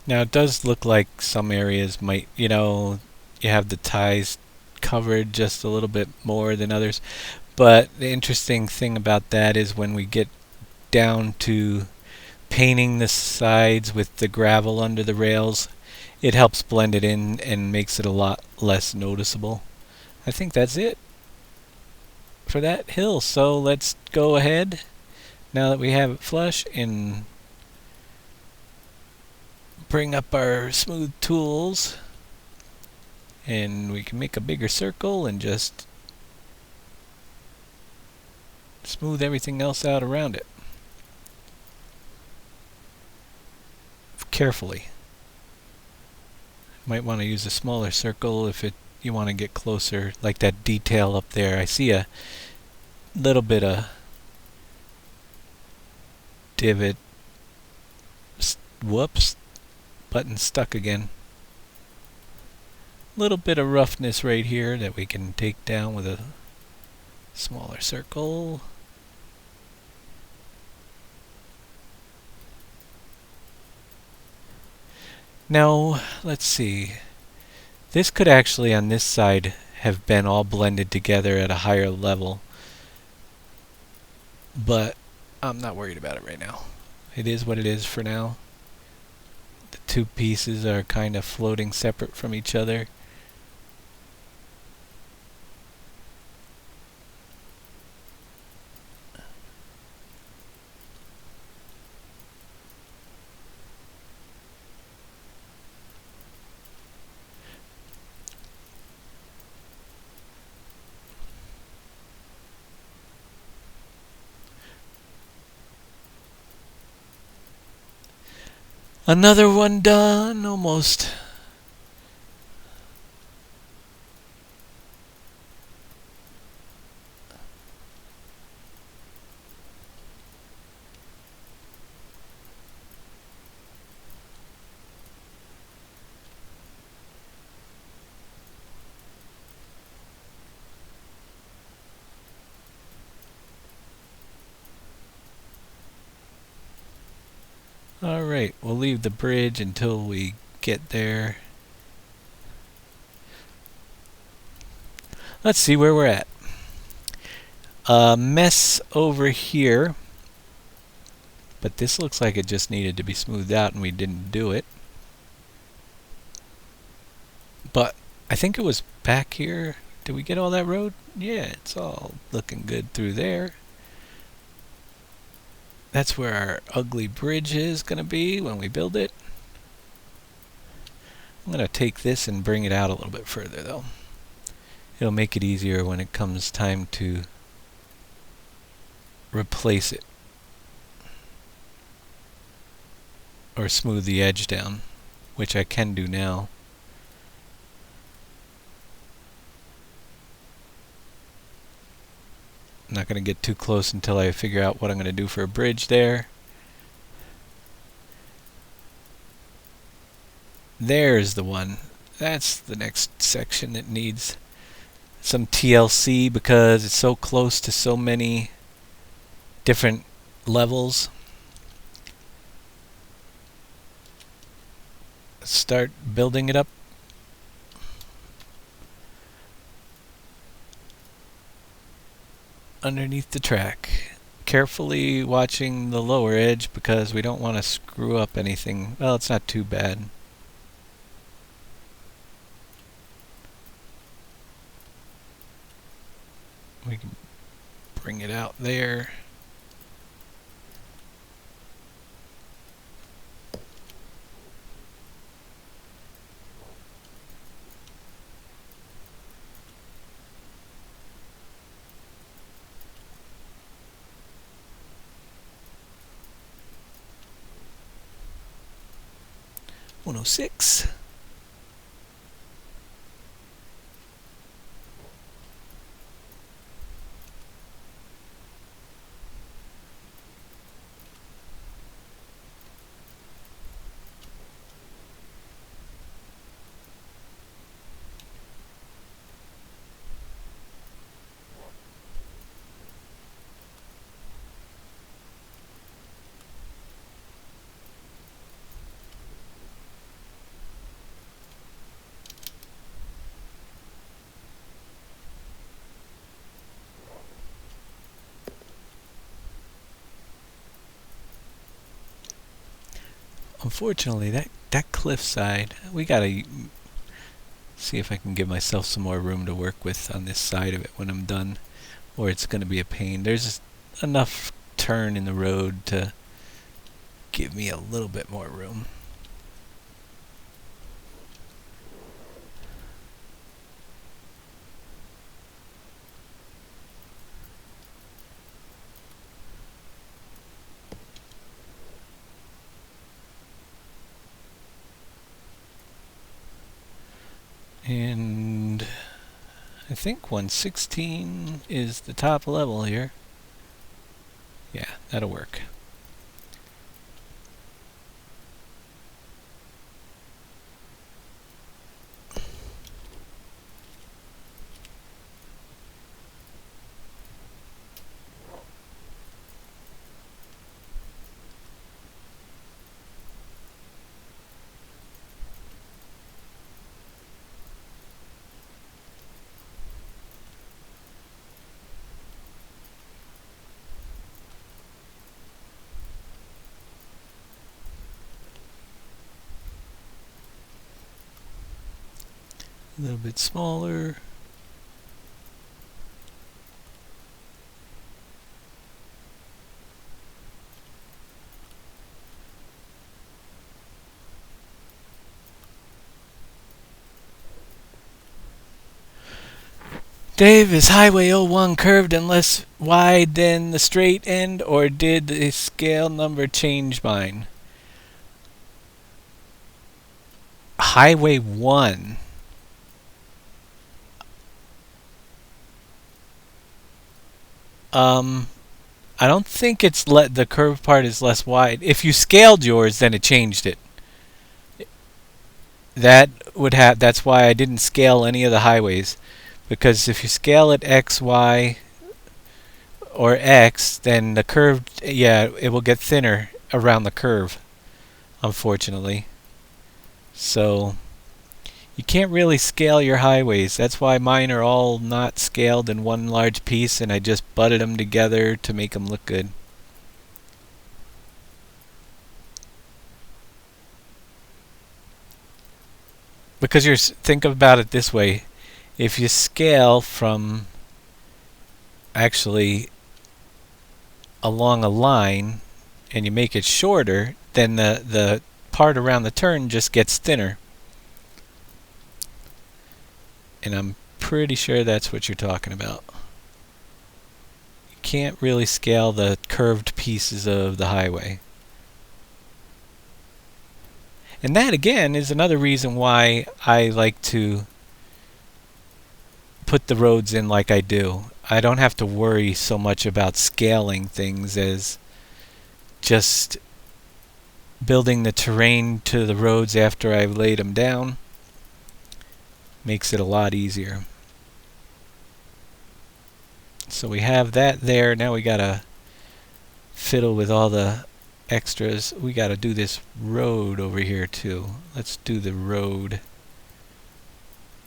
Speaker 1: Now it does look like some areas might, you have the ties covered just a little bit more than others. But the interesting thing about that is when we get down to painting the sides with the gravel under the rails, it helps blend it in and makes it a lot less noticeable. I think that's it for that hill. So let's go ahead, now that we have it flush, and bring up our smooth tools, and we can make a bigger circle and just smooth everything else out around it carefully. Might want to use a smaller circle if you want to get closer, like that detail up there. I see a little bit of divot. Whoops, button stuck again. Little bit of roughness right here that we can take down with a smaller circle. Now, let's see. This could actually, on this side, have been all blended together at a higher level. But I'm not worried about it right now. It is what it is for now. The two pieces are kind of floating separate from each other. Another one done, almost. Alright, we'll leave the bridge until we get there. Let's see where we're at. A mess over here. But this looks like it just needed to be smoothed out and we didn't do it. But I think it was back here. Did we get all that road? Yeah, it's all looking good through there. That's where our ugly bridge is going to be when we build it. I'm going to take this and bring it out a little bit further though. It'll make it easier when it comes time to replace it. Or smooth the edge down, which I can do now. I'm not going to get too close until I figure out what I'm going to do for a bridge there. There's the one. That's the next section that needs some TLC because it's so close to so many different levels. Start building it up. Underneath the track. Carefully watching the lower edge because we don't want to screw up anything. Well, it's not too bad. We can bring it out there. .106. Unfortunately, that cliffside, we gotta see if I can give myself some more room to work with on this side of it when I'm done, or it's gonna be a pain. There's enough turn in the road to give me a little bit more room. And I think 116 is the top level here. Yeah, that'll work. A little bit smaller. Dave, is Highway 01 curved and less wide than the straight end, or did the scale number change mine? Highway 1. I don't think it's the curved part is less wide. If you scaled yours, then it changed it. That's why I didn't scale any of the highways. Because if you scale it X, Y, or X, then the curved, yeah, it will get thinner around the curve. unfortunately. So you can't really scale your highways. That's why mine are all not scaled in one large piece, and I just butted them together to make them look good. Because think about it this way. If you scale from actually along a line and you make it shorter, then the part around the turn just gets thinner. And I'm pretty sure that's what you're talking about. You can't really scale the curved pieces of the highway. And that, again, is another reason why I like to put the roads in like I do. I don't have to worry so much about scaling things as just building the terrain to the roads after I've laid them down. Makes it a lot easier. So we have that there. Now we gotta fiddle with all the extras. We gotta do this road over here too. Let's do the road.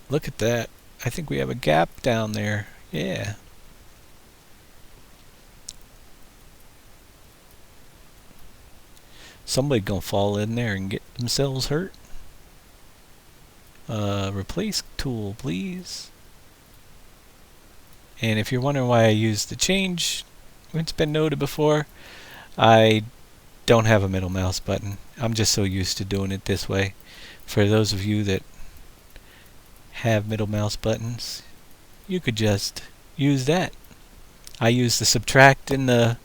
Speaker 1: Look at that. I think we have a gap down there. Yeah. Somebody gonna fall in there and get themselves hurt. Replace tool, please. And if you're wondering why I use the change, it's been noted before, I don't have a middle mouse button. I'm just so used to doing it this way. For those of you that have middle mouse buttons, you could just use that. I use the subtract and the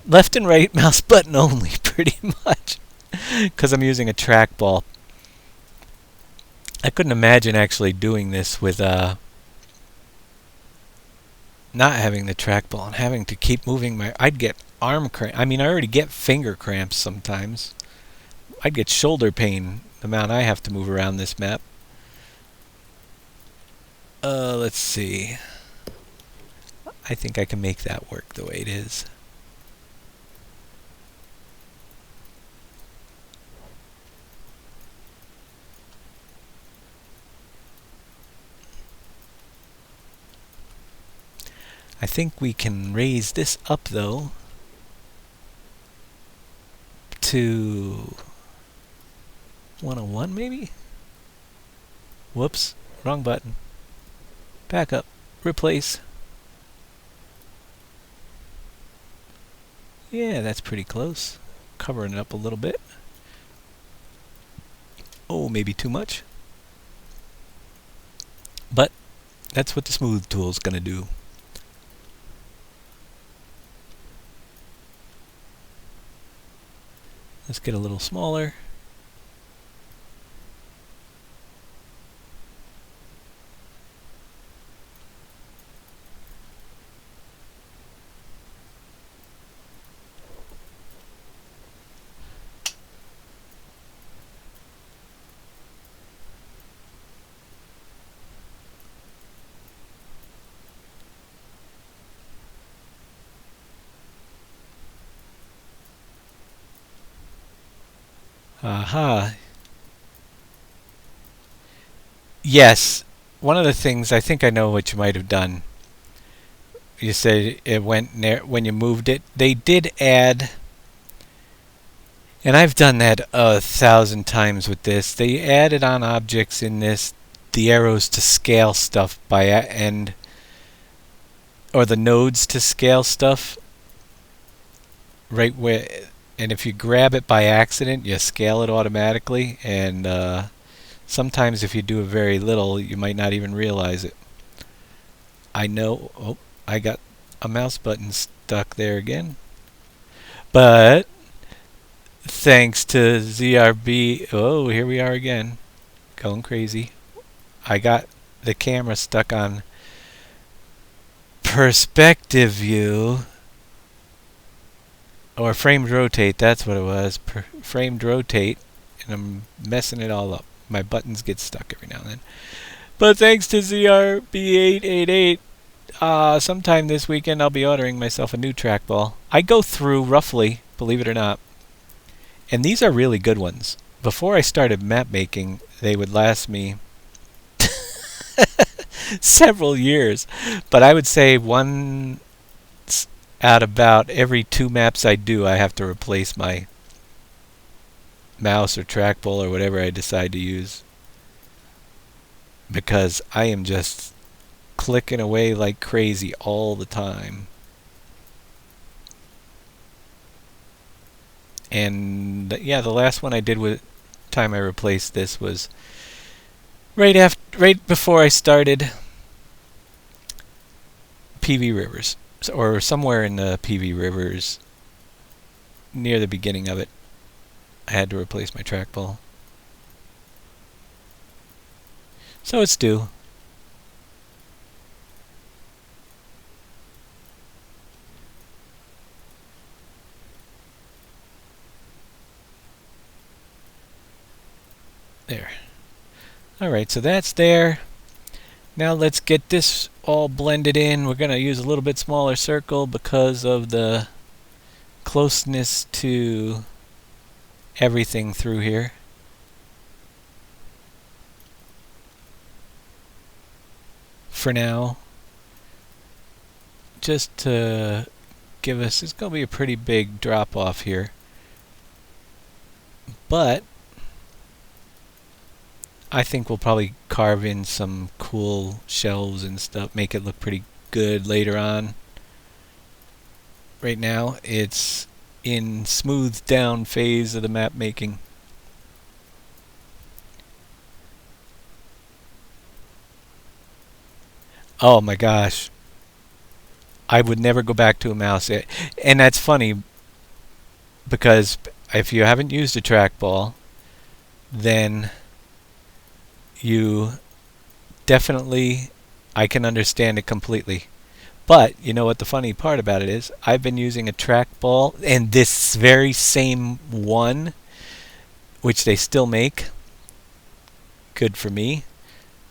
Speaker 1: left and right mouse button only, pretty much, because I'm using a trackball. I couldn't imagine actually doing this with not having the trackball and having to keep moving my... I'd get arm cramp. I mean, I already get finger cramps sometimes. I'd get shoulder pain the amount I have to move around this map. Let's see. I think I can make that work the way it is. I think we can raise this up though to 101 maybe? Whoops, wrong button. Back up, replace. Yeah, that's pretty close. Covering it up a little bit. Oh, maybe too much. But that's what the smooth tool is going to do. Let's get a little smaller. Aha. Yes. One of the things, I think I know what you might have done. You said it went when you moved it. They did add, and I've done that 1,000 times with this. They added on objects in this the arrows to scale stuff by and or the nodes to scale stuff right where. And if you grab it by accident, you scale it automatically. And sometimes if you do it very little, you might not even realize it. I know... Oh, I got a mouse button stuck there again. But thanks to ZRB... Oh, here we are again. Going crazy. I got the camera stuck on perspective view. Or framed rotate, that's what it was. Framed rotate, and I'm messing it all up. My buttons get stuck every now and then. But thanks to ZRB888, sometime this weekend I'll be ordering myself a new trackball. I go through roughly, believe it or not, And these are really good ones. Before I started map making, they would last me several years. But I would say one out about every 2 maps I do, I have to replace my mouse or trackball or whatever I decide to use, because I am just clicking away like crazy all the time. And yeah, the last one I did with time I replaced this was right before I started PV Rivers, or somewhere in the PV Rivers, near the beginning of it. I had to replace my trackball. So it's due. There. Alright, so that's there. Now let's get this all blended in. We're going to use a little bit smaller circle because of the closeness to everything through here. For now, just to give us, it's going to be a pretty big drop off here, but I think we'll probably carve in some cool shelves and stuff, make it look pretty good later on. Right now it's in smoothed down phase of the map making. Oh my gosh, I would never go back to a mouse. And that's funny, because if you haven't used a trackball, then you definitely, I can understand it completely. But you know what the funny part about it is? I've been using a trackball, and this very same one, which they still make, good for me,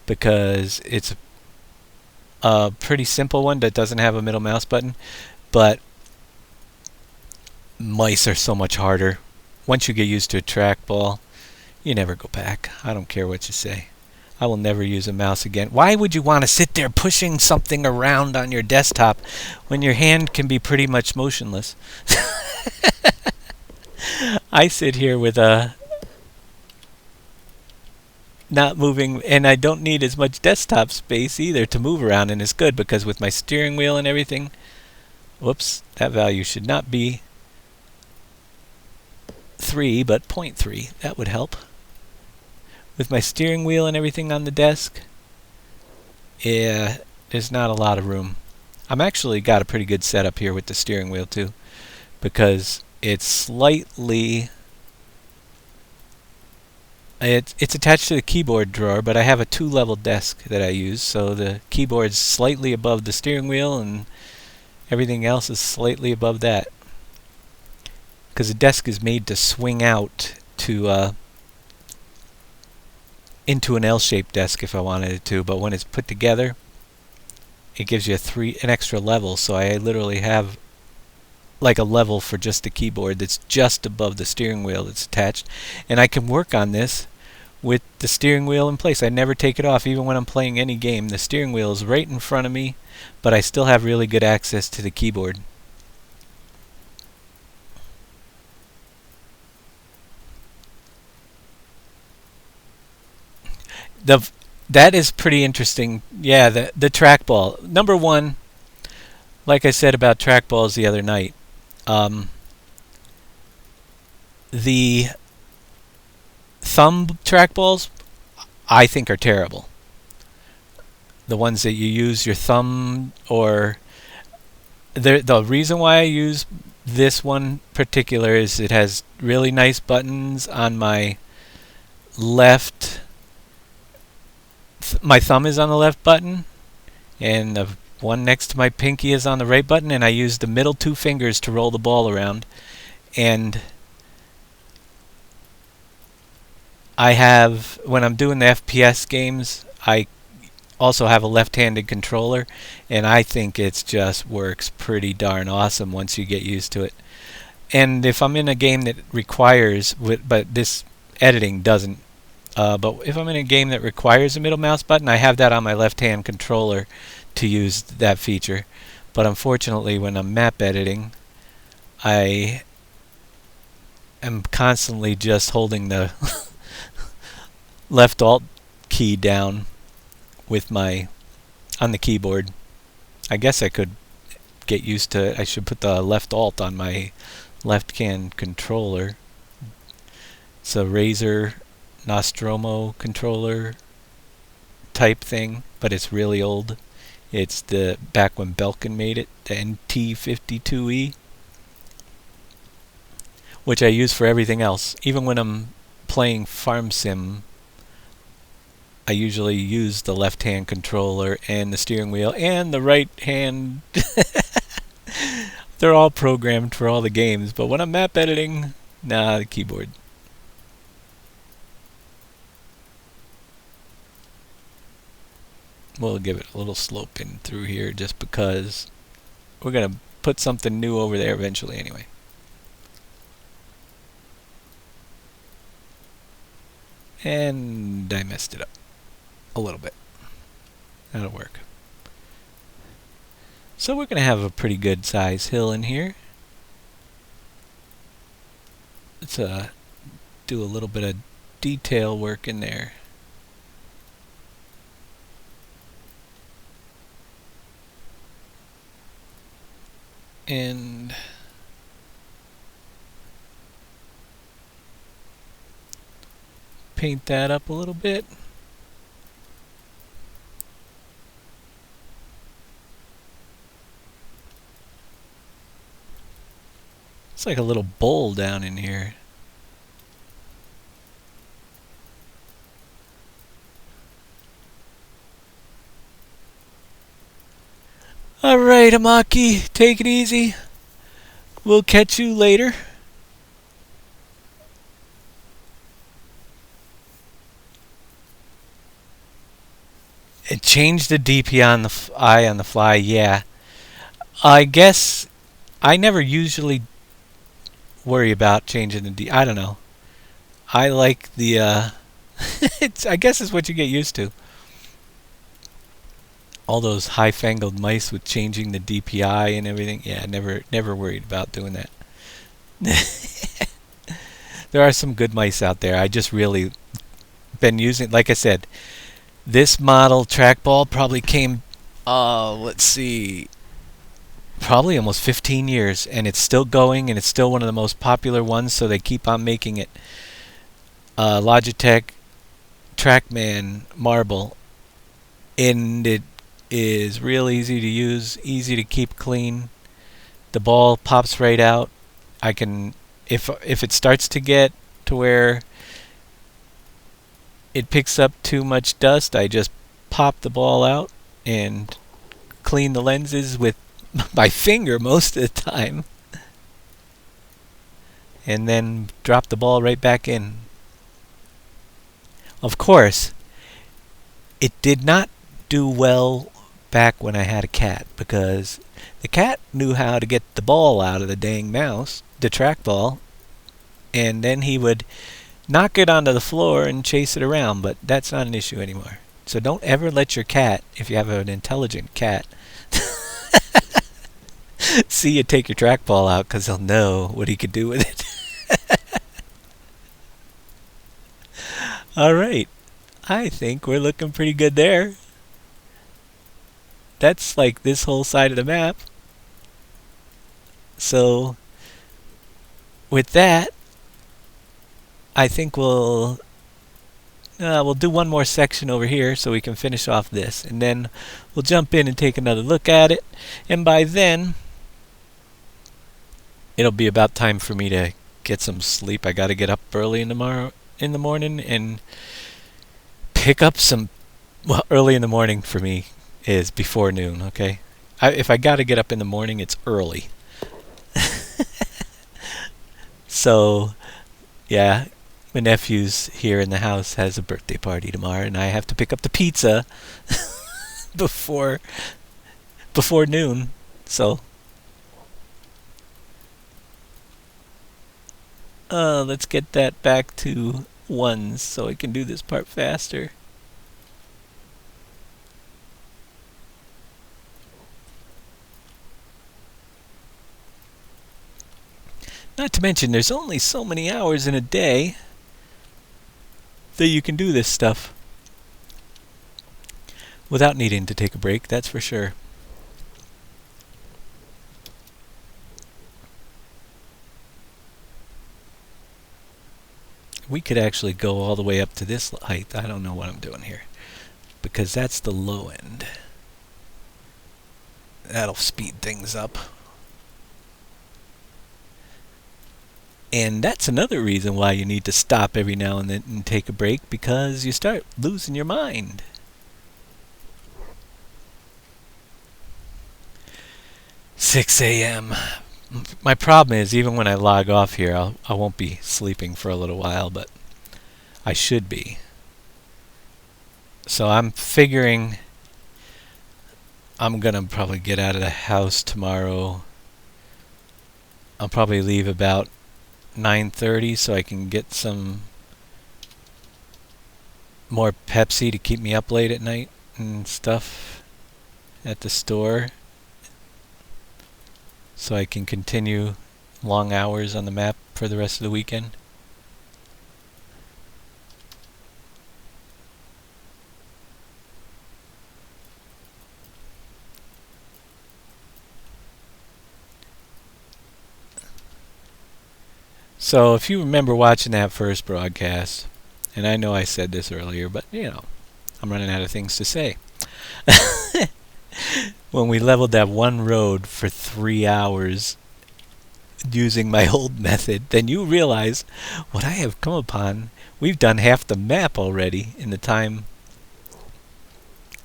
Speaker 1: because it's a pretty simple one that doesn't have a middle mouse button, but mice are so much harder. Once you get used to a trackball, you never go back. I don't care what you say. I will never use a mouse again. Why would you want to sit there pushing something around on your desktop when your hand can be pretty much motionless? I sit here with a not moving, and I don't need as much desktop space either to move around, and it's good because with my steering wheel and everything, whoops, that value should not be 3 but 0.3. That would help. With my steering wheel and everything on the desk, yeah, there's not a lot of room. I'm actually got a pretty good setup here with the steering wheel too, because it's slightly, it's attached to the keyboard drawer, but I have a 2-level desk that I use, so the keyboard's slightly above the steering wheel and everything else is slightly above that, because the desk is made to swing out to into an L-shaped desk if I wanted it to, but when it's put together, it gives you an extra level, so I literally have like a level for just the keyboard that's just above the steering wheel that's attached, and I can work on this with the steering wheel in place. I never take it off, even when I'm playing any game. The steering wheel is right in front of me, but I still have really good access to the keyboard. That is pretty interesting. Yeah, the trackball. Number one, like I said about trackballs the other night, the thumb trackballs I think are terrible. The ones that you use your thumb, or the reason why I use this one particular is it has really nice buttons on my left. My thumb is on the left button, and the one next to my pinky is on the right button, and I use the middle 2 fingers to roll the ball around. And I have, when I'm doing the FPS games, I also have a left-handed controller, and I think it just works pretty darn awesome once you get used to it. And if I'm in a game that requires, but this editing doesn't, but if I'm in a game that requires a middle mouse button, I have that on my left-hand controller to use that feature. But unfortunately, when I'm map editing, I am constantly just holding the left alt key down with my on the keyboard. I guess I could get used to it. I should put the left alt on my left-hand controller. It's a Razer Nostromo controller type thing, but it's really old. It's the back when Belkin made it, the NT52E, which I use for everything else. Even when I'm playing Farm Sim, I usually use the left-hand controller and the steering wheel and the right hand. They're all programmed for all the games, but when I'm map editing, nah, the keyboard. We'll give it a little slope in through here just because we're going to put something new over there eventually anyway. And I messed it up a little bit. That'll work. So we're going to have a pretty good size hill in here. Let's do a little bit of detail work in there. And paint that up a little bit. It's like a little bowl down in here. Alright, Amaki, take it easy. We'll catch you later. It changed the DPI on the eye on the fly, yeah. I guess I never usually worry about changing the D. I don't know. I like the I guess it's what you get used to. All those high-fangled mice with changing the DPI and everything. Yeah, never worried about doing that. There are some good mice out there. I just really been using, like I said, this model trackball probably came, let's see, probably almost 15 years, and it's still going, and it's still one of the most popular ones, so they keep on making it. Logitech TrackMan Marble, and it is real easy to use, easy to keep clean. The ball pops right out. I can, if it starts to get to where it picks up too much dust, I just pop the ball out and clean the lenses with my finger most of the time, and then drop the ball right back in. Of course, it did not do well back when I had a cat, because the cat knew how to get the ball out of the dang mouse, the trackball, and then he would knock it onto the floor and chase it around, but that's not an issue anymore. So don't ever let your cat, if you have an intelligent cat, see you take your trackball out, because he'll know what he could do with it. Alright, I think we're looking pretty good there. That's like this whole side of the map. So with that, I think we'll do one more section over here so we can finish off this, and then we'll jump in and take another look at it. And by then, it'll be about time for me to get some sleep. I got to get up early in the morning and pick up some. Well, early in the morning for me is before noon. Okay, if I got to get up in the morning, it's early. So, yeah. My nephew's here in the house, has a birthday party tomorrow, and I have to pick up the pizza before noon. So Let's get that back to ones so I can do this part faster. Not to mention, there's only so many hours in a day that you can do this stuff without needing to take a break, that's for sure. We could actually go all the way up to this height. I don't know what I'm doing here, because that's the low end. That'll speed things up. And that's another reason why you need to stop every now and then and take a break, because you start losing your mind. "6 a.m. My problem is, even when I log off here, I won't be sleeping for a little while, but I should be. So I'm figuring I'm gonna probably get out of the house tomorrow. I'll probably leave about 9:30 so I can get some more Pepsi to keep me up late at night and stuff at the store, so I can continue long hours on the map for the rest of the weekend. So if you remember watching that first broadcast, and I know I said this earlier, but I'm running out of things to say. When we leveled that one road for 3 hours using my old method, then you realize what I have come upon. We've done half the map already in the time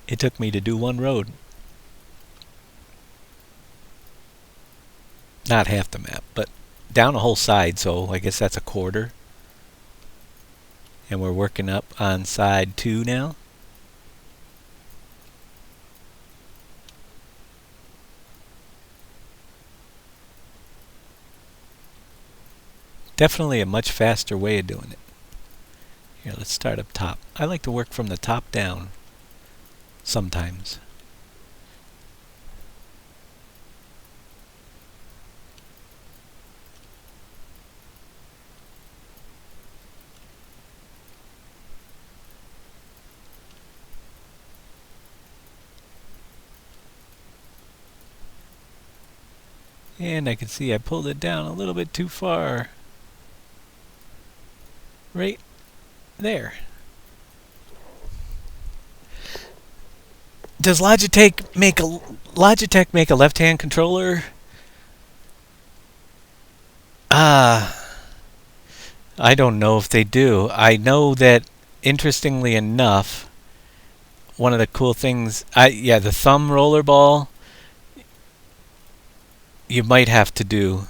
Speaker 1: it took me to do one road. Not half the map, but down a whole side, so I guess that's a quarter. And we're working up on side 2 now. Definitely a much faster way of doing it. Here, let's start up top. I like to work from the top down sometimes. And I can see I pulled it down a little bit too far. Right there. Does Logitech make a left-hand controller? I don't know if they do. I know that, interestingly enough, one of the cool things, the thumb rollerball, you might have to do.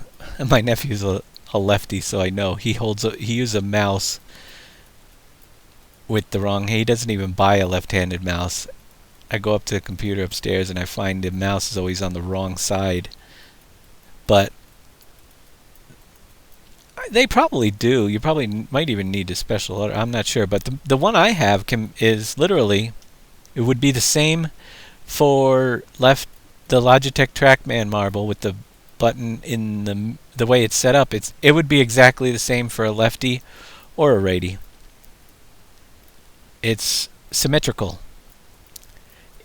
Speaker 1: My nephew's a lefty, so I know he uses a mouse with the wrong. He doesn't even buy a left-handed mouse. I go up to the computer upstairs and I find the mouse is always on the wrong side. But they probably do. You probably might even need a special order. I'm not sure, but the one I have is literally, it would be the same for the Logitech TrackMan marble with the button in the way it's set up. It would be exactly the same for a lefty or a righty. It's symmetrical,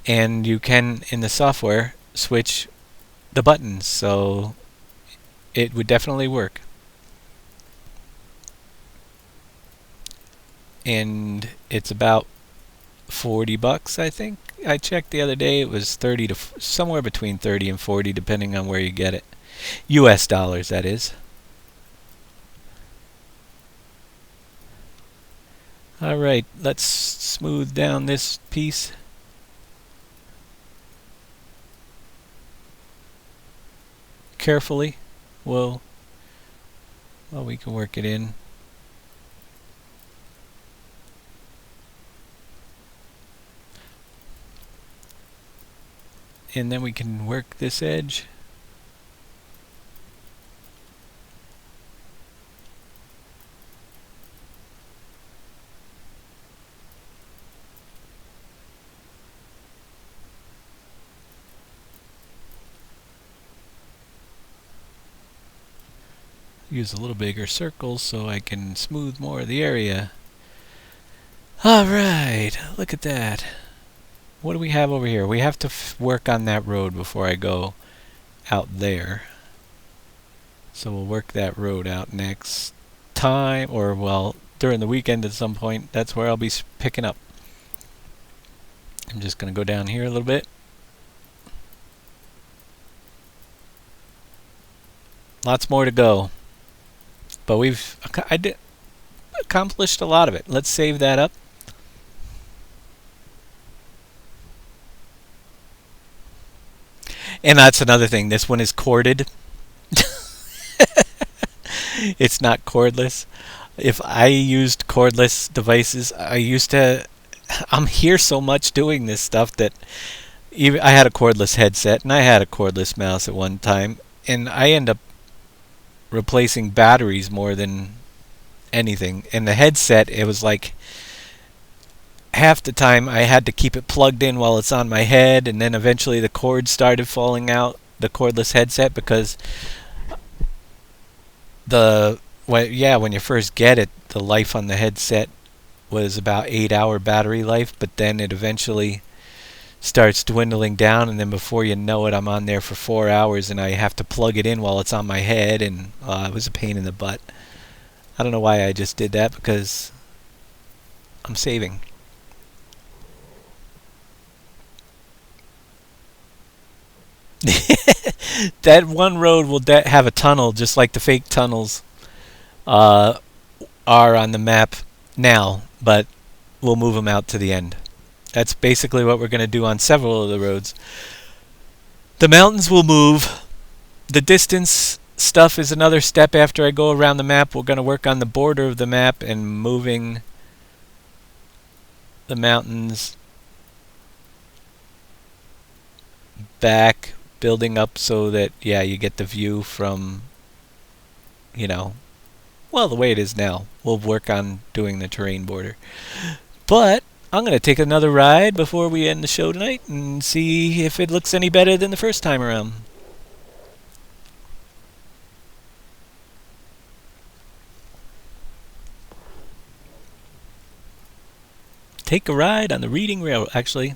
Speaker 1: and you can, in the software, switch the buttons, so it would definitely work. And it's about $40, I think. I checked the other day. It was 30 to somewhere between 30 and 40, depending on where you get it. US dollars, that is. All right, let's smooth down this piece. Carefully. Well, we can work it in. And then we can work this edge. use a little bigger circles so I can smooth more of the area. Alright, look at that. What do we have over here? We have to work on that road before I go out there. So we'll work that road out next time, or well, during the weekend at some point. That's where I'll be picking up. I'm just going to go down here a little bit. Lots more to go. But I did accomplished a lot of it. Let's save that up. And that's another thing. This one is corded. It's not cordless. If I used cordless devices, I'm here so much doing this stuff that even I had a cordless headset and I had a cordless mouse at one time, and I end up replacing batteries more than anything. And the headset, it was like half the time I had to keep it plugged in while it's on my head, and then eventually the cord started falling out, the cordless headset, because when you first get it, the life on the headset was about 8-hour battery life, but then it eventually starts dwindling down, and then before you know it, I'm on there for 4 hours, and I have to plug it in while it's on my head, and it was a pain in the butt. I don't know why I just did that, because I'm saving. That one road will have a tunnel, just like the fake tunnels are on the map now, but we'll move them out to the end. That's basically what we're going to do on several of the roads. The mountains will move. The distance stuff is another step after I go around the map. We're going to work on the border of the map and moving the mountains back, building up so that, yeah, you get the view from, well, the way it is now. We'll work on doing the terrain border. But I'm going to take another ride before we end the show tonight and see if it looks any better than the first time around. Take a ride on the Reading Railroad. Actually,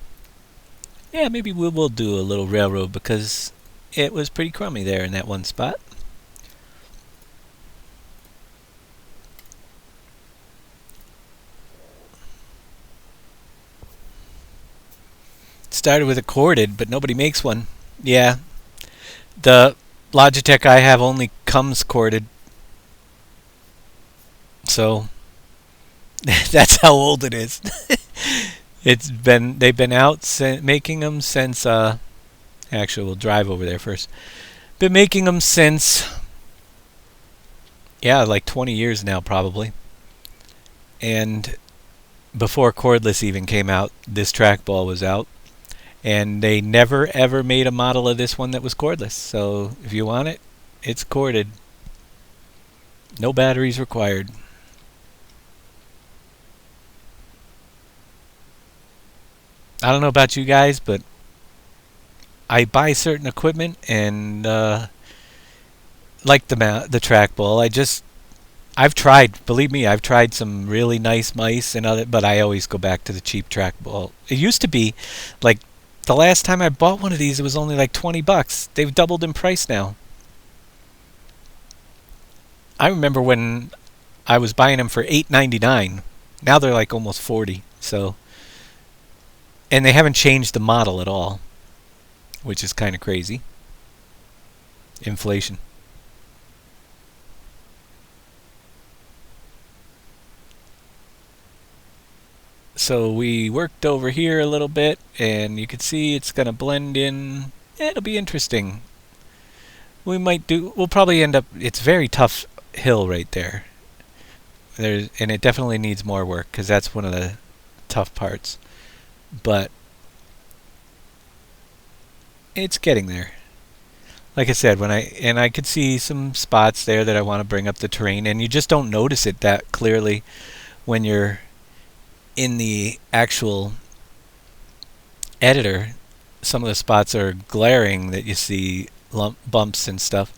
Speaker 1: yeah, maybe we will do a little railroad because it was pretty crummy there in that one spot. Started with a corded, but nobody makes one. Yeah, the Logitech I have only comes corded, so that's how old it is. They've been out making them since. Actually, we'll drive over there first. Been making them since, yeah, like 20 years now probably. And before cordless even came out, this trackball was out. And they never ever made a model of this one that was cordless. So if you want it, it's corded. No batteries required. I don't know about you guys, but I buy certain equipment and like the trackball. I've tried, believe me, I've tried some really nice mice and other, but I always go back to the cheap trackball. It used to be like the last time I bought one of these, it was only like $20. They've doubled in price now. I remember when I was buying them for $8.99. Now they're like almost 40. So, and they haven't changed the model at all, which is kind of crazy. Inflation. So we worked over here a little bit, and you can see it's going to blend in. It'll be interesting. We'll probably end up, it's very tough hill right there. And it definitely needs more work, because that's one of the tough parts. But it's getting there. Like I said, I could see some spots there that I want to bring up the terrain, and you just don't notice it that clearly when you're in the actual editor. Some of the spots are glaring that you see bumps and stuff.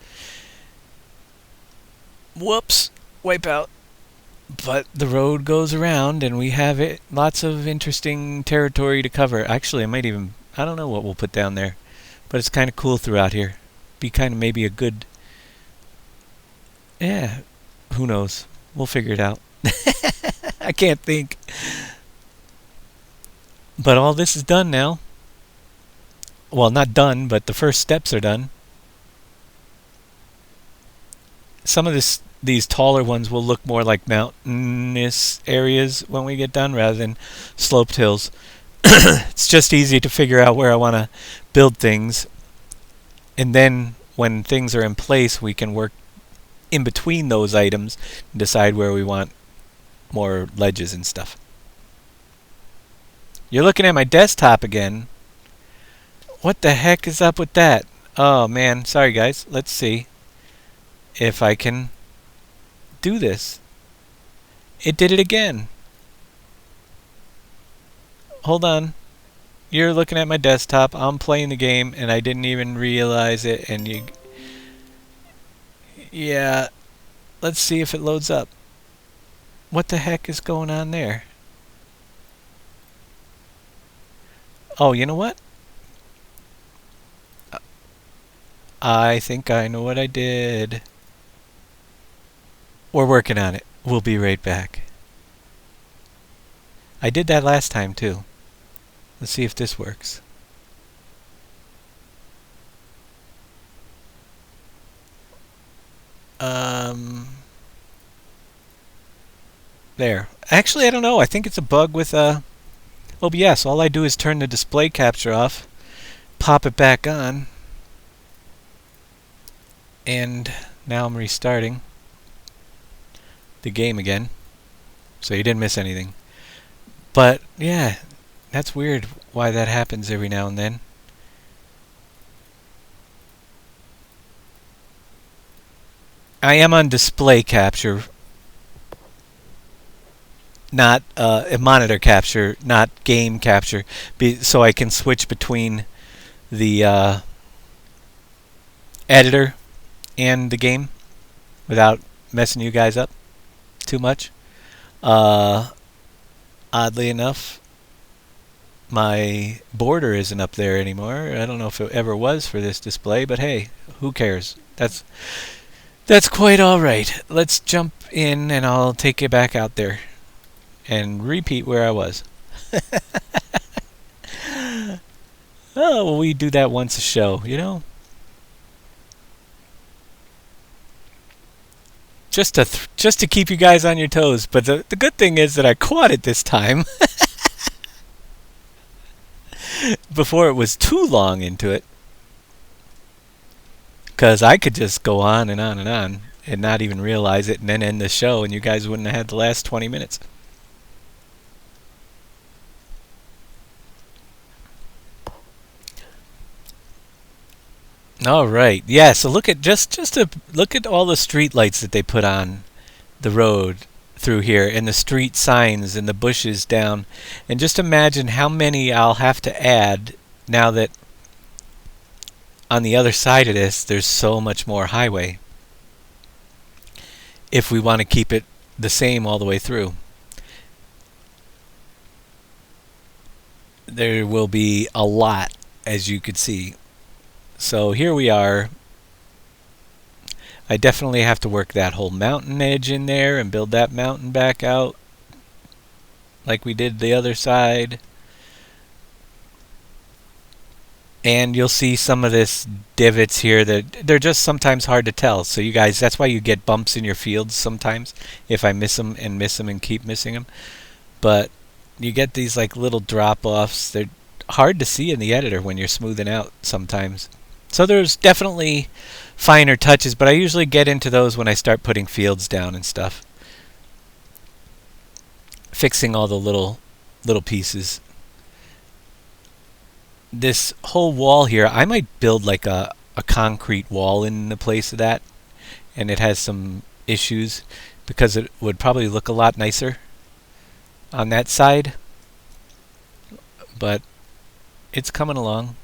Speaker 1: Whoops. Wipe out. But the road goes around and we have it lots of interesting territory to cover. Actually, I don't know what we'll put down there. But it's kind of cool throughout here. Be kind of maybe a good, yeah, who knows? We'll figure it out. I can't think. But all this is done now. Well, not done, but the first steps are done. Some of these taller ones will look more like mountainous areas when we get done rather than sloped hills. It's just easy to figure out where I want to build things. And then when things are in place, we can work in between those items and decide where we want more ledges and stuff. You're looking at my desktop again. What the heck is up with that? Oh man, sorry guys. Let's see if I can do this. It did it again. Hold on. You're looking at my desktop. I'm playing the game and I didn't even realize it. And yeah, let's see if it loads up. What the heck is going on there? Oh, you know what? I think I know what I did. We're working on it. We'll be right back. I did that last time too. Let's see if this works. There. Actually, I don't know. I think it's a bug with OBS. All I do is turn the display capture off, pop it back on, and now I'm restarting the game again. So you didn't miss anything. But yeah, that's weird why that happens every now and then. I am on display capture, not monitor capture, not game capture, so I can switch between the editor and the game without messing you guys up too much. Oddly enough, my border isn't up there anymore. I don't know if it ever was for this display, but hey, who cares? That's quite all right. Let's jump in and I'll take you back out there and repeat where I was. Oh, well, we do that once a show, you know? Just to keep you guys on your toes. But the good thing is that I caught it this time before it was too long into it. Because I could just go on and on and on and not even realize it and then end the show and you guys wouldn't have had the last 20 minutes. All right. Yeah, so look at look at all the street lights that they put on the road through here and the street signs and the bushes down. And just imagine how many I'll have to add now that on the other side of this there's so much more highway. If we want to keep it the same all the way through. There will be a lot, as you could see. So here we are. I definitely have to work that whole mountain edge in there and build that mountain back out like we did the other side. And you'll see some of this divots here that they're just sometimes hard to tell. So you guys, that's why you get bumps in your fields sometimes if I miss them and keep missing them. But you get these like little drop-offs. They're hard to see in the editor when you're smoothing out sometimes. So there's definitely finer touches, but I usually get into those when I start putting fields down and stuff. Fixing all the little pieces. This whole wall here, I might build like a concrete wall in the place of that. And it has some issues because it would probably look a lot nicer on that side. But it's coming along.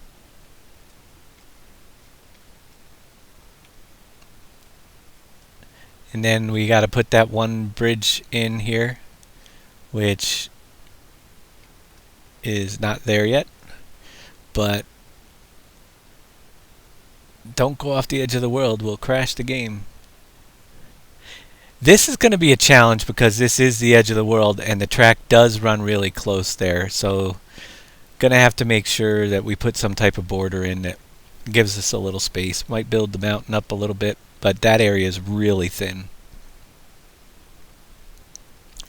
Speaker 1: And then we got to put that one bridge in here, which is not there yet. But don't go off the edge of the world. We'll crash the game. This is going to be a challenge because this is the edge of the world and the track does run really close there. So going to have to make sure that we put some type of border in that gives us a little space. Might build the mountain up a little bit, but that area is really thin.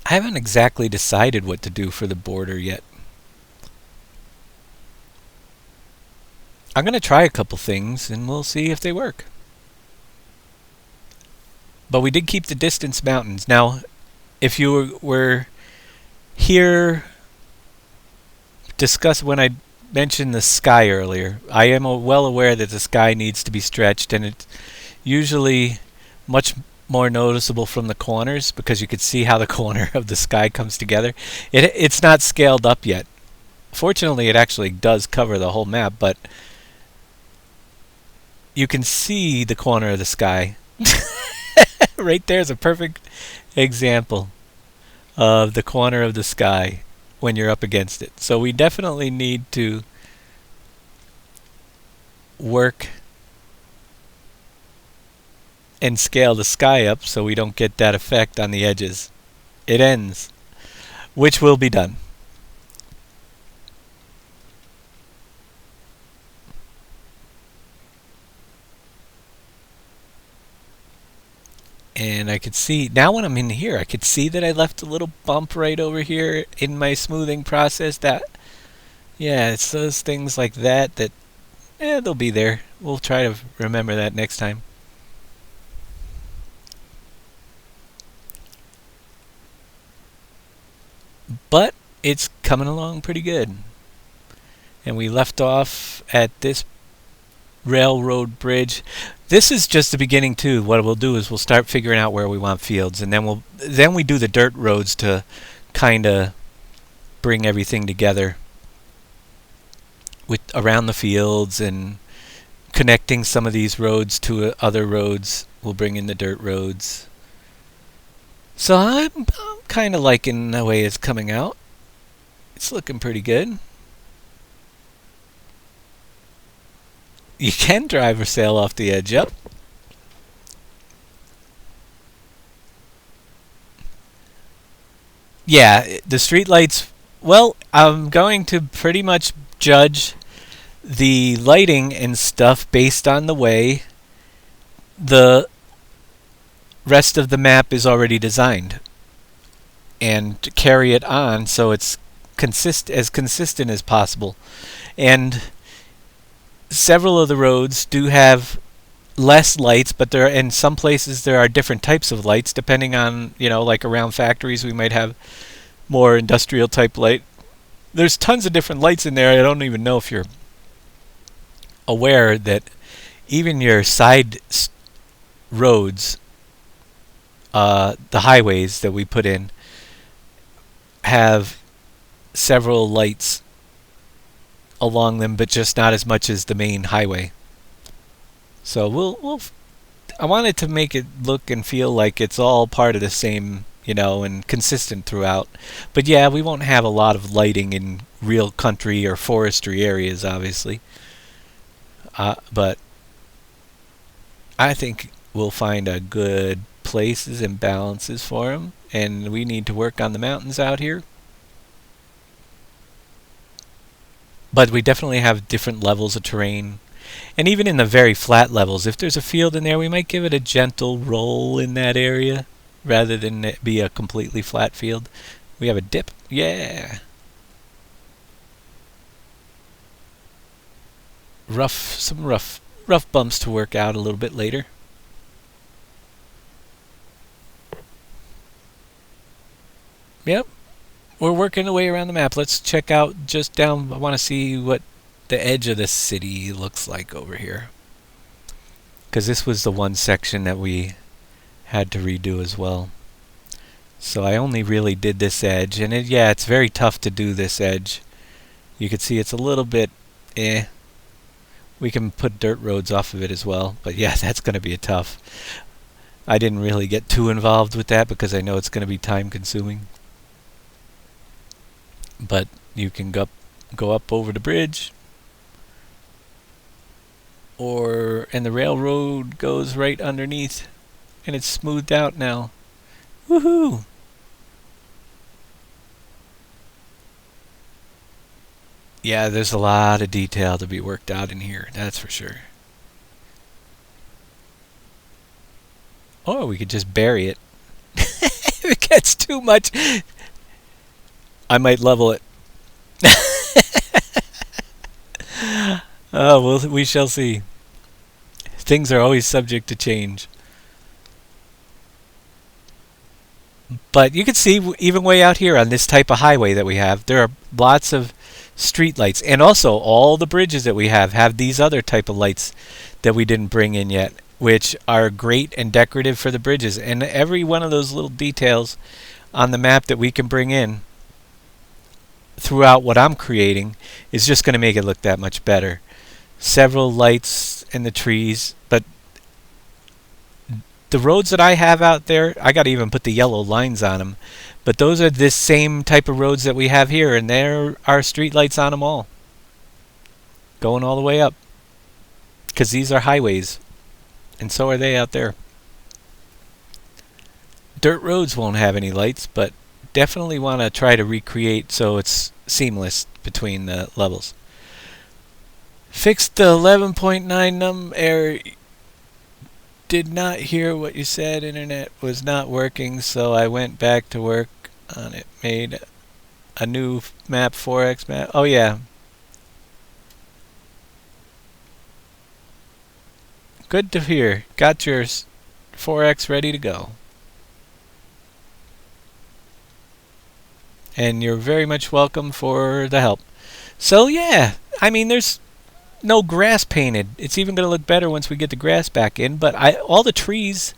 Speaker 1: I haven't exactly decided what to do for the border yet. I'm going to try a couple things and we'll see if they work. But we did keep the distance mountains. Now, if you were here, discuss when I mentioned the sky earlier, I am well aware that the sky needs to be stretched, and it's usually much more noticeable from the corners because you could see how the corner of the sky comes together. It's not scaled up yet. Fortunately, it actually does cover the whole map, but you can see the corner of the sky. Right there is a perfect example of the corner of the sky when you're up against it. So we definitely need to work and scale the sky up so we don't get that effect on the edges. It ends, which will be done. And I could see, now when I'm in here, I could see that I left a little bump right over here in my smoothing process. That, yeah, it's those things like that that, they'll be there. We'll try to remember that next time. But it's coming along pretty good. And we left off at this railroad bridge. This is just the beginning too. What we'll do is we'll start figuring out where we want fields, and then we do the dirt roads to kind of bring everything together with around the fields and connecting some of these roads to other roads. We'll bring in the dirt roads. So I'm kind of liking the way it's coming out. It's looking pretty good. You can drive or sail off the edge, yep. Yeah, the street lights, well, I'm going to pretty much judge the lighting and stuff based on the way the rest of the map is already designed, and carry it on so it's as consistent as possible. And several of the roads do have less lights, but there in some places there are different types of lights depending on, like around factories we might have more industrial type light. There's tons of different lights in there. I don't even know if you're aware that even your side roads, the highways that we put in, have several lights along them, but just not as much as the main highway. So I wanted to make it look and feel like it's all part of the same, and consistent throughout. But yeah, we won't have a lot of lighting in real country or forestry areas, obviously. But I think we'll find a good places and balances for them, and we need to work on the mountains out here. But we definitely have different levels of terrain. And even in the very flat levels, if there's a field in there, we might give it a gentle roll in that area rather than it be a completely flat field. We have a dip. Yeah. Some rough bumps to work out a little bit later. Yep. We're working our way around the map. Let's check out just down. I want to see what the edge of the city looks like over here, because this was the one section that we had to redo as well. So I only really did this edge, and it's very tough to do this edge. You can see it's a little bit We can put dirt roads off of it as well, but yeah, that's going to be a tough. I didn't really get too involved with that because I know it's going to be time consuming. But you can go up over the bridge, and the railroad goes right underneath, and it's smoothed out now. Woohoo! Yeah, there's a lot of detail to be worked out in here, that's for sure. Or we could just bury it. If it gets too much, I might level it. Oh, well, we shall see. Things are always subject to change. But you can see, even way out here on this type of highway that we have, there are lots of street lights. And also, all the bridges that we have these other type of lights that we didn't bring in yet, which are great and decorative for the bridges. And every one of those little details on the map that we can bring in throughout what I'm creating is just going to make it look that much better. Several lights in the trees, but the roads that I have out there, I got to even put the yellow lines on them. But those are this same type of roads that we have here, and there are street lights on them all, going all the way up, because these are highways, and so are they out there. Dirt roads won't have any lights, but definitely want to try to recreate so it's seamless between the levels. Fixed the 11.9 num error. Did not hear what you said. Internet was not working, so I went back to work on it. Made a new map, 4x map. Oh yeah. Good to hear. Got your 4x ready to go. And you're very much welcome for the help. So yeah, I mean, there's no grass painted. It's even going to look better once we get the grass back in, but all the trees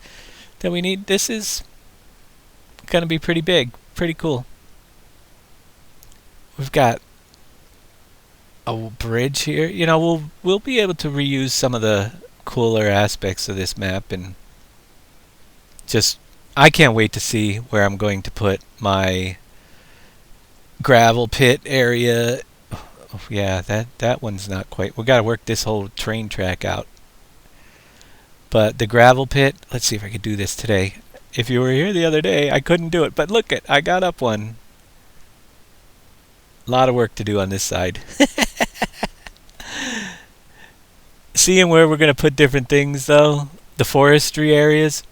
Speaker 1: that we need, this is going to be pretty big, pretty cool. We've got a bridge here. You know, we'll be able to reuse some of the cooler aspects of this map, and just I can't wait to see where I'm going to put my gravel pit area. Yeah, that one's not quite. We got to work this whole train track out. But the gravel pit, let's see if I could do this today. If you were here the other day, I couldn't do it, but look it, I got up one. A lot of work to do on this side. Seeing where we're going to put different things though, the forestry areas.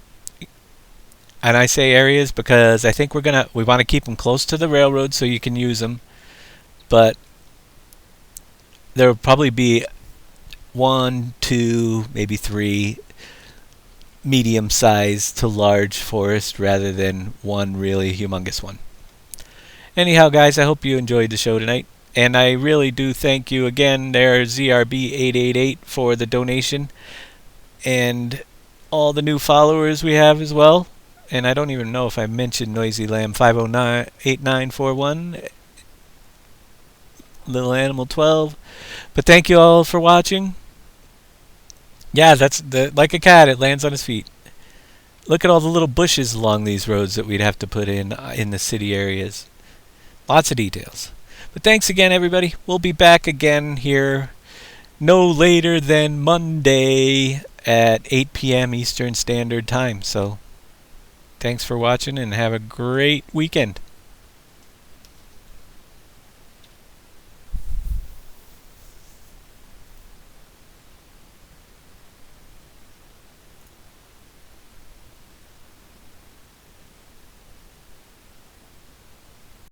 Speaker 1: And I say areas because I think we want to keep them close to the railroad so you can use them. But there will probably be 1, 2, maybe 3 medium-sized to large forest rather than one really humongous one. Anyhow, guys, I hope you enjoyed the show tonight. And I really do thank you again there, ZRB888, for the donation. And all the new followers we have as well. And I don't even know if I mentioned Noisy Lamb 5098941, Little Animal 12. But thank you all for watching. Yeah, that's like a cat, it lands on his feet. Look at all the little bushes along these roads that we'd have to put in the city areas. Lots of details. But thanks again, everybody. We'll be back again here no later than Monday at 8 p.m. Eastern Standard Time. So thanks for watching and have a great weekend.